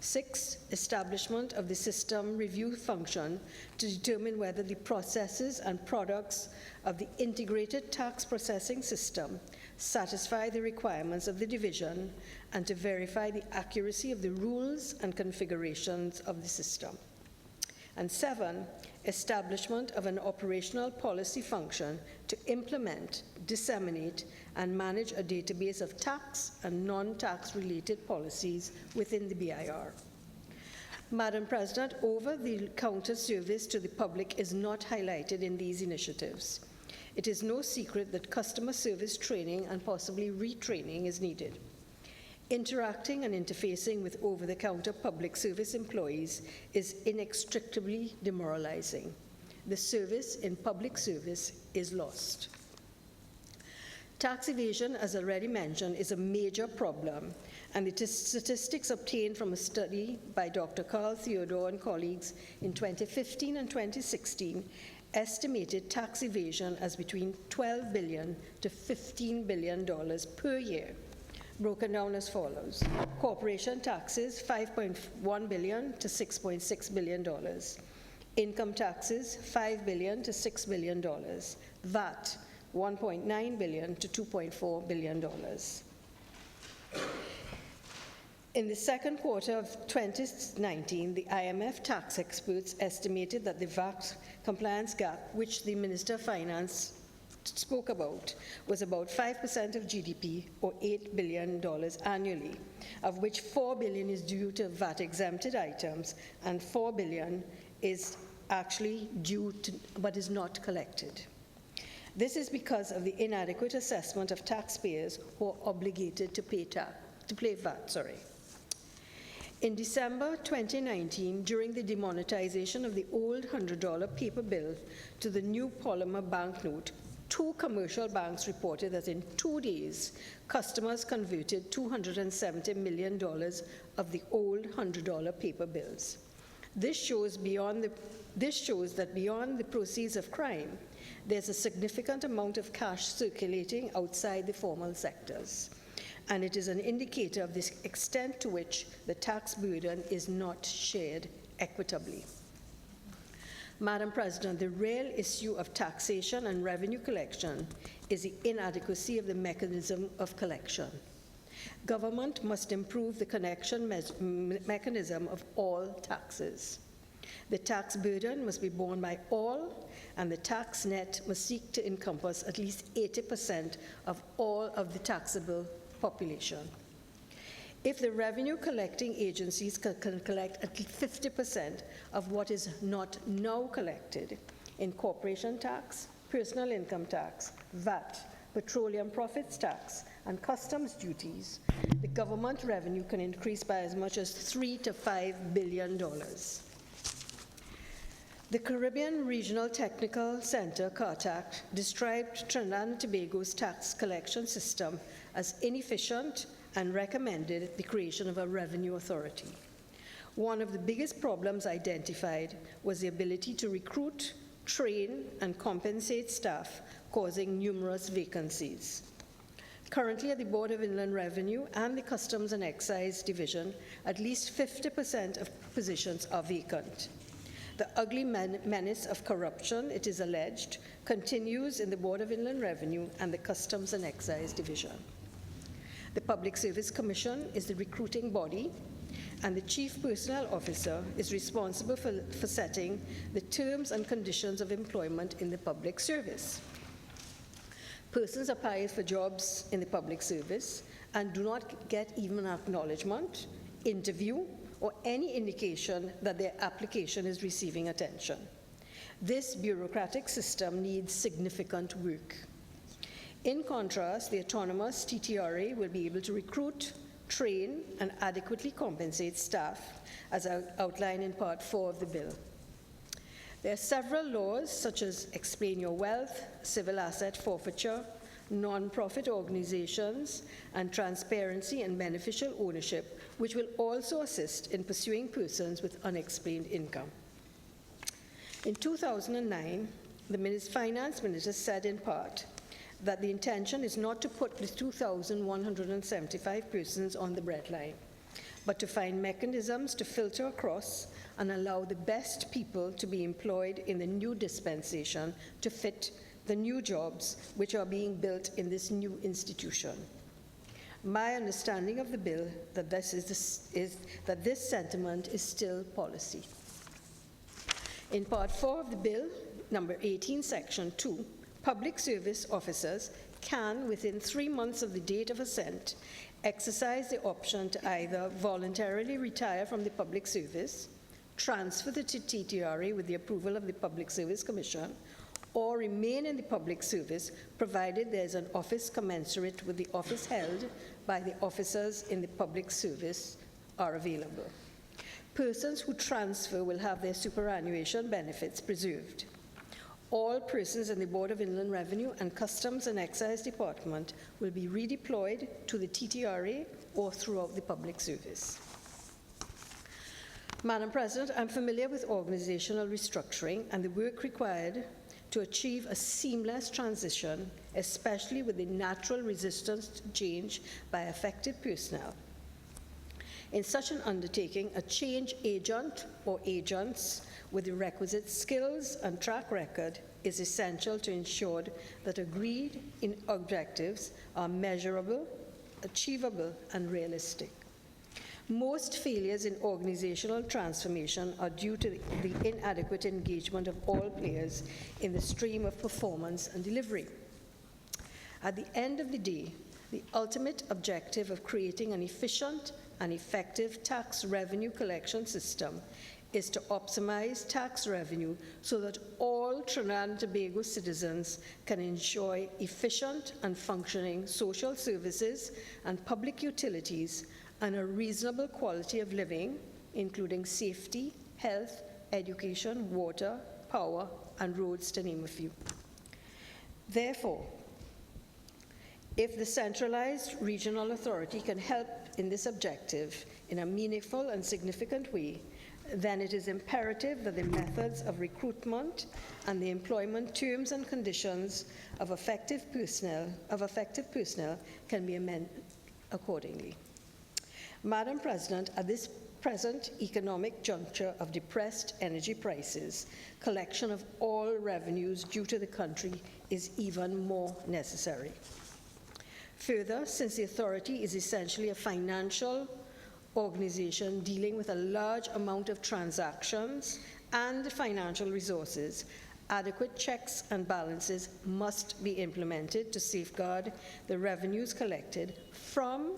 6, establishment of the system review function to determine whether the processes and products of the integrated tax processing system satisfy the requirements of the division and to verify the accuracy of the rules and configurations of the system. And 7, establishment of an operational policy function to implement, disseminate, and manage a database of tax and non-tax related policies within the BIR. Madam President, over-the-counter service to the public is not highlighted in these initiatives. It is no secret that customer service training and possibly retraining is needed. Interacting and interfacing with over-the-counter public service employees is inextricably demoralizing. The service in public service is lost. Tax evasion, as already mentioned, is a major problem, and the statistics obtained from a study by Dr. Carl Theodore and colleagues in 2015 and 2016 estimated tax evasion as between $12 billion to $15 billion per year, broken down as follows. Corporation taxes, $5.1 billion to $6.6 billion. Income taxes, $5 billion to $6 billion. VAT, $1.9 billion to $2.4 billion. In the second quarter of 2019, the IMF tax experts estimated that the VAT compliance gap, which the Minister of Finance spoke about, was about 5% of GDP, or $8 billion annually, of which $4 billion is due to VAT-exempted items and $4 billion is actually due to, but is not collected. This is because of the inadequate assessment of taxpayers who are obligated to pay VAT. In December 2019, during the demonetization of the old $100 paper bill to the new polymer banknote, 2 commercial banks reported that in 2 days, customers converted $270 million of the old $100 paper bills. This shows that beyond the proceeds of crime, there's a significant amount of cash circulating outside the formal sectors, and it is an indicator of the extent to which the tax burden is not shared equitably. Madam President, the real issue of taxation and revenue collection is the inadequacy of the mechanism of collection. Government must improve the collection mechanism of all taxes. The tax burden must be borne by all, and the tax net must seek to encompass at least 80% of all of the taxable population. If the revenue collecting agencies can collect at least 50% of what is not now collected in corporation tax, personal income tax, VAT, petroleum profits tax, and customs duties, the government revenue can increase by as much as $3 to $5 billion. The Caribbean Regional Technical Center, CARTAC, described Trinidad and Tobago's tax collection system as inefficient and recommended the creation of a revenue authority. One of the biggest problems identified was the ability to recruit, train, and compensate staff, causing numerous vacancies. Currently, at the Board of Inland Revenue and the Customs and Excise Division, at least 50% of positions are vacant. The ugly menace of corruption, it is alleged, continues in the Board of Inland Revenue and the Customs and Excise Division. The Public Service Commission is the recruiting body, and the Chief Personnel Officer is responsible for setting the terms and conditions of employment in the public service. Persons apply for jobs in the public service and do not get even an acknowledgement, interview, or any indication that their application is receiving attention. This bureaucratic system needs significant work. In contrast, the autonomous TTRA will be able to recruit, train, and adequately compensate staff, as outlined in Part 4 of the bill. There are several laws, such as Explain Your Wealth, Civil Asset Forfeiture, non-profit organizations, and transparency and beneficial ownership, which will also assist in pursuing persons with unexplained income. In 2009, the finance minister said in part that the intention is not to put the 2,175 persons on the breadline, but to find mechanisms to filter across and allow the best people to be employed in the new dispensation to fit the new jobs which are being built in this new institution. My understanding of the bill that that this sentiment is still policy. In Part 4 of the bill, number 18, Section 2, public service officers can, within 3 months of the date of assent, exercise the option to either voluntarily retire from the public service, transfer the TTRA with the approval of the Public Service Commission, or remain in the public service, provided there is an office commensurate with the office held by the officers in the public service are available. Persons who transfer will have their superannuation benefits preserved. All persons in the Board of Inland Revenue and Customs and Excise Department will be redeployed to the TTRA or throughout the public service. Madam President, I'm familiar with organizational restructuring and the work required to achieve a seamless transition, especially with the natural resistance to change by affected personnel. In such an undertaking, a change agent or agents with the requisite skills and track record is essential to ensure that agreed objectives are measurable, achievable, and realistic. Most failures in organizational transformation are due to the inadequate engagement of all players in the stream of performance and delivery. At the end of the day, the ultimate objective of creating an efficient and effective tax revenue collection system is to optimize tax revenue so that all Trinidad and Tobago citizens can enjoy efficient and functioning social services and public utilities and a reasonable quality of living, including safety, health, education, water, power, and roads, to name a few. Therefore, if the centralized regional authority can help in this objective in a meaningful and significant way, then it is imperative that the methods of recruitment and the employment terms and conditions of effective personnel can be amended accordingly. Madam President, at this present economic juncture of depressed energy prices, collection of all revenues due to the country is even more necessary. Further, since the authority is essentially a financial organization dealing with a large amount of transactions and financial resources, adequate checks and balances must be implemented to safeguard the revenues collected from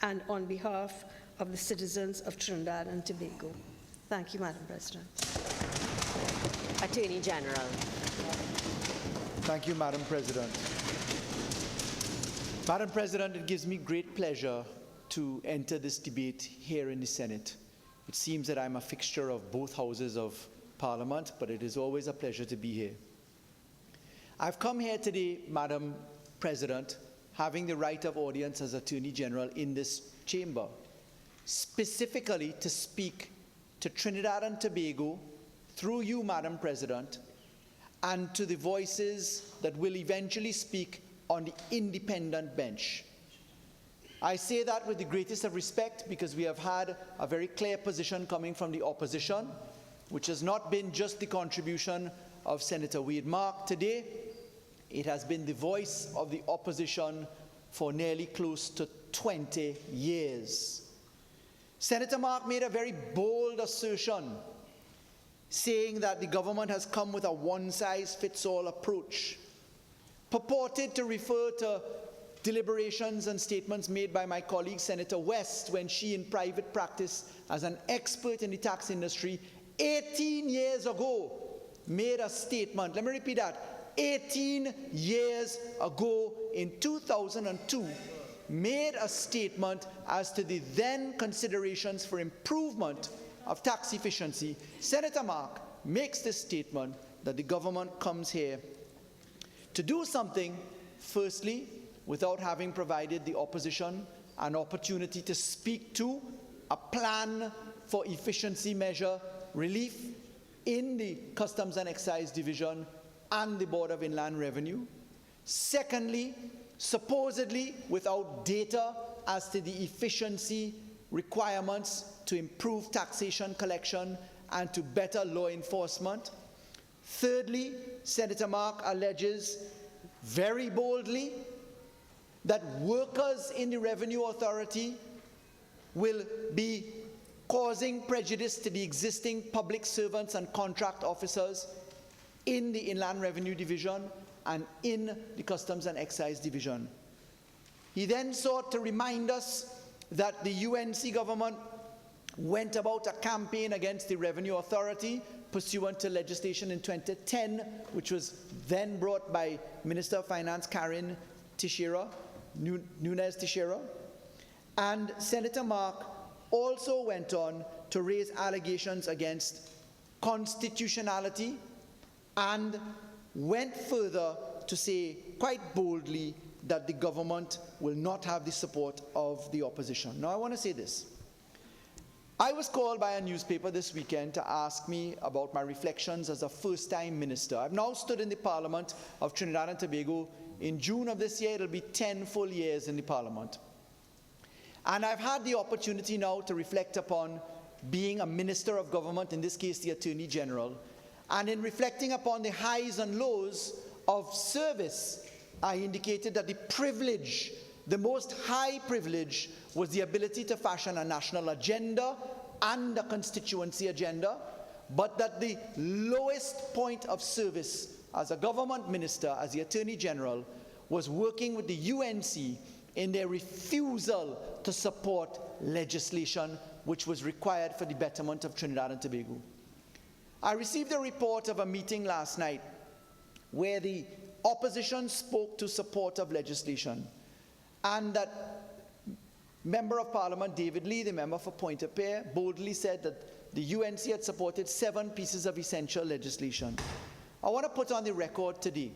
and on behalf of the citizens of Trinidad and Tobago. Thank you, Madam President. Attorney General. Thank you, Madam President. Madam President, it gives me great pleasure to enter this debate here in the Senate. It seems that I'm a fixture of both houses of Parliament, but it is always a pleasure to be here. I've come here today, Madam President, having the right of audience as Attorney General in this chamber, specifically to speak to Trinidad and Tobago, through you, Madam President, and to the voices that will eventually speak on the independent bench. I say that with the greatest of respect because we have had a very clear position coming from the opposition, which has not been just the contribution of Senator Wade Mark today. It has been the voice of the opposition for nearly close to 20 years. Senator Mark made a very bold assertion, saying that the government has come with a one-size-fits-all approach, purported to refer to deliberations and statements made by my colleague Senator West when she, in private practice as an expert in the tax industry 18 years ago, made a statement. Let me repeat that. 18 years ago in 2002, made a statement as to the then considerations for improvement of tax efficiency. Senator Mark makes this statement that the government comes here to do something, firstly, without having provided the opposition an opportunity to speak to a plan for efficiency measure relief in the Customs and Excise Division and the Board of Inland Revenue. Secondly, supposedly without data as to the efficiency requirements to improve taxation collection and to better law enforcement. Thirdly, Senator Mark alleges very boldly that workers in the Revenue Authority will be causing prejudice to the existing public servants and contract officers in the Inland Revenue Division and in the Customs and Excise Division. He then sought to remind us that the UNC government went about a campaign against the Revenue Authority pursuant to legislation in 2010, which was then brought by Minister of Finance Karen Nunez Teixeira. And Senator Mark also went on to raise allegations against constitutionality and went further to say quite boldly that the government will not have the support of the opposition. Now, I want to say this. I was called by a newspaper this weekend to ask me about my reflections as a first-time minister. I've now stood in the Parliament of Trinidad and Tobago. In June of this year, it'll be 10 full years in the Parliament. And I've had the opportunity now to reflect upon being a minister of government, in this case the Attorney General. And in reflecting upon the highs and lows of service, I indicated that the privilege, the most high privilege, was the ability to fashion a national agenda and a constituency agenda, but that the lowest point of service as a government minister, as the Attorney General, was working with the UNC in their refusal to support legislation which was required for the betterment of Trinidad and Tobago. I received a report of a meeting last night where the opposition spoke to support of legislation, and that Member of Parliament David Lee, the member for Pointe-a-Pierre, boldly said that the UNC had supported 7 pieces of essential legislation. I want to put on the record today,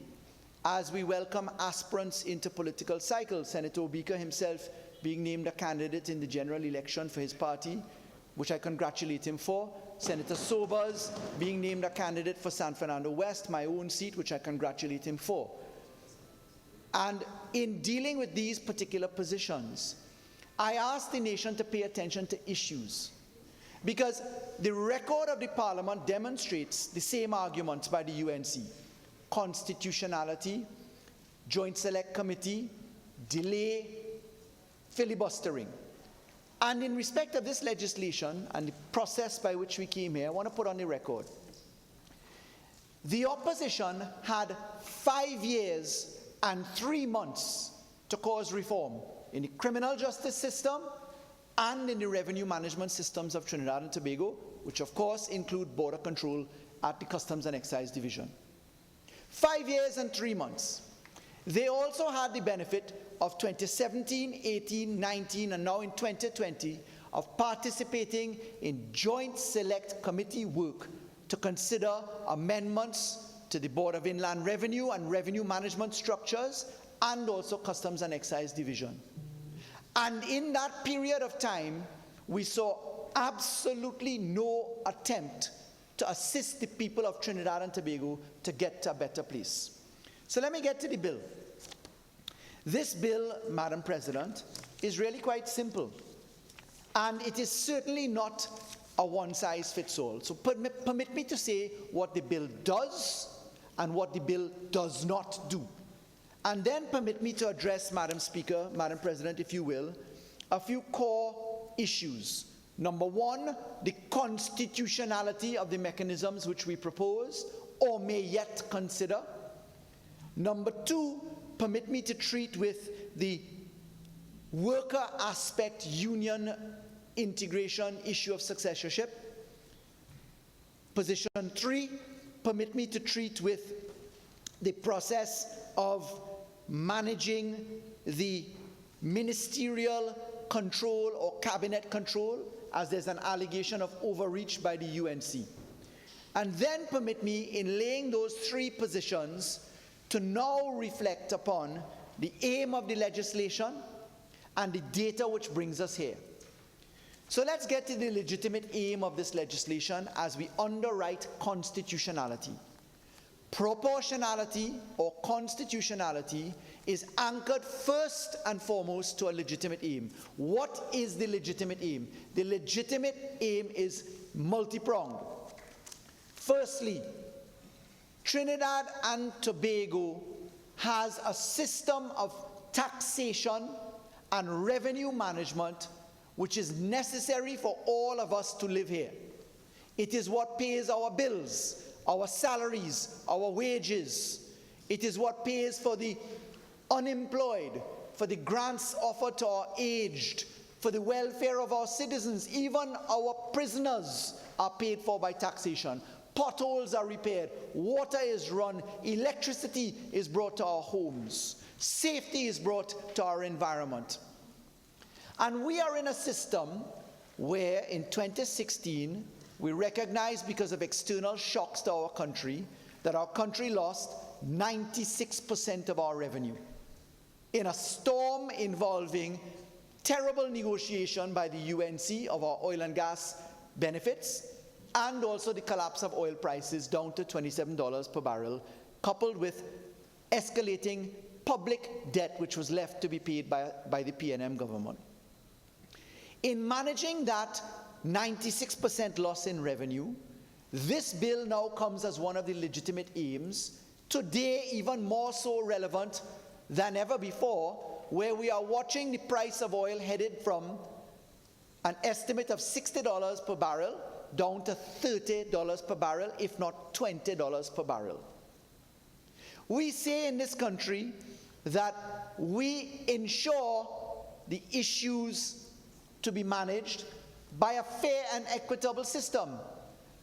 as we welcome aspirants into political cycles, Senator Obika himself being named a candidate in the general election for his party, which I congratulate him for, Senator Sobers being named a candidate for San Fernando West, my own seat, which I congratulate him for. And in dealing with these particular positions, I asked the nation to pay attention to issues, because the record of the Parliament demonstrates the same arguments by the UNC: constitutionality, Joint Select Committee, delay, filibustering. And in respect of this legislation and the process by which we came here, I want to put on the record, the opposition had 5 years and 3 months to cause reform in the criminal justice system and in the revenue management systems of Trinidad and Tobago, which of course include border control at the Customs and Excise Division. 5 years and 3 months. They also had the benefit of 2017, 18, 19, and now in 2020 of participating in Joint Select Committee work to consider amendments to the Board of Inland Revenue and revenue management structures, and also Customs and Excise Division. And in that period of time, we saw absolutely no attempt to assist the people of Trinidad and Tobago to get to a better place. So let me get to the bill. This bill, Madam President, is really quite simple. And it is certainly not a one-size-fits-all. So permit me to say what the bill does and what the bill does not do. And then permit me to address, Madam Speaker, Madam President, if you will, a few core issues. Number one, the constitutionality of the mechanisms which we propose or may yet consider. Number two, permit me to treat with the worker aspect union integration issue of successorship. Position 3, permit me to treat with the process of managing the ministerial control or cabinet control, as there's an allegation of overreach by the UNC. And then permit me, in laying those three positions, to now reflect upon the aim of the legislation and the data which brings us here. So let's get to the legitimate aim of this legislation as we underwrite constitutionality. Proportionality or constitutionality is anchored first and foremost to a legitimate aim. What is the legitimate aim? The legitimate aim is multi-pronged. Firstly, Trinidad and Tobago has a system of taxation and revenue management which is necessary for all of us to live here. It is what pays our bills, our salaries, our wages. It is what pays for the unemployed, for the grants offered to our aged, for the welfare of our citizens. Even our prisoners are paid for by taxation. Potholes are repaired, water is run, electricity is brought to our homes, safety is brought to our environment. And we are in a system where in 2016, we recognized, because of external shocks to our country, that our country lost 96% of our revenue in a storm involving terrible negotiation by the UNC of our oil and gas benefits, and also the collapse of oil prices down to $27 per barrel, coupled with escalating public debt which was left to be paid by the PNM government. In managing that 96% loss in revenue, this bill now comes as one of the legitimate aims, today even more so relevant than ever before, where we are watching the price of oil headed from an estimate of $60 per barrel down to $30 per barrel, if not $20 per barrel. We say in this country that we ensure the issues to be managed by a fair and equitable system.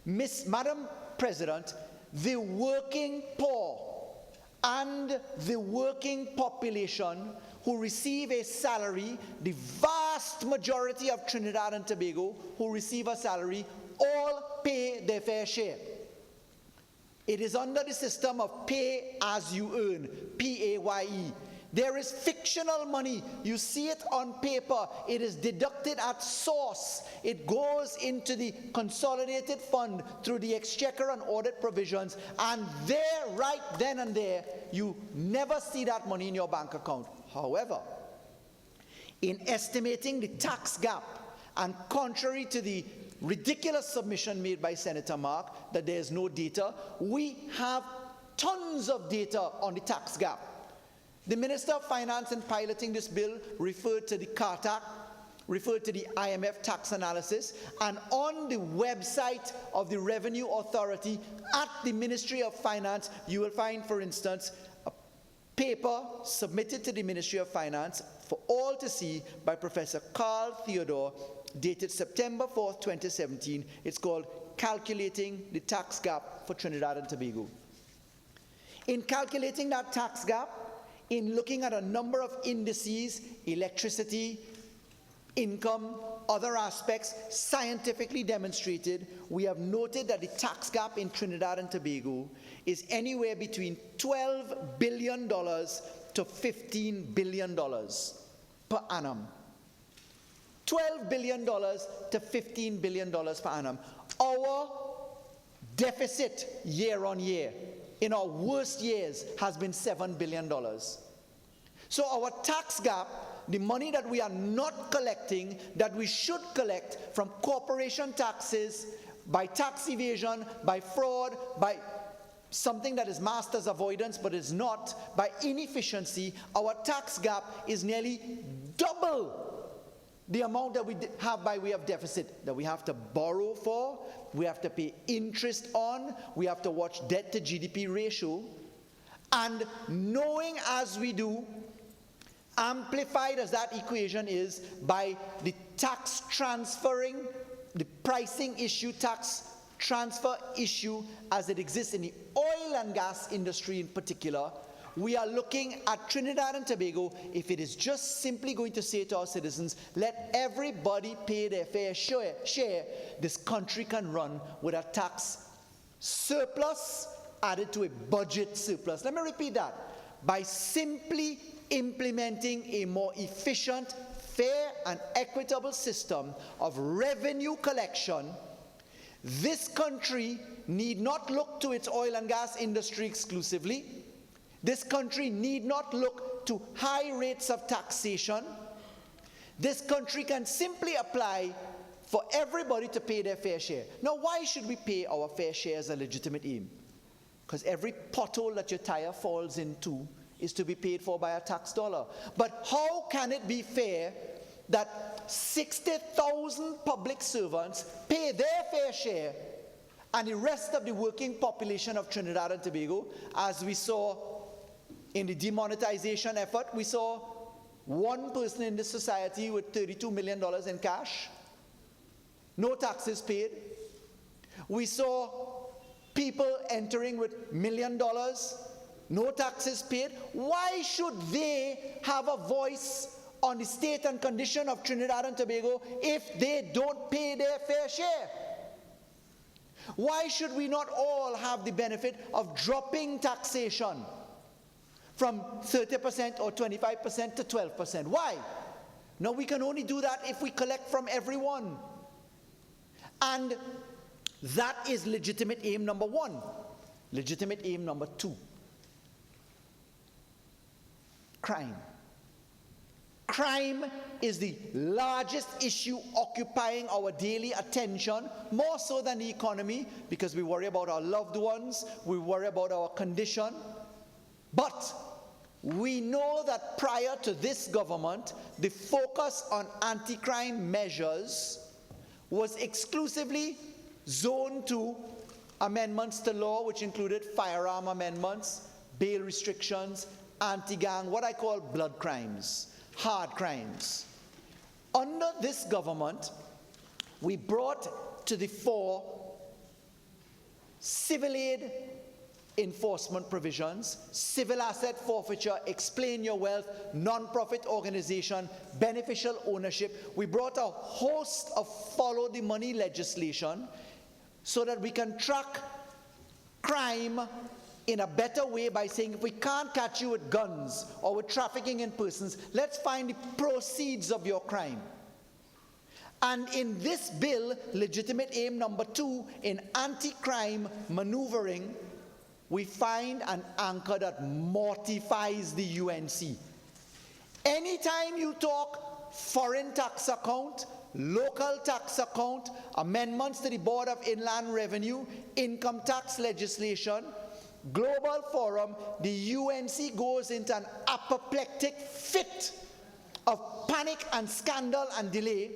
Madam President, the working poor and the working population who receive a salary, the vast majority of Trinidad and Tobago who receive a salary, all pay their fair share. It is under the system of pay as you earn, PAYE. There is fictional money. You see it on paper. It is deducted at source. It goes into the consolidated fund through the exchequer and audit provisions, and there, right then and there, you never see that money in your bank account. However, in estimating the tax gap, and contrary to the ridiculous submission made by Senator Mark that there is no data, we have tons of data on the tax gap. The Minister of Finance, in piloting this bill, referred to the CARTAC, referred to the IMF tax analysis, and on the website of the Revenue Authority at the Ministry of Finance, you will find, for instance, a paper submitted to the Ministry of Finance for all to see by Professor Carl Theodore, dated September 4th, 2017. It's called Calculating the Tax Gap for Trinidad and Tobago. In calculating that tax gap, in looking at a number of indices, electricity, income, other aspects, scientifically demonstrated, we have noted that the tax gap in Trinidad and Tobago is anywhere between $12 billion to $15 billion per annum. $12 billion to $15 billion per annum. Our deficit year on year in our worst years has been $7 billion. So our tax gap, the money that we are not collecting, that we should collect from corporation taxes, by tax evasion, by fraud, by something that is master's avoidance but is not, by inefficiency, our tax gap is nearly double the amount that we have by way of deficit, that we have to borrow for, we have to pay interest on, we have to watch debt to GDP ratio, and knowing as we do, amplified as that equation is by the tax transferring, the pricing issue tax transfer issue as it exists in the oil and gas industry in particular, we are looking at Trinidad and Tobago, if it is just simply going to say to our citizens, let everybody pay their fair share, this country can run with a tax surplus added to a budget surplus. Let me repeat that. By simply implementing a more efficient, fair, and equitable system of revenue collection, this country need not look to its oil and gas industry exclusively. This country need not look to high rates of taxation. This country can simply apply for everybody to pay their fair share. Now, why should we pay our fair share as a legitimate aim? Because every pothole that your tire falls into is to be paid for by a tax dollar. But how can it be fair that 60,000 public servants pay their fair share and the rest of the working population of Trinidad and Tobago, as we saw in the demonetization effort, we saw one person in this society with $32 million in cash, no taxes paid. We saw people entering with $1 million, no taxes paid. Why should they have a voice on the state and condition of Trinidad and Tobago if they don't pay their fair share? Why should we not all have the benefit of dropping taxation from 30% or 25% to 12%? Why? Now, we can only do that if we collect from everyone. And that is legitimate aim number one. Legitimate aim number two: crime. Crime is the largest issue occupying our daily attention, more so than the economy, because we worry about our loved ones, we worry about our condition. But we know that prior to this government, the focus on anti-crime measures was exclusively zoned to amendments to law, which included firearm amendments, bail restrictions, anti-gang, what I call blood crimes, hard crimes. Under this government, we brought to the fore civil aid enforcement provisions, civil asset forfeiture, explain your wealth, non-profit organization, beneficial ownership. We brought a host of follow the money legislation so that we can track crime in a better way by saying, if we can't catch you with guns or with trafficking in persons, let's find the proceeds of your crime. And in this bill, legitimate aim number two, in anti-crime maneuvering, we find an anchor that mortifies the UNC. Anytime you talk foreign tax account, local tax account, amendments to the Board of Inland Revenue, income tax legislation, Global Forum, the UNC goes into an apoplectic fit of panic and scandal and delay.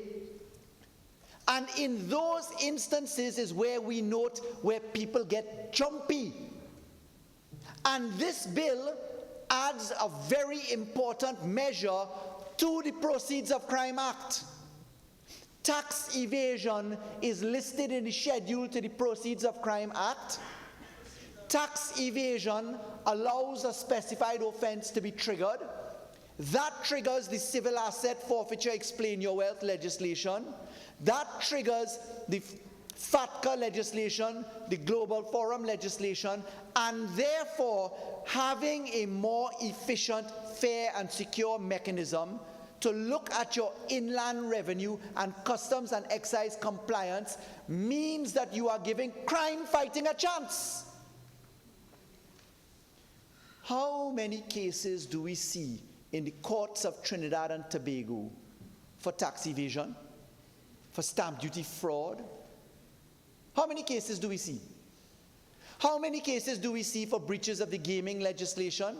And in those instances is where we note where people get jumpy. And this bill adds a very important measure to the Proceeds of Crime Act. Tax evasion is listed in the schedule to the Proceeds of Crime Act. Tax evasion allows a specified offense to be triggered. That triggers the civil asset forfeiture, explain your wealth legislation. That triggers the FATCA legislation, the Global Forum legislation, and therefore having a more efficient, fair, and secure mechanism to look at your inland revenue and customs and excise compliance means that you are giving crime fighting a chance. How many cases do we see in the courts of Trinidad and Tobago for tax evasion, for stamp duty fraud? How many cases do we see? How many cases do we see for breaches of the gaming legislation?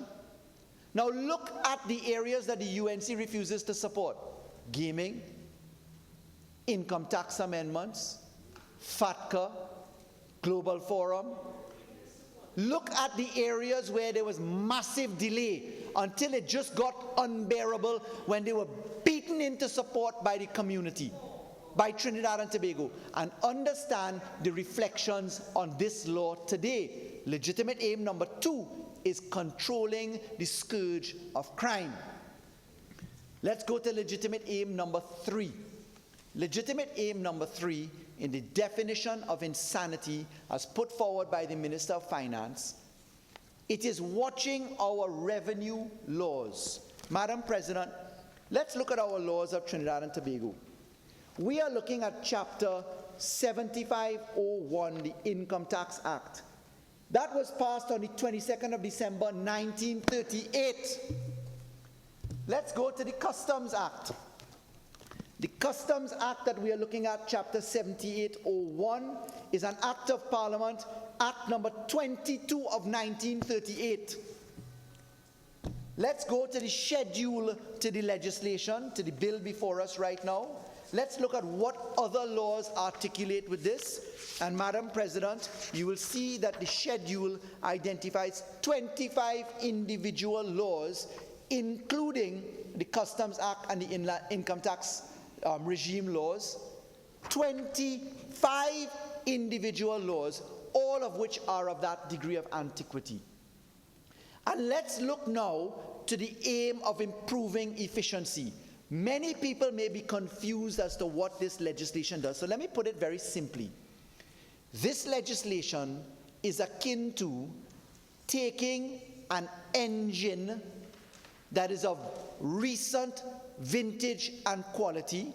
Now look at the areas that the UNC refuses to support. Gaming, income tax amendments, FATCA, Global Forum. Look at the areas where there was massive delay until it just got unbearable when they were beaten into support by the community. by Trinidad and Tobago and understand the reflections on this law today. Legitimate aim number 2 is controlling the scourge of crime. Let's go to legitimate aim number 3. Legitimate aim number 3 in the definition of insanity as put forward by the Minister of Finance, it is watching our revenue laws. Madam President, let's look at our laws of Trinidad and Tobago. We are looking at Chapter 7501, the Income Tax Act. That was passed on the 22nd of December, 1938. Let's go to the Customs Act. The Customs Act that we are looking at, Chapter 7801, is an Act of Parliament, Act number 22 of 1938. Let's go to the schedule to the legislation, to the bill before us right now. Let's look at what other laws articulate with this. And Madam President, you will see that the schedule identifies 25 individual laws, including the Customs Act and the income tax regime laws. 25 individual laws, all of which are of that degree of antiquity. And let's look now to the aim of improving efficiency. Many people may be confused as to what this legislation does. So let me put it very simply. This legislation is akin to taking an engine that is of recent vintage and quality,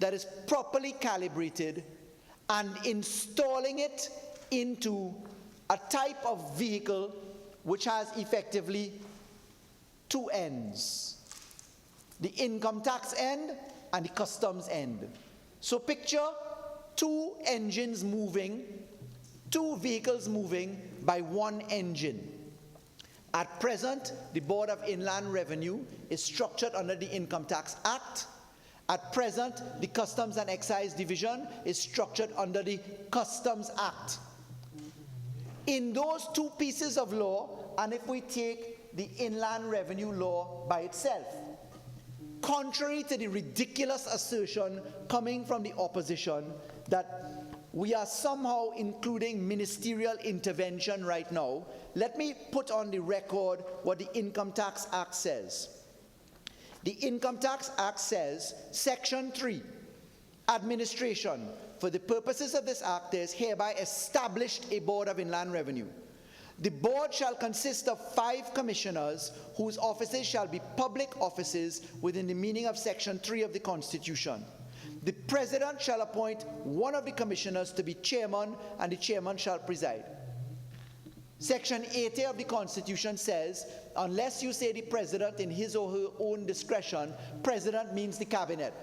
that is properly calibrated, and installing it into a type of vehicle which has effectively two ends: the income tax end and the customs end. So picture two engines moving, two vehicles moving by one engine. At present, the Board of Inland Revenue is structured under the Income Tax Act. At present, the Customs and Excise Division is structured under the Customs Act. In those two pieces of law, and if we take the Inland Revenue Law by itself, contrary to the ridiculous assertion coming from the opposition that we are somehow including ministerial intervention right now, let me put on the record what the Income Tax Act says. The Income Tax Act says, Section 3, Administration. For the purposes of this act, there is hereby established a Board of Inland Revenue. The board shall consist of 5 commissioners whose offices shall be public offices within the meaning of Section 3 of the Constitution. The President shall appoint one of the commissioners to be chairman, and the chairman shall preside. Section 80 of the Constitution says, unless you say the President in his or her own discretion, President means the Cabinet.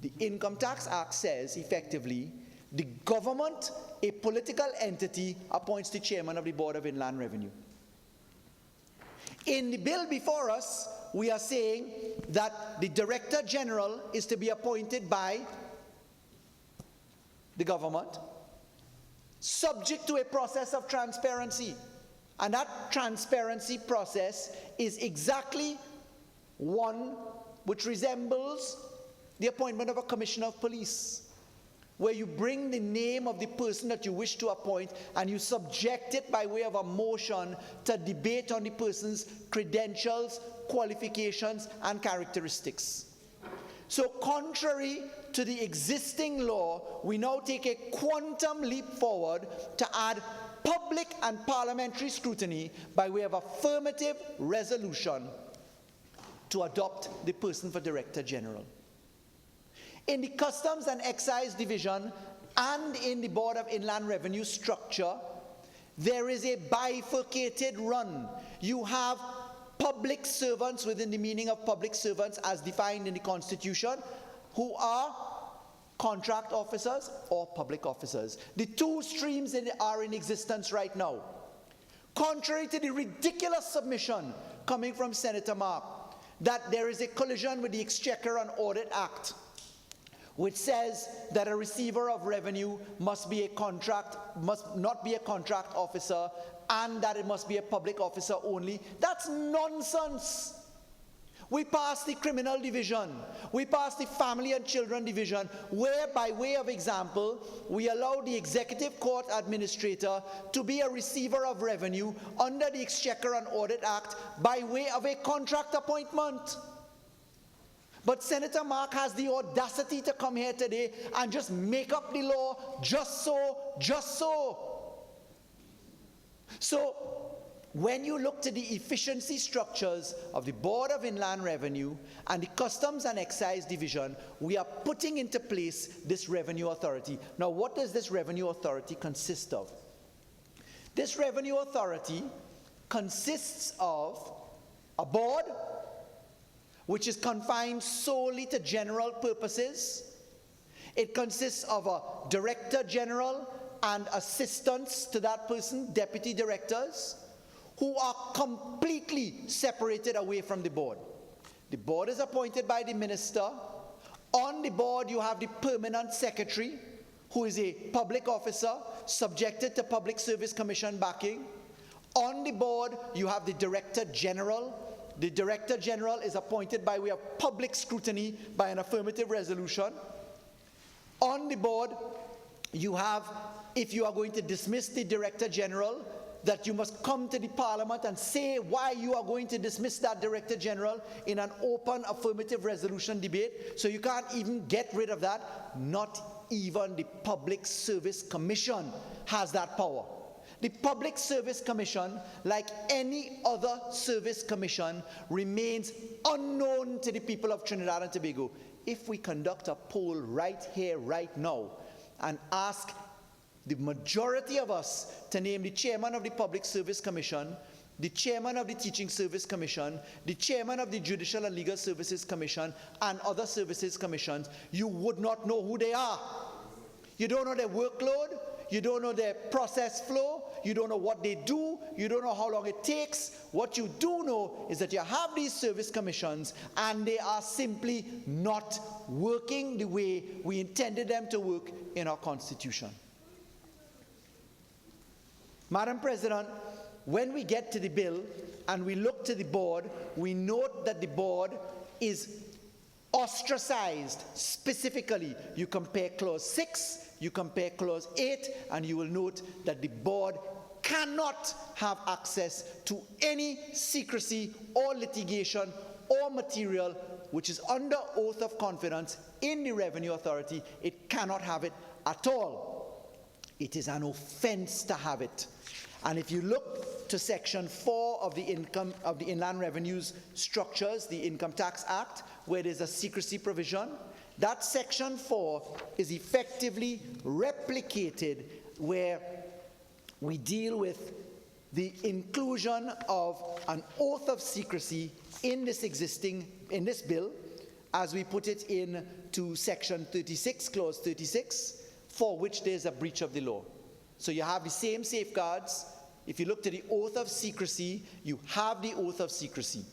The Income Tax Act says, effectively, the government, a political entity, appoints the chairman of the Board of Inland Revenue. In the bill before us, we are saying that the Director General is to be appointed by the government, subject to a process of transparency. And that transparency process is exactly one which resembles the appointment of a commissioner of police, where you bring the name of the person that you wish to appoint and you subject it by way of a motion to debate on the person's credentials, qualifications, and characteristics. So contrary to the existing law, we now take a quantum leap forward to add public and parliamentary scrutiny by way of affirmative resolution to adopt the person for Director General. In the Customs and Excise Division and in the Board of Inland Revenue structure, there is a bifurcated run. You have public servants within the meaning of public servants as defined in the Constitution, who are contract officers or public officers. The two streams are in existence right now. Contrary to the ridiculous submission coming from Senator Mark that there is a collision with the Exchequer and Audit Act, which says that a receiver of revenue must not be a contract officer, and that it must be a public officer only. That's nonsense. We passed the criminal division. We passed the family and children division, where, by way of example, we allowed the executive court administrator to be a receiver of revenue under the Exchequer and Audit Act by way of a contract appointment. But Senator Mark has the audacity to come here today and just make up the law, just so, just so. So, when you look to the efficiency structures of the Board of Inland Revenue and the Customs and Excise Division, we are putting into place this Revenue Authority. Now, what does this Revenue Authority consist of? This Revenue Authority consists of a board, which is confined solely to general purposes. It consists of a Director General and assistants to that person, deputy directors, who are completely separated away from the board. The board is appointed by the minister. On the board, you have the permanent secretary, who is a public officer subjected to Public Service Commission backing. On the board, you have the Director General. The Director General is appointed by way of public scrutiny by an affirmative resolution. On the board, you have, if you are going to dismiss the Director General, that you must come to the Parliament and say why you are going to dismiss that Director General in an open affirmative resolution debate. So you can't even get rid of that. Not even the Public Service Commission has that power. The Public Service Commission, like any other service commission, remains unknown to the people of Trinidad and Tobago. If we conduct a poll right here, right now, and ask the majority of us to name the chairman of the Public Service Commission, the chairman of the Teaching Service Commission, the chairman of the Judicial and Legal Services Commission, and other services commissions, you would not know who they are. You don't know their workload, you don't know their process flow, you don't know what they do, you don't know how long it takes. What you do know is that you have these service commissions and they are simply not working the way we intended them to work in our Constitution. Madam President, when we get to the bill and we look to the board, we note that the board is ostracized specifically. You compare Clause 6, you compare Clause 8, and you will note that the board cannot have access to any secrecy or litigation or material which is under oath of confidence in the Revenue Authority. It cannot have it at all. It is an offense to have it. And if you look to Section 4 of the Inland Revenue's structures, the Income Tax Act, where there's a secrecy provision, that Section 4 is effectively replicated where we deal with the inclusion of an oath of secrecy in this bill, as we put it in to Section 36, Clause 36, for which there's a breach of the law. So you have the same safeguards. If you look to the oath of secrecy, you have the oath of secrecy.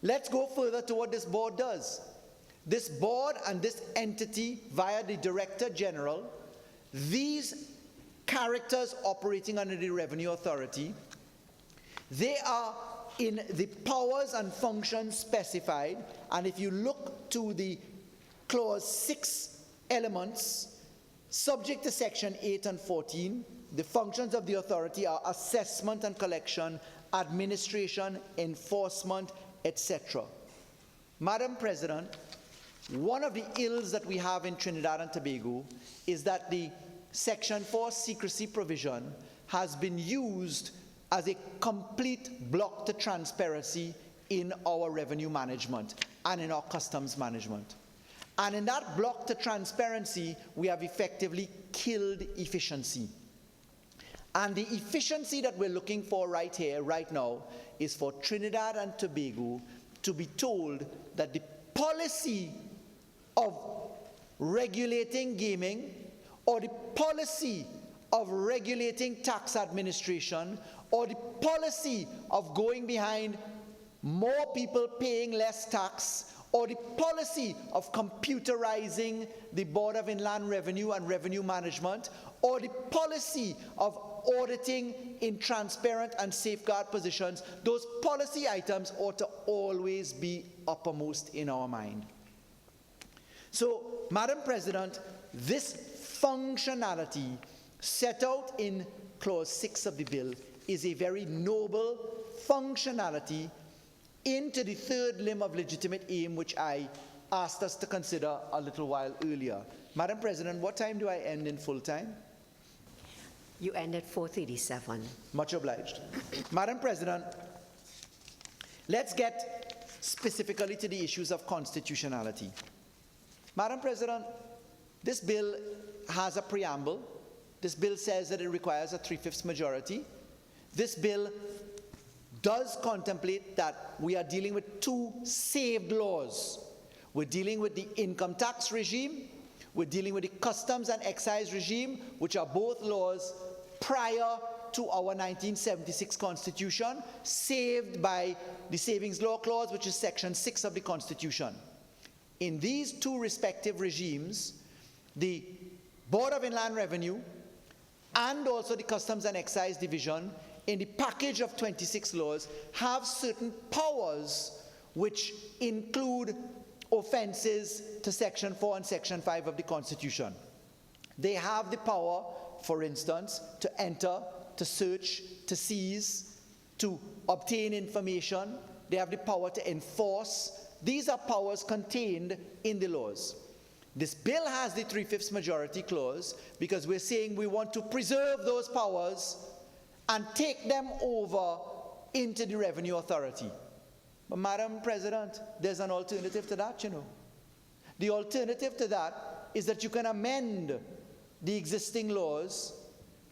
Let's go further to what this board does. This board and this entity via the Director General, these characters operating under the Revenue Authority, they are in the powers and functions specified, and if you look to the Clause 6 elements, subject to Section 8 and 14, the functions of the authority are assessment and collection, administration, enforcement, etc. Madam President, one of the ills that we have in Trinidad and Tobago is that the Section 4 secrecy provision has been used as a complete block to transparency in our revenue management and in our customs management. And in that block to transparency, we have effectively killed efficiency. And the efficiency that we're looking for right here, right now, is for Trinidad and Tobago to be told that the policy of regulating gaming or the policy of regulating tax administration or the policy of going behind more people paying less tax or the policy of computerizing the Board of Inland Revenue and revenue management or the policy of auditing in transparent and safeguard positions, those policy items ought to always be uppermost in our mind. So, Madam President, this functionality set out in Clause 6 of the bill is a very noble functionality into the third limb of legitimate aim, which I asked us to consider a little while earlier. Madam President, what time do I end in full time? You end at 4:37. Much obliged. Madam President, let's get specifically to the issues of constitutionality. Madam President, this bill has a preamble. This bill says that it requires a 3/5 majority. This bill does contemplate that we are dealing with two saved laws. We're dealing with the income tax regime, we're dealing with the customs and excise regime, which are both laws prior to our 1976 Constitution, saved by the Savings Law Clause, which is Section 6 of the Constitution. In these two respective regimes, the Board of Inland Revenue and also the Customs and Excise Division, in the package of 26 laws, have certain powers which include offenses to Section 4 and Section 5 of the Constitution. They have the power, for instance, to enter, to search, to seize, to obtain information. They have the power to enforce. These are powers contained in the laws. This bill has the 3/5 majority clause because we're saying we want to preserve those powers and take them over into the Revenue Authority. But Madam President, there's an alternative to that, you know. The alternative to that is that you can amend the existing laws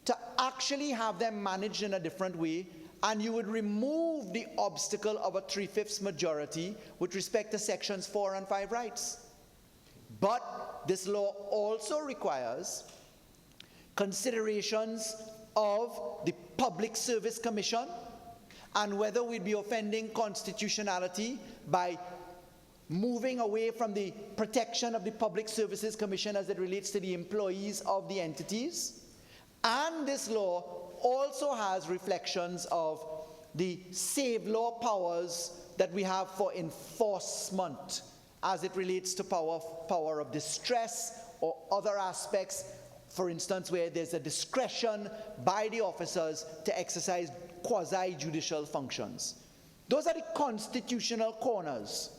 to actually have them managed in a different way, and you would remove the obstacle of a 3/5 majority with respect to Sections 4 and 5 rights. But this law also requires considerations of the Public Service Commission and whether we'd be offending constitutionality by moving away from the protection of the Public Services Commission as it relates to the employees of the entities. And this law also has reflections of the save law powers that we have for enforcement as it relates to power of distress or other aspects, for instance, where there's a discretion by the officers to exercise quasi-judicial functions. Those are the constitutional corners.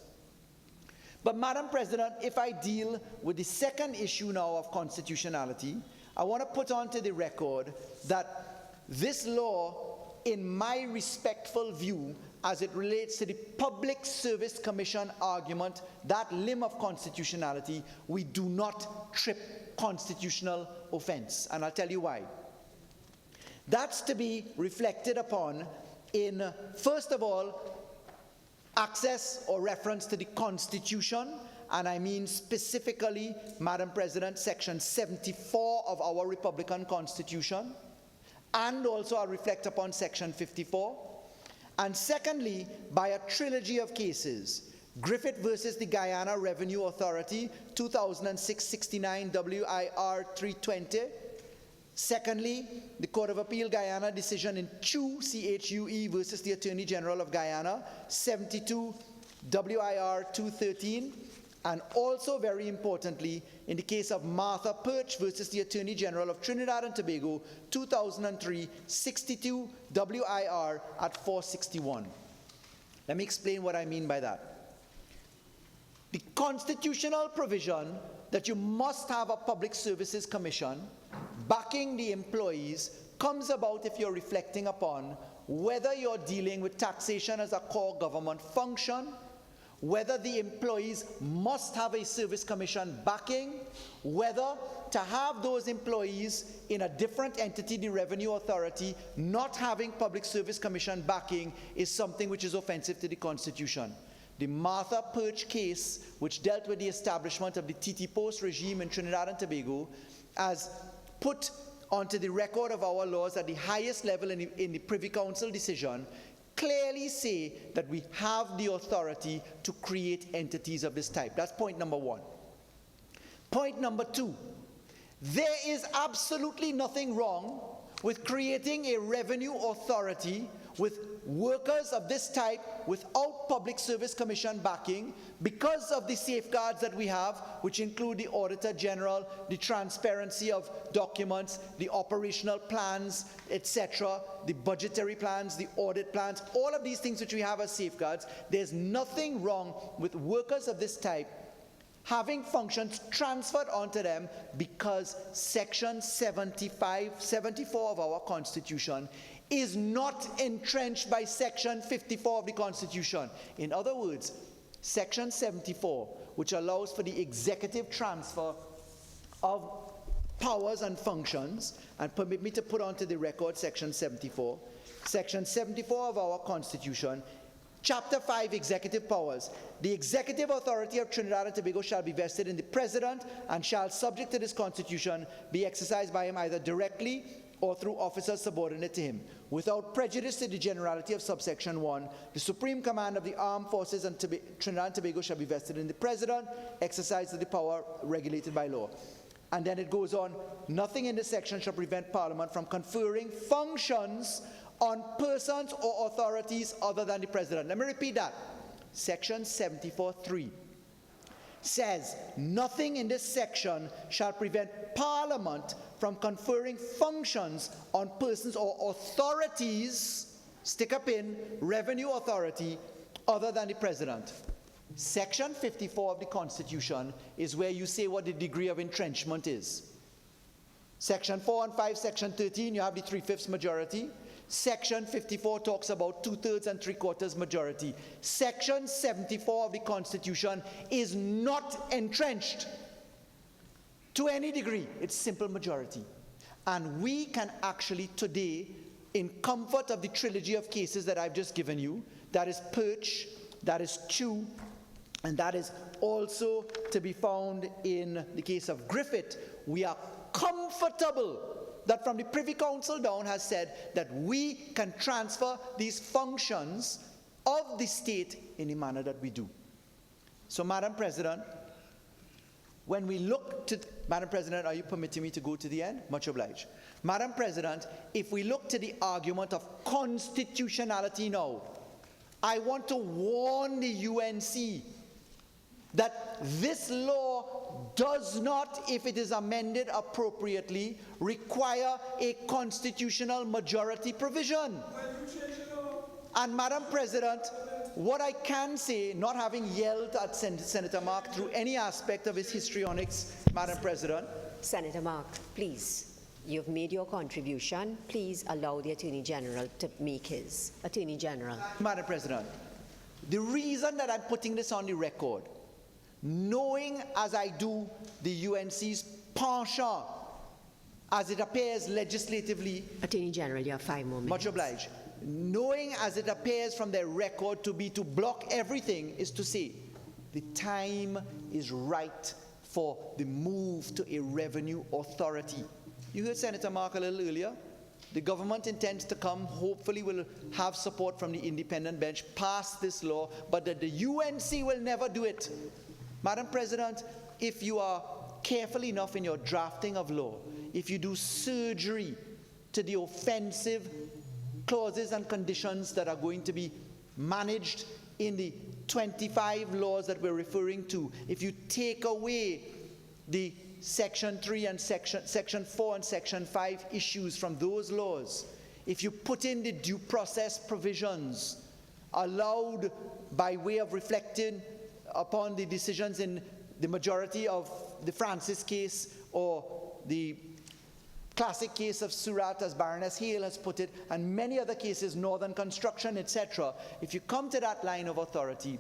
But Madam President, if I deal with the second issue now of constitutionality, I want to put onto the record that this law, in my respectful view, as it relates to the Public Service Commission argument, that limb of constitutionality, we do not trip constitutional offense. And I'll tell you why. That's to be reflected upon in, first of all, access or reference to the Constitution, and I mean specifically, Madam President, Section 74 of our Republican Constitution, and also I'll reflect upon Section 54. And secondly, by a trilogy of cases, Griffith versus the Guyana Revenue Authority, 2006-69 WIR 320. Secondly, the Court of Appeal Guyana decision in Chu, CHUE versus the Attorney General of Guyana, 72 WIR 213. And also, very importantly, in the case of Martha Perch versus the Attorney General of Trinidad and Tobago, 2003, 62 WIR at 461. Let me explain what I mean by that. The constitutional provision that you must have a Public Services Commission backing the employees comes about if you're reflecting upon whether you're dealing with taxation as a core government function, whether the employees must have a service commission backing, whether to have those employees in a different entity, the Revenue Authority, not having Public Service Commission backing is something which is offensive to the Constitution. The Martha Perch case, which dealt with the establishment of the TT Post regime in Trinidad and Tobago, as put onto the record of our laws at the highest level in the Privy Council decision, clearly say that we have the authority to create entities of this type. That's point number one. Point number two, there is absolutely nothing wrong with creating a revenue authority with workers of this type without Public Service Commission backing because of the safeguards that we have, which include the Auditor General, the transparency of documents, the operational plans, etc., the budgetary plans, the audit plans, all of these things which we have as safeguards. There's nothing wrong with workers of this type having functions transferred onto them because Section 74 of our Constitution is not entrenched by Section 54 of the Constitution. In other words, Section 74, which allows for the executive transfer of powers and functions, and permit me to put onto the record Section 74. Section 74 of our Constitution, Chapter 5, Executive Powers. The executive authority of Trinidad and Tobago shall be vested in the President and shall, subject to this Constitution, be exercised by him either directly or through officers subordinate to him. Without prejudice to the generality of subsection 1, the supreme command of the armed forces in Trinidad and Tobago shall be vested in the President, exercise of the power regulated by law. And then it goes on, nothing in this section shall prevent Parliament from conferring functions on persons or authorities other than the President. Let me repeat that. Section 74(3) says, nothing in this section shall prevent Parliament from conferring functions on persons or authorities, stick a pin, revenue authority, other than the President. Section 54 of the Constitution is where you say what the degree of entrenchment is. Section 4 and 5, Section 13, you have the 3/5 majority. Section 54 talks about 2/3 and 3/4 majority. Section 74 of the Constitution is not entrenched to any degree. It's simple majority. And we can actually today, in comfort of the trilogy of cases that I've just given you, that is Perch, that is Chew, and that is also to be found in the case of Griffith, we are comfortable that from the Privy Council down has said that we can transfer these functions of the state in the manner that we do. So, Madam President, when we look to, Madam President, are you permitting me to go to the end? Much obliged. Madam President, if we look to the argument of constitutionality now, I want to warn the UNC that this law does not, if it is amended appropriately, require a constitutional majority provision. And Madam President, what I can say, not having yelled at Senator Mark through any aspect of his histrionics, Madam President. Senator Mark, please, you've made your contribution. Please allow the Attorney General to make his. Attorney General. Madam President, the reason that I'm putting this on the record, knowing as I do the UNC's penchant as it appears legislatively. Attorney General, you have 5 more minutes. Much obliged. Knowing as it appears from their record to be to block everything is to say the time is right for the move to a revenue authority. You heard Senator Mark a little earlier. The government intends to come, hopefully will have support from the independent bench, pass this law, but that the UNC will never do it. Madam President, if you are careful enough in your drafting of law, if you do surgery to the offensive clauses and conditions that are going to be managed in the 25 laws that we're referring to, if you take away the Section 3 and Section 4 and Section 5 issues from those laws, if you put in the due process provisions allowed by way of reflecting upon the decisions in the majority of the Francis case or the classic case of Surat, as Baroness Hale has put it, and many other cases, Northern Construction, etc. If you come to that line of authority,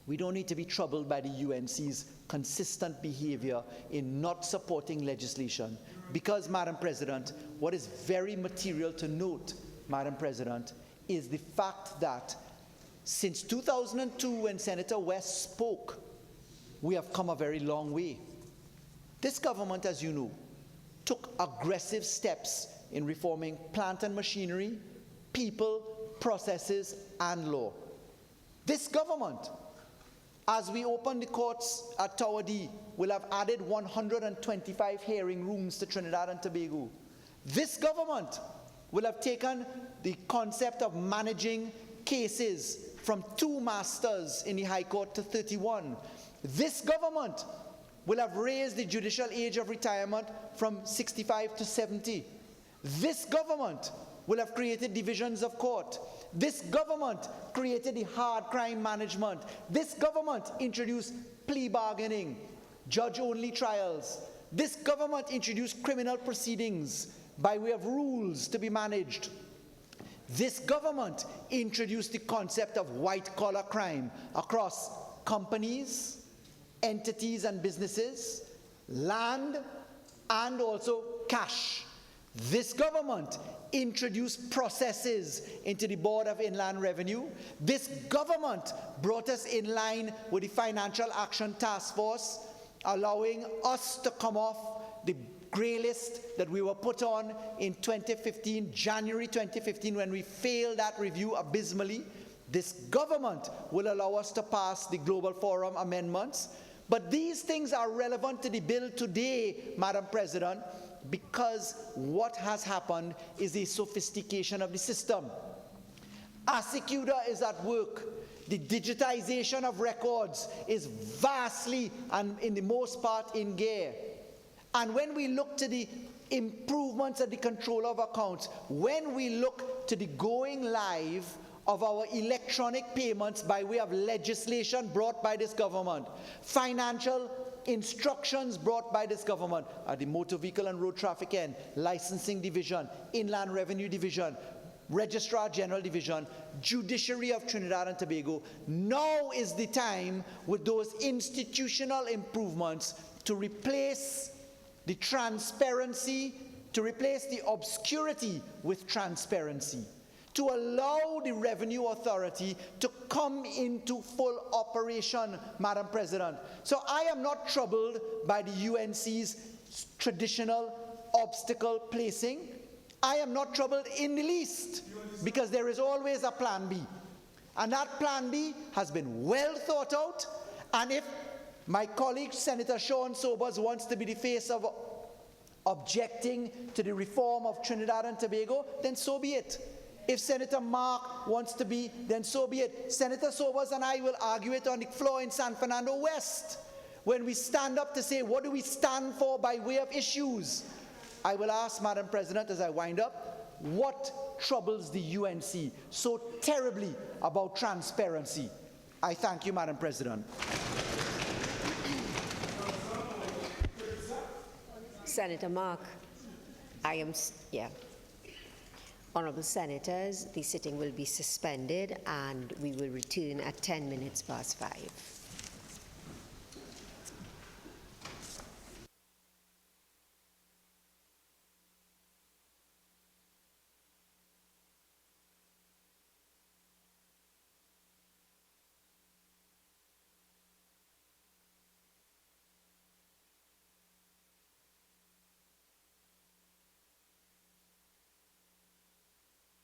we don't need to be troubled by the UNC's consistent behavior in not supporting legislation. Because, Madam President, what is very material to note, Madam President, is the fact that since 2002, when Senator West spoke, we have come a very long way. This government, as you know, took aggressive steps in reforming plant and machinery, people, processes, and law. This government, as we open the courts at Tower D, will have added 125 hearing rooms to Trinidad and Tobago. This government will have taken the concept of managing cases from 2 masters in the High Court to 31. This government will have raised the judicial age of retirement from 65 to 70. This government will have created divisions of court. This government created the hard crime management. This government introduced plea bargaining, judge-only trials. This government introduced criminal proceedings by way of rules to be managed. This government introduced the concept of white-collar crime across companies, entities and businesses, land, and also cash. This government introduced processes into the Board of Inland Revenue. This government brought us in line with the Financial Action Task Force, allowing us to come off the grey list that we were put on in 2015, January 2015, when we failed that review abysmally. This government will allow us to pass the Global Forum amendments. But these things are relevant to the bill today, Madam President, because what has happened is a sophistication of the system. Asecuda is at work. The digitization of records is vastly and in the most part in gear. And when we look to the improvements of the control of accounts, when we look to the going live of our electronic payments by way of legislation brought by this government, financial instructions brought by this government at the Motor Vehicle and Road Traffic end, Licensing Division, Inland Revenue Division, Registrar General Division, Judiciary of Trinidad and Tobago, now is the time with those institutional improvements to replace the transparency, to replace the obscurity with transparency, to allow the Revenue Authority to come into full operation, Madam President. So I am not troubled by the UNC's traditional obstacle placing. I am not troubled in the least, because there is always a plan B. And that plan B has been well thought out, and if my colleague Senator Sean Sobers wants to be the face of objecting to the reform of Trinidad and Tobago, then so be it. If Senator Mark wants to be, then so be it. Senator Sobers and I will argue it on the floor in San Fernando West, when we stand up to say, what do we stand for by way of issues? I will ask, Madam President, as I wind up, what troubles the UNC so terribly about transparency? I thank you, Madam President. Senator Mark, Honourable Senators, the sitting will be suspended and we will return at 10 minutes past 5.